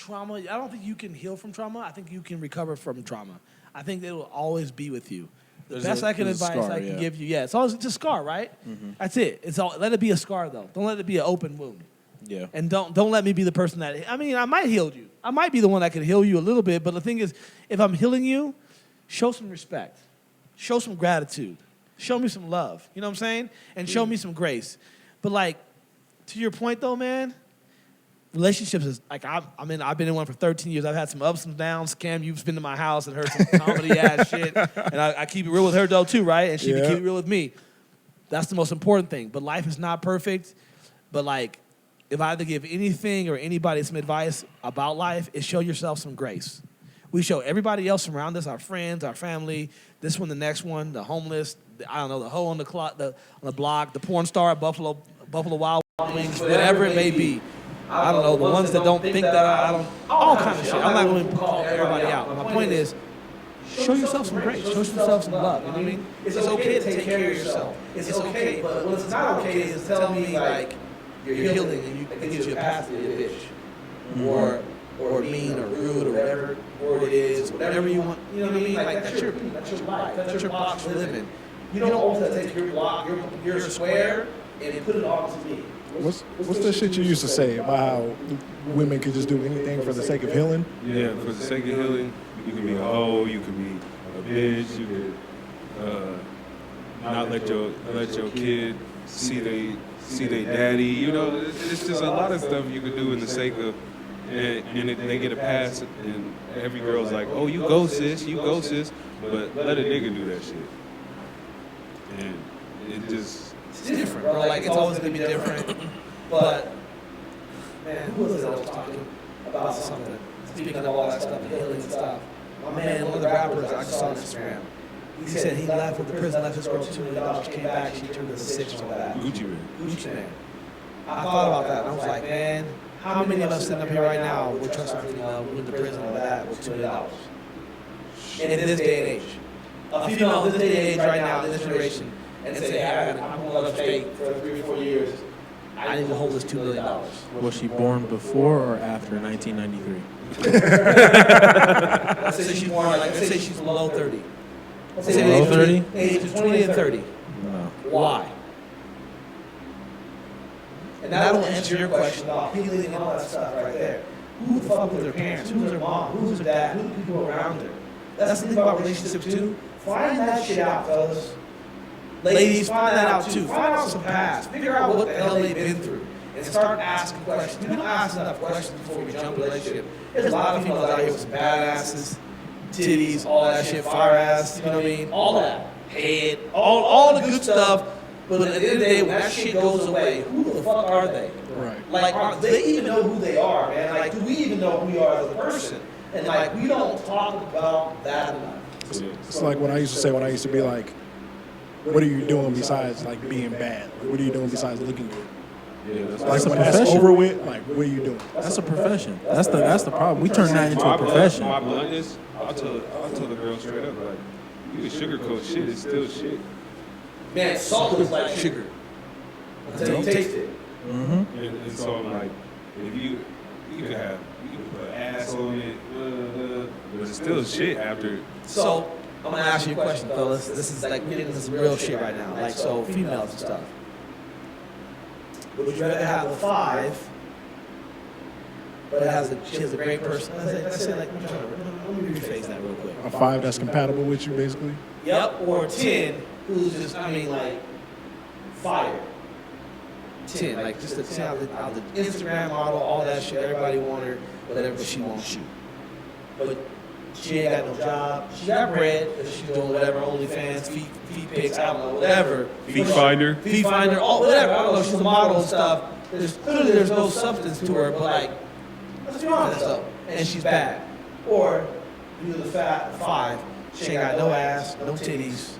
you can heal from trauma. I think you can recover from trauma. I think it will always be with you. The best I can advice I can give you, it's always just a scar, right? Mm-hmm. That's it. Let it be a scar though. Don't let it be an open wound. Yeah. And don't let me be the person that, I might heal you. I might be the one that can heal you a little bit, but the thing is, if I'm healing you, show some respect. Show some gratitude. Show me some love. You know what I'm saying? And show me some grace. But like, to your point though, man, relationships is like, I've been in one for 13 years. I've had some ups and downs. Cam, you've been to my house and heard some comedy ass shit. And I keep it real with her though too, right? And she can keep it real with me. That's the most important thing. But life is not perfect. But like, if I had to give anything or anybody some advice about life, is show yourself some grace. We show everybody else around us, our friends, our family, this one, the next one, the homeless, the hoe on the block, the porn star at Buffalo Wild Wings, whatever it may be. I don't know, the ones that don't think that all kind of shit. I'm not going to call everybody out. My point is, show yourself some grace. Show yourself some love. You know what I mean? It's okay to take care of yourself. It's okay, but what's not okay is tell me, like, you're healing and it gives you a pass to be a bitch. Or mean or rude or whatever word it is, whatever you want. You know what I mean? Like, that's your life. That's your box to live in. You don't always have to take your block, your square, and put it all to me. What's the shit you used to say about how women could just do anything for the sake of healing? Yeah, for the sake of healing, you can be a hoe, you can be a bitch, you can not let your kid see see their daddy. You know, it's just a lot of stuff you could do in the sake of, and they get a pass, and every girl's like, oh, you go sis, but let a nigga do that shit. And it just... It's different, bro. Like, it's always going to be different. But, man, who was it that was talking about something? Speaking of all that stuff, healing and stuff. My man, one of the rappers I just saw on Instagram, he said he left with the prison, left his girl $2 million, came back, she turned into 6 or something like that. Gucci man. Gucci man. I thought about that, and I was like, man, how many of us sitting up here right now would trust our female went to prison or that with $2 million? And in this day and age. A female in this day and age right now, in this generation, and say, hey, I'm going to let fake for 3 or 4 years. I need to hold this $2 million. Was she born before or after 1993? Let's say she's born, like, let's say she's below 30. Let's say Below 30? Age of 20 and 30. No. Why? And that'll answer your question about healing and all that stuff right there. Who the fuck was her parents? Who was her mom? Who was her dad? Who were the people around her? That's the thing about relationships too. Find that shit out, fellas. Ladies, find that out too. Find out some past. Figure out what the hell they've been through. And start asking questions. We don't ask enough questions before we jump in a relationship. There's a lot of females out here with some badasses, titties, all that shit, fire ass, you know what I mean? All that. Head, all the good stuff. But at the end of the day, when that shit goes away, who the fuck are they? Right. Like, they even know who they are, man? Like, do we even know who we are as a person? And like, we don't talk about that enough. It's like what I used to say when I used to be like, what are you doing besides like being bad? What are you doing besides looking good? Yeah, that's Like a when that's profession. over with, like what are you doing? That's a profession. That's the problem. We turn that into a profession. My bluntness, I'll tell the girl straight up, like, you can sugarcoat shit, it's still shit. Man, salt is like sugar until you taste it. Mm-hmm. And so I'm like, if you can put ass on it, but it's still shit after. So, I'm gonna ask you a question, fellas. This is like, we're getting into some real shit right now. Like, so, females and stuff. Would you rather have a 5, but she has a great person? Let's say like, let me rephrase that real quick. A 5 that's compatible with you, basically. Yep, or 10, who's just, like, fire. 10, like just a 10 out the Instagram model, all that shit, everybody want her, whatever, she won't shoot. But she ain't got no job, she got bread, but she's doing whatever, OnlyFans, feet pics, I don't know, whatever. Feet finder, all whatever, I don't know, she's a model and stuff. Clearly there's no substance to her, but like, let's be honest though, and she's bad. Or, you do the 5, she ain't got no ass, no titties,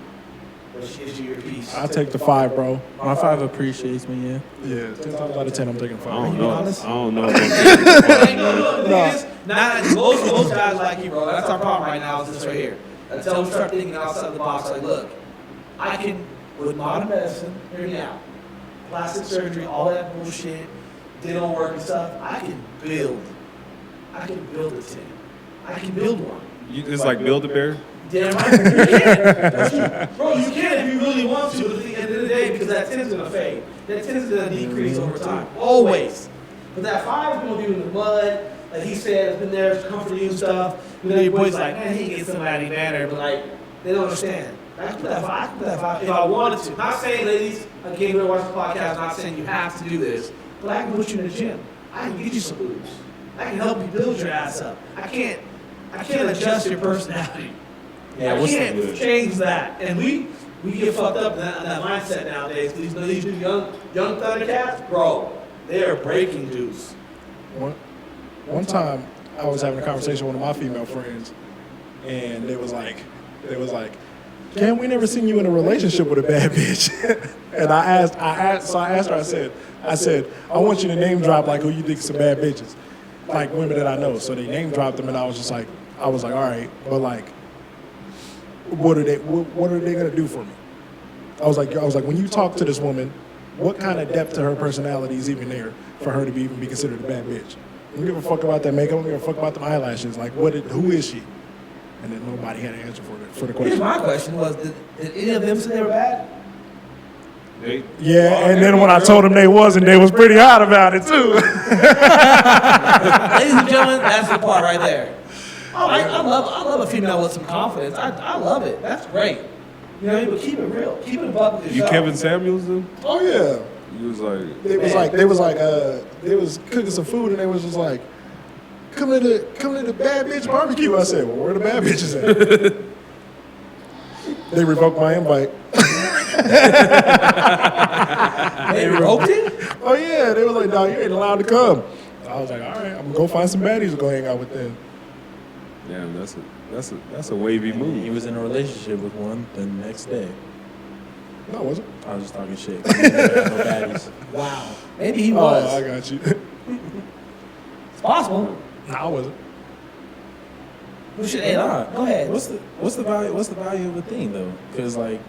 but she gives you your piece. I'll take the 5, bro. My 5 appreciates me, yeah. Yeah, 10 times out of 10, I'm taking 5. I don't know. honest? I don't know. Most guys like you, bro. That's our problem right now, is this right here. Until we start thinking outside the box, like, look, I can, with modern medicine, hear me out, plastic surgery, all that bullshit, dental work and stuff, I can build a 10. I can build one. It's like Build-A-Bear. Damn right, you can. Bro, you can if you really want to, but at the end of the day, because that 10's gonna fade. That 10's gonna decrease over time, always. But that 5 is gonna be in the mud, like he said, it's been there to comfort you and stuff. You know, your boy's like, man, he gets somebody manner, but like, they don't understand. I can put that 5, if I wanted to. Not saying, ladies, again, we're watching the podcast, not saying you have to do this, but I can put you in the gym. I can get you some boobs. I can help you build your ass up. I can't adjust your personality. Yeah, I what's can't change that. And we get fucked up in that mindset nowadays. These young Thundercats, bro, they are breaking dudes. One time, I was having a conversation with one of my female friends, and they was like, "Cam, we never seen you in a relationship with a bad bitch." And I asked her, I said, I want you to name drop like who you think some bad bitches, like women that I know. So they name dropped them, and I was like, all right, but like, what are they gonna do for me? I was like, when you talk to this woman, what kind of depth to her personality is even there for her to even be considered a bad bitch? I don't give a fuck about that makeup. I don't give a fuck about them eyelashes. Like, who is she? And then nobody had an answer for the Here's question. my question was, did any of them say they were bad? Yeah, and then when I told them they wasn't, they was pretty hot about it too. Ladies and gentlemen, that's the part right there. I love a female with some confidence. I love it. That's great. You know what I mean? But keep it real. Keep it a buck with You yourself. Kevin Samuels, though? Oh yeah. You was like, they was cooking some food and they was just like, come to the bad bitch barbecue. I said, well, where the bad bitches at? They revoked my invite. They revoked it? Oh yeah, they was like, no, you ain't allowed to come. I was like, all right, I'm gonna go find some baddies to go hang out with them. damn, that's a wavy He move. was in a relationship with one the next day. No, I wasn't. I was just talking shit. No baddies. Wow. Maybe he Oh, was. I got you. It's possible. No, I wasn't. We should, hey, go ahead. What's the value? What's the value of a thing though? Because like,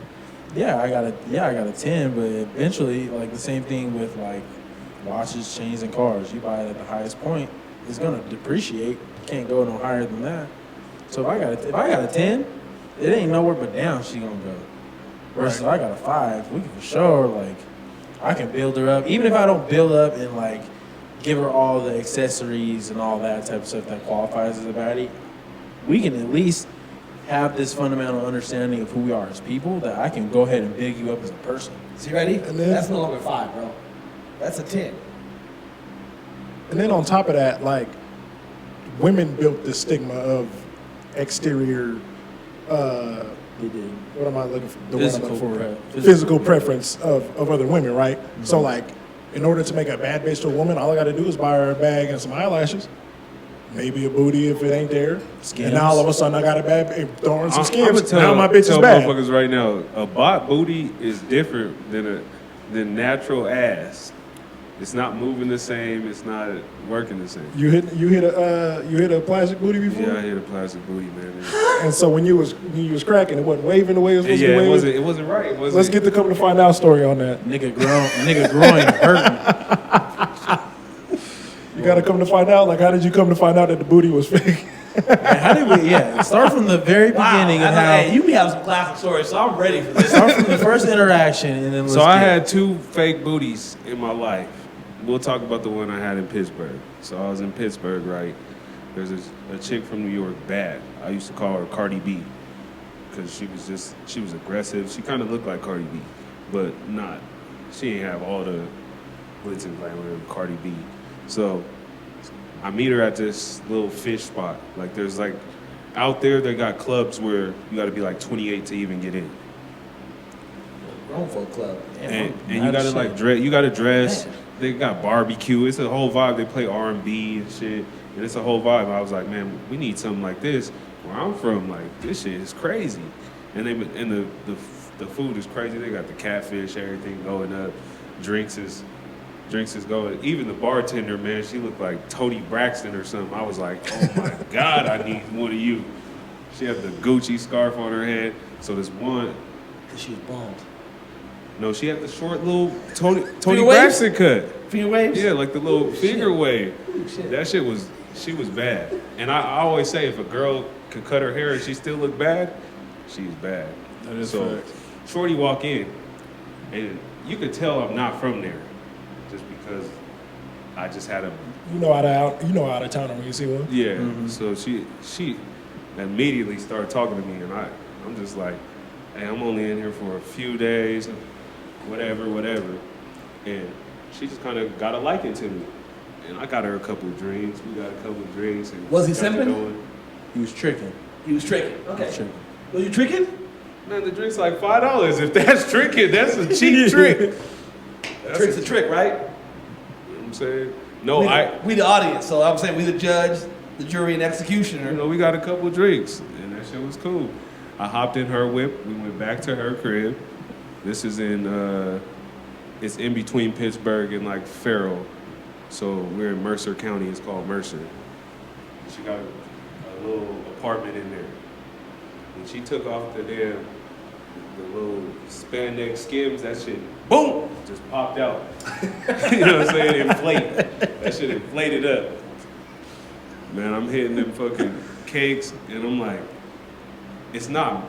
I got a 10, but eventually, like the same thing with like watches, chains, and cars. You buy it at the highest point, it's gonna depreciate. You can't go no higher than that. So if I got a 10, it ain't nowhere but down. She gonna go. Versus if I got a 5, we can for sure like I can build her up. Even if I don't build up and like give her all the accessories and all that type of stuff that qualifies as a baddie, we can at least have this fundamental understanding of who we are as people that I can go ahead and big you up as a person. So you ready? And then- That's no longer 5, bro. That's a 10. And then on top of that, like, women built the stigma of exterior, They did. what am I looking for? The word I'm Physical looking pre- Physical preference of other women, right? So like, in order to make a bad bitch to a woman, all I gotta do is buy her a bag and some eyelashes. Maybe a booty if it ain't there. Skims. And now all of a sudden I got a bad, throwing some I'ma skims. Now my bitch is tell bad. motherfuckers right now, a bot booty is different than natural ass. It's not moving the same. It's not working the same. You hit a plastic booty before? Yeah, I hit a plastic booty, man. And so when you was cracking, it wasn't waving the way it was supposed to be Yeah, waving. it wasn't right. It wasn't. Let's get the come to find out story on that. Nigga groin hurting. You gotta come to find out. Like, how did you come to find out that the booty was fake? Man, how did we? Yeah, start from the very beginning of how. Hey, you be having some classic stories, so I'm ready for this. Start from the first interaction and then. So I had 2 fake booties in my life. We'll talk about the one I had in Pittsburgh. So I was in Pittsburgh, right? There's a chick from New York, bad. I used to call her Cardi B because she was aggressive. She kind of looked like Cardi B, but not. She ain't have all the glitz and glamour of Cardi B. So I meet her at this little fish spot. Like there's like out there they got clubs where you got to be like 28 to even get in. Grown folk club. And you gotta like dress. You gotta dress. They got barbecue. It's a whole vibe. They play R&B and shit, and it's a whole vibe. I was like, man, we need something like this. Where I'm from, like this shit is crazy, and the food is crazy. They got the catfish, everything going up. Drinks is going. Even the bartender, man, she looked like Toni Braxton or something. I was like, oh my god, I need one of you. She had the Gucci scarf on her head. So this one. Because she was bald. No, she had the short little Tony Finger waves? Braxton cut. Finger waves? Yeah, like the little finger shit. wave. Shit. That shit she was bad. And I always say if a girl could cut her hair and she still look bad, she's bad. That is so fact. Shorty walk in, and you could tell I'm not from there, just because I just had a You know out of town when you see one. yeah. So she immediately started talking to me, and I'm just like, hey, I'm only in here for a few days, whatever. And she just kind of got a liking to me. And I got her a couple of drinks. We got a couple of drinks. And Was he got to simping? going. He was tricking. He was tricking. Okay. Tricking. Was you tricking? Man, the drink's like $5. If that's tricking, that's a cheap trick. Trick's a trick, right? You know what I'm saying? No, We the audience, so I'm saying we the judge, the jury, and executioner. we got a couple of drinks, and that shit was cool. I hopped in her whip. We went back to her crib. This is it's in between Pittsburgh and like Farrell. So we're in Mercer County. It's called Mercer. She got a little apartment in there. And she took off the little spandex skims. That shit, boom, just popped out. You know what I'm saying? Inflate. That shit inflated up. Man, I'm hitting them fucking cakes, and I'm like, it's not.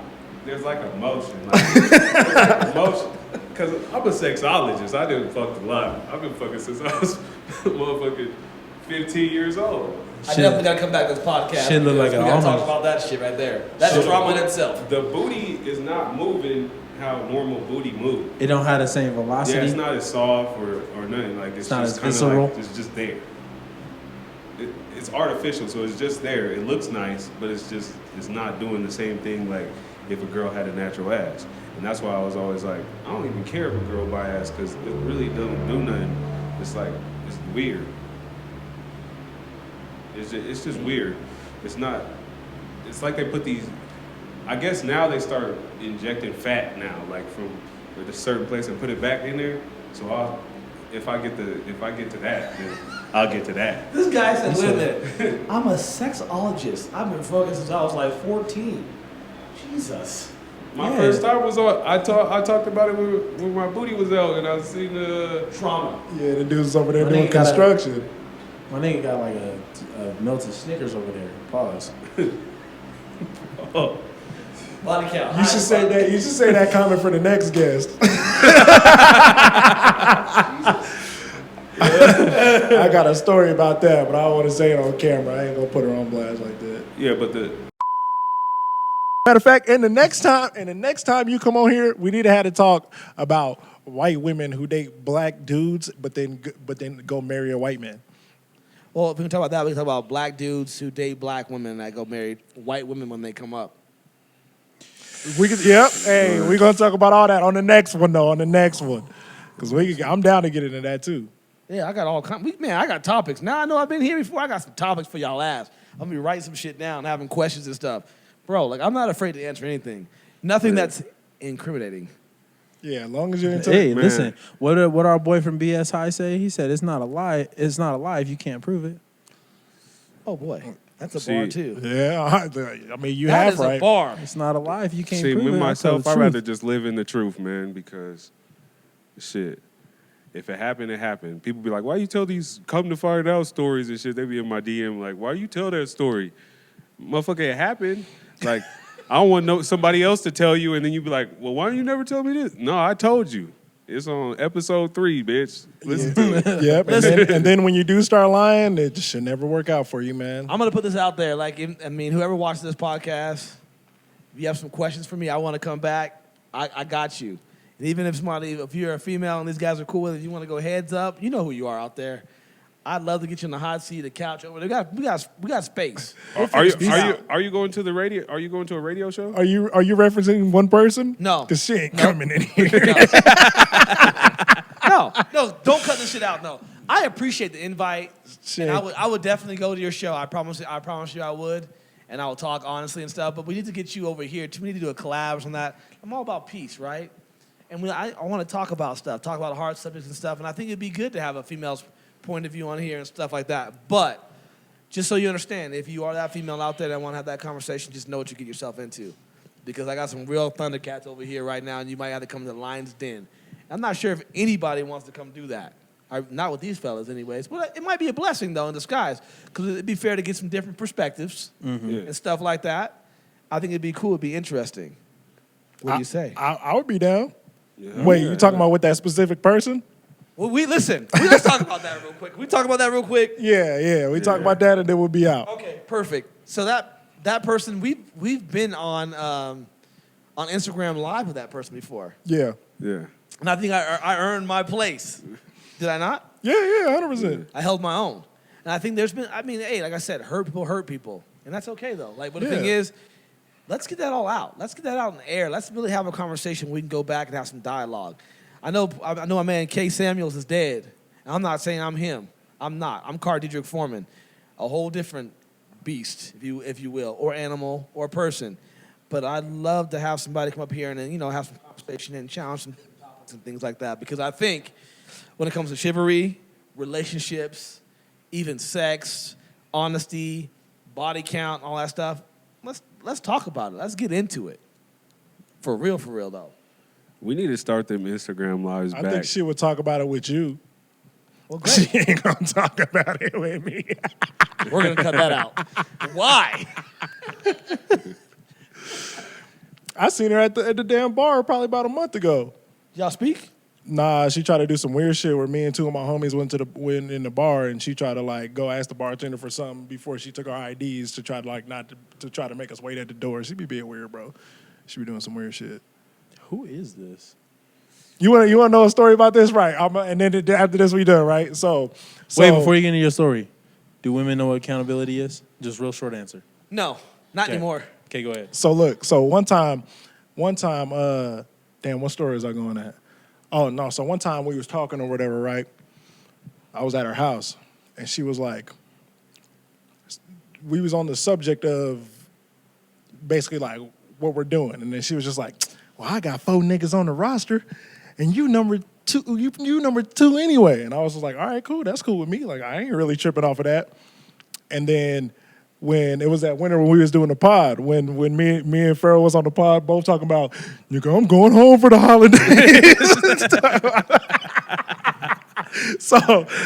There's like a motion. Because I'm a sexologist. I didn't fuck a lot. I've been fucking since I was motherfucking 15 years old. I definitely gotta come back to this podcast. Shit look like we an gotta talk almond. about that shit right there. That's So drama in itself. The booty is not moving how normal booty move. It don't have the same velocity. Yeah, it's not as soft or nothing. Like it's not just as kind visceral. of like it's just there. It's artificial, so it's just there. It looks nice, but it's not doing the same thing like if a girl had a natural ass. And that's why I was always like, I don't even care if a girl buy ass because it really don't do nothing. It's like it's weird. It's just weird. It's not. It's like they put these. I guess now they start injecting fat now, like from a certain place and put it back in there. So if I get to that, then I'll get to that. This guy said, wait a minute, I'm a sexologist. I've been focused since I was like 14. Jesus. My first time was on. I talked about it when my booty was out, and I seen the Trauma. Yeah, the dude's over there My doing nigga got a- construction. My nigga got like a melted Snickers over there. Pause. oh, Body count. You should say that. You should say that comment for the next guest. I got a story about that, but I don't want to say it on camera. I ain't gonna put her on blast like that. yeah, but the Matter of fact, and the next time you come on here, we need to have a talk about white women who date black dudes, but then go marry a white man. Well, if we can talk about that, we can talk about black dudes who date black women that go marry white women when they come up. Yep. Hey, we're gonna talk about all that on the next one, though. On the next one, because I'm down to get into that too. Yeah, I got all kinds. Man, I got topics. Now I know I've been here before. I got some topics for y'all ass. I'm gonna be writing some shit down, having questions and stuff. Bro, like I'm not afraid to answer anything. Nothing that's incriminating. Yeah, as long as you're into Hey, Man. listen. What our boy from BS High say? He said it's not a lie. It's not a lie if you can't prove it. Oh boy, that's a See, bar too. Yeah, I mean you That have is right. a bar. It's not a lie if you can't see prove me it. myself, That's I'd the rather truth. just live in the truth, man, because shit. If it happened, it happened. People be like, why you tell these come to find out stories and shit? They be in my DM like, why you tell that story? Motherfucker, it happened. Like, I don't want somebody else to tell you, and then you be like, well, why don't you never tell me this? No, I told you. It's on episode 3, bitch. Listen to it. Yep. And then when you do start lying, it just should never work out for you, man. I'm gonna put this out there. Like, whoever watches this podcast, if you have some questions for me, I want to come back. I got you. And even if you're a female and these guys are cool with it, if you want to go heads up, you know who you are out there. I'd love to get you in the hot seat, the couch over there. We got space. Are you going to the radio? Are you going to a radio show? Are you referencing one person? No. Because she ain't coming in here. No, don't cut this shit out. No, I appreciate the invite. Shit. And I would definitely go to your show. I promise you I would. And I will talk honestly and stuff. But we need to get you over here too. We need to do a collab on that. I'm all about peace, right? And I want to talk about stuff, talk about hard subjects and stuff. And I think it'd be good to have a female's point of view on here and stuff like that. But just so you understand, if you are that female out there that want to have that conversation, just know what you get yourself into. Because I got some real Thundercats over here right now, and you might have to come to the Lion's Den. I'm not sure if anybody wants to come do that. Not with these fellas, anyways. But it might be a blessing, though, in disguise. Because it'd be fair to get some different perspectives and stuff like that. I think it'd be cool. It'd be interesting. What do you say? I would be down. Yeah. Wait, you talking about with that specific person? Well, let's talk about that real quick. We talk about that real quick. Yeah. We talk about that and then we'll be out. Okay, perfect. So that person, we've been on Instagram Live with that person before. Yeah. Yeah. And I think I earned my place. Did I not? Yeah, 100%. I held my own. And I think there's been, hey, like I said, hurt people. And that's okay, though. Like, but the thing is, let's get that all out. Let's get that out in the air. Let's really have a conversation. We can go back and have some dialogue. I know my man K. Samuels is dead. And I'm not saying I'm him. I'm not. I'm Cardedrick Foreman. A whole different beast, if you will, or animal, or person. But I'd love to have somebody come up here and then, have some conversation and challenge some topics and things like that. Because I think when it comes to chivalry, relationships, even sex, honesty, body count, all that stuff, let's talk about it. Let's get into it. For real, though. We need to start them Instagram lives I back. think she would talk about it with you. Well, She great. ain't gonna talk about it with me. We're going to cut that out. Why? I seen her at the damn bar probably about a month ago. Y'all speak? Nah, she tried to do some weird shit where me and two of my homies went in the bar and she tried to like go ask the bartender for something before she took our IDs to try to like not to try to make us wait at the door. She be being weird, bro. She be doing some weird shit. Who is this? You wanna know a story about this, right? And then after this we done, right? So Wait, before you get into your story, do women know what accountability is? Just real short answer. No, not Okay. anymore. Okay, go ahead. So look, one time, damn, what story is I going at? Oh no, so one time we was talking or whatever, right? I was at her house, and she was like, we was on the subject of basically like what we're doing, and then she was just like, well, I got 4 niggas on the roster, and you number 2, you number 2 anyway. And I was just like, all right, cool, that's cool with me. Like I ain't really tripping off of that. And then when it was that winter when we was doing the pod, when me and Farrell was on the pod, both talking about, nigga, I'm going home for the holidays. So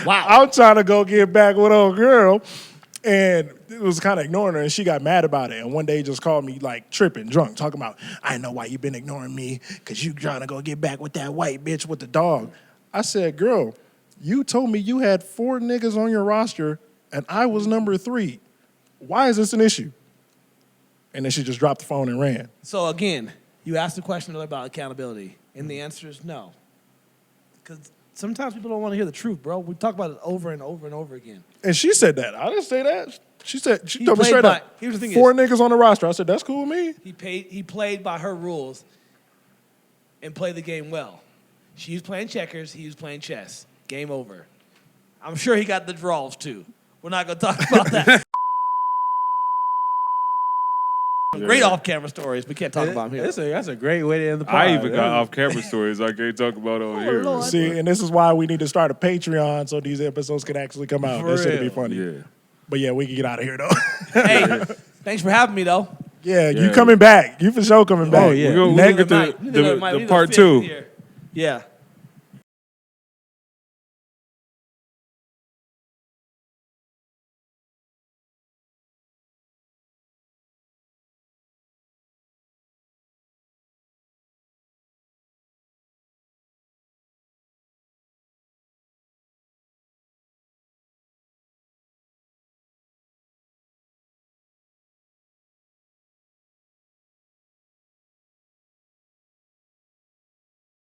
Wow. I'm trying to go get back with old girl, and it was kind of ignoring her, and she got mad about it. And one day just called me like tripping, drunk, talking about, I know why you been ignoring me, because you trying to go get back with that white bitch with the dog. I said, girl, you told me you had 4 niggas on your roster, and I was number 3. Why is this an issue? And then she just dropped the phone and ran. So again, you asked the question about accountability, and the answer is no. Because sometimes people don't want to hear the truth, bro. We talk about it over and over and over again. And she said that. I didn't say that. She said, she He told me played straight by- up, here's the thing 4 is- niggas on the roster. I said, that's cool with me. He played by her rules and played the game well. She was playing checkers, he was playing chess. Game over. I'm sure he got the draws too. We're not going to talk about that. Great off-camera stories. We can't talk about them here. That's a great way to end the pod. I even got off-camera stories I can't talk about over here. Lord. See, and this is why we need to start a Patreon so these episodes can actually come out. For That should be real. funny. Yeah. But yeah, we can get out of here though. Hey, thanks for having me, though. Yeah, you Yeah. coming back. You for sure coming back. Oh, yeah. We're gonna Next- get We need the a part 2. here. Yeah.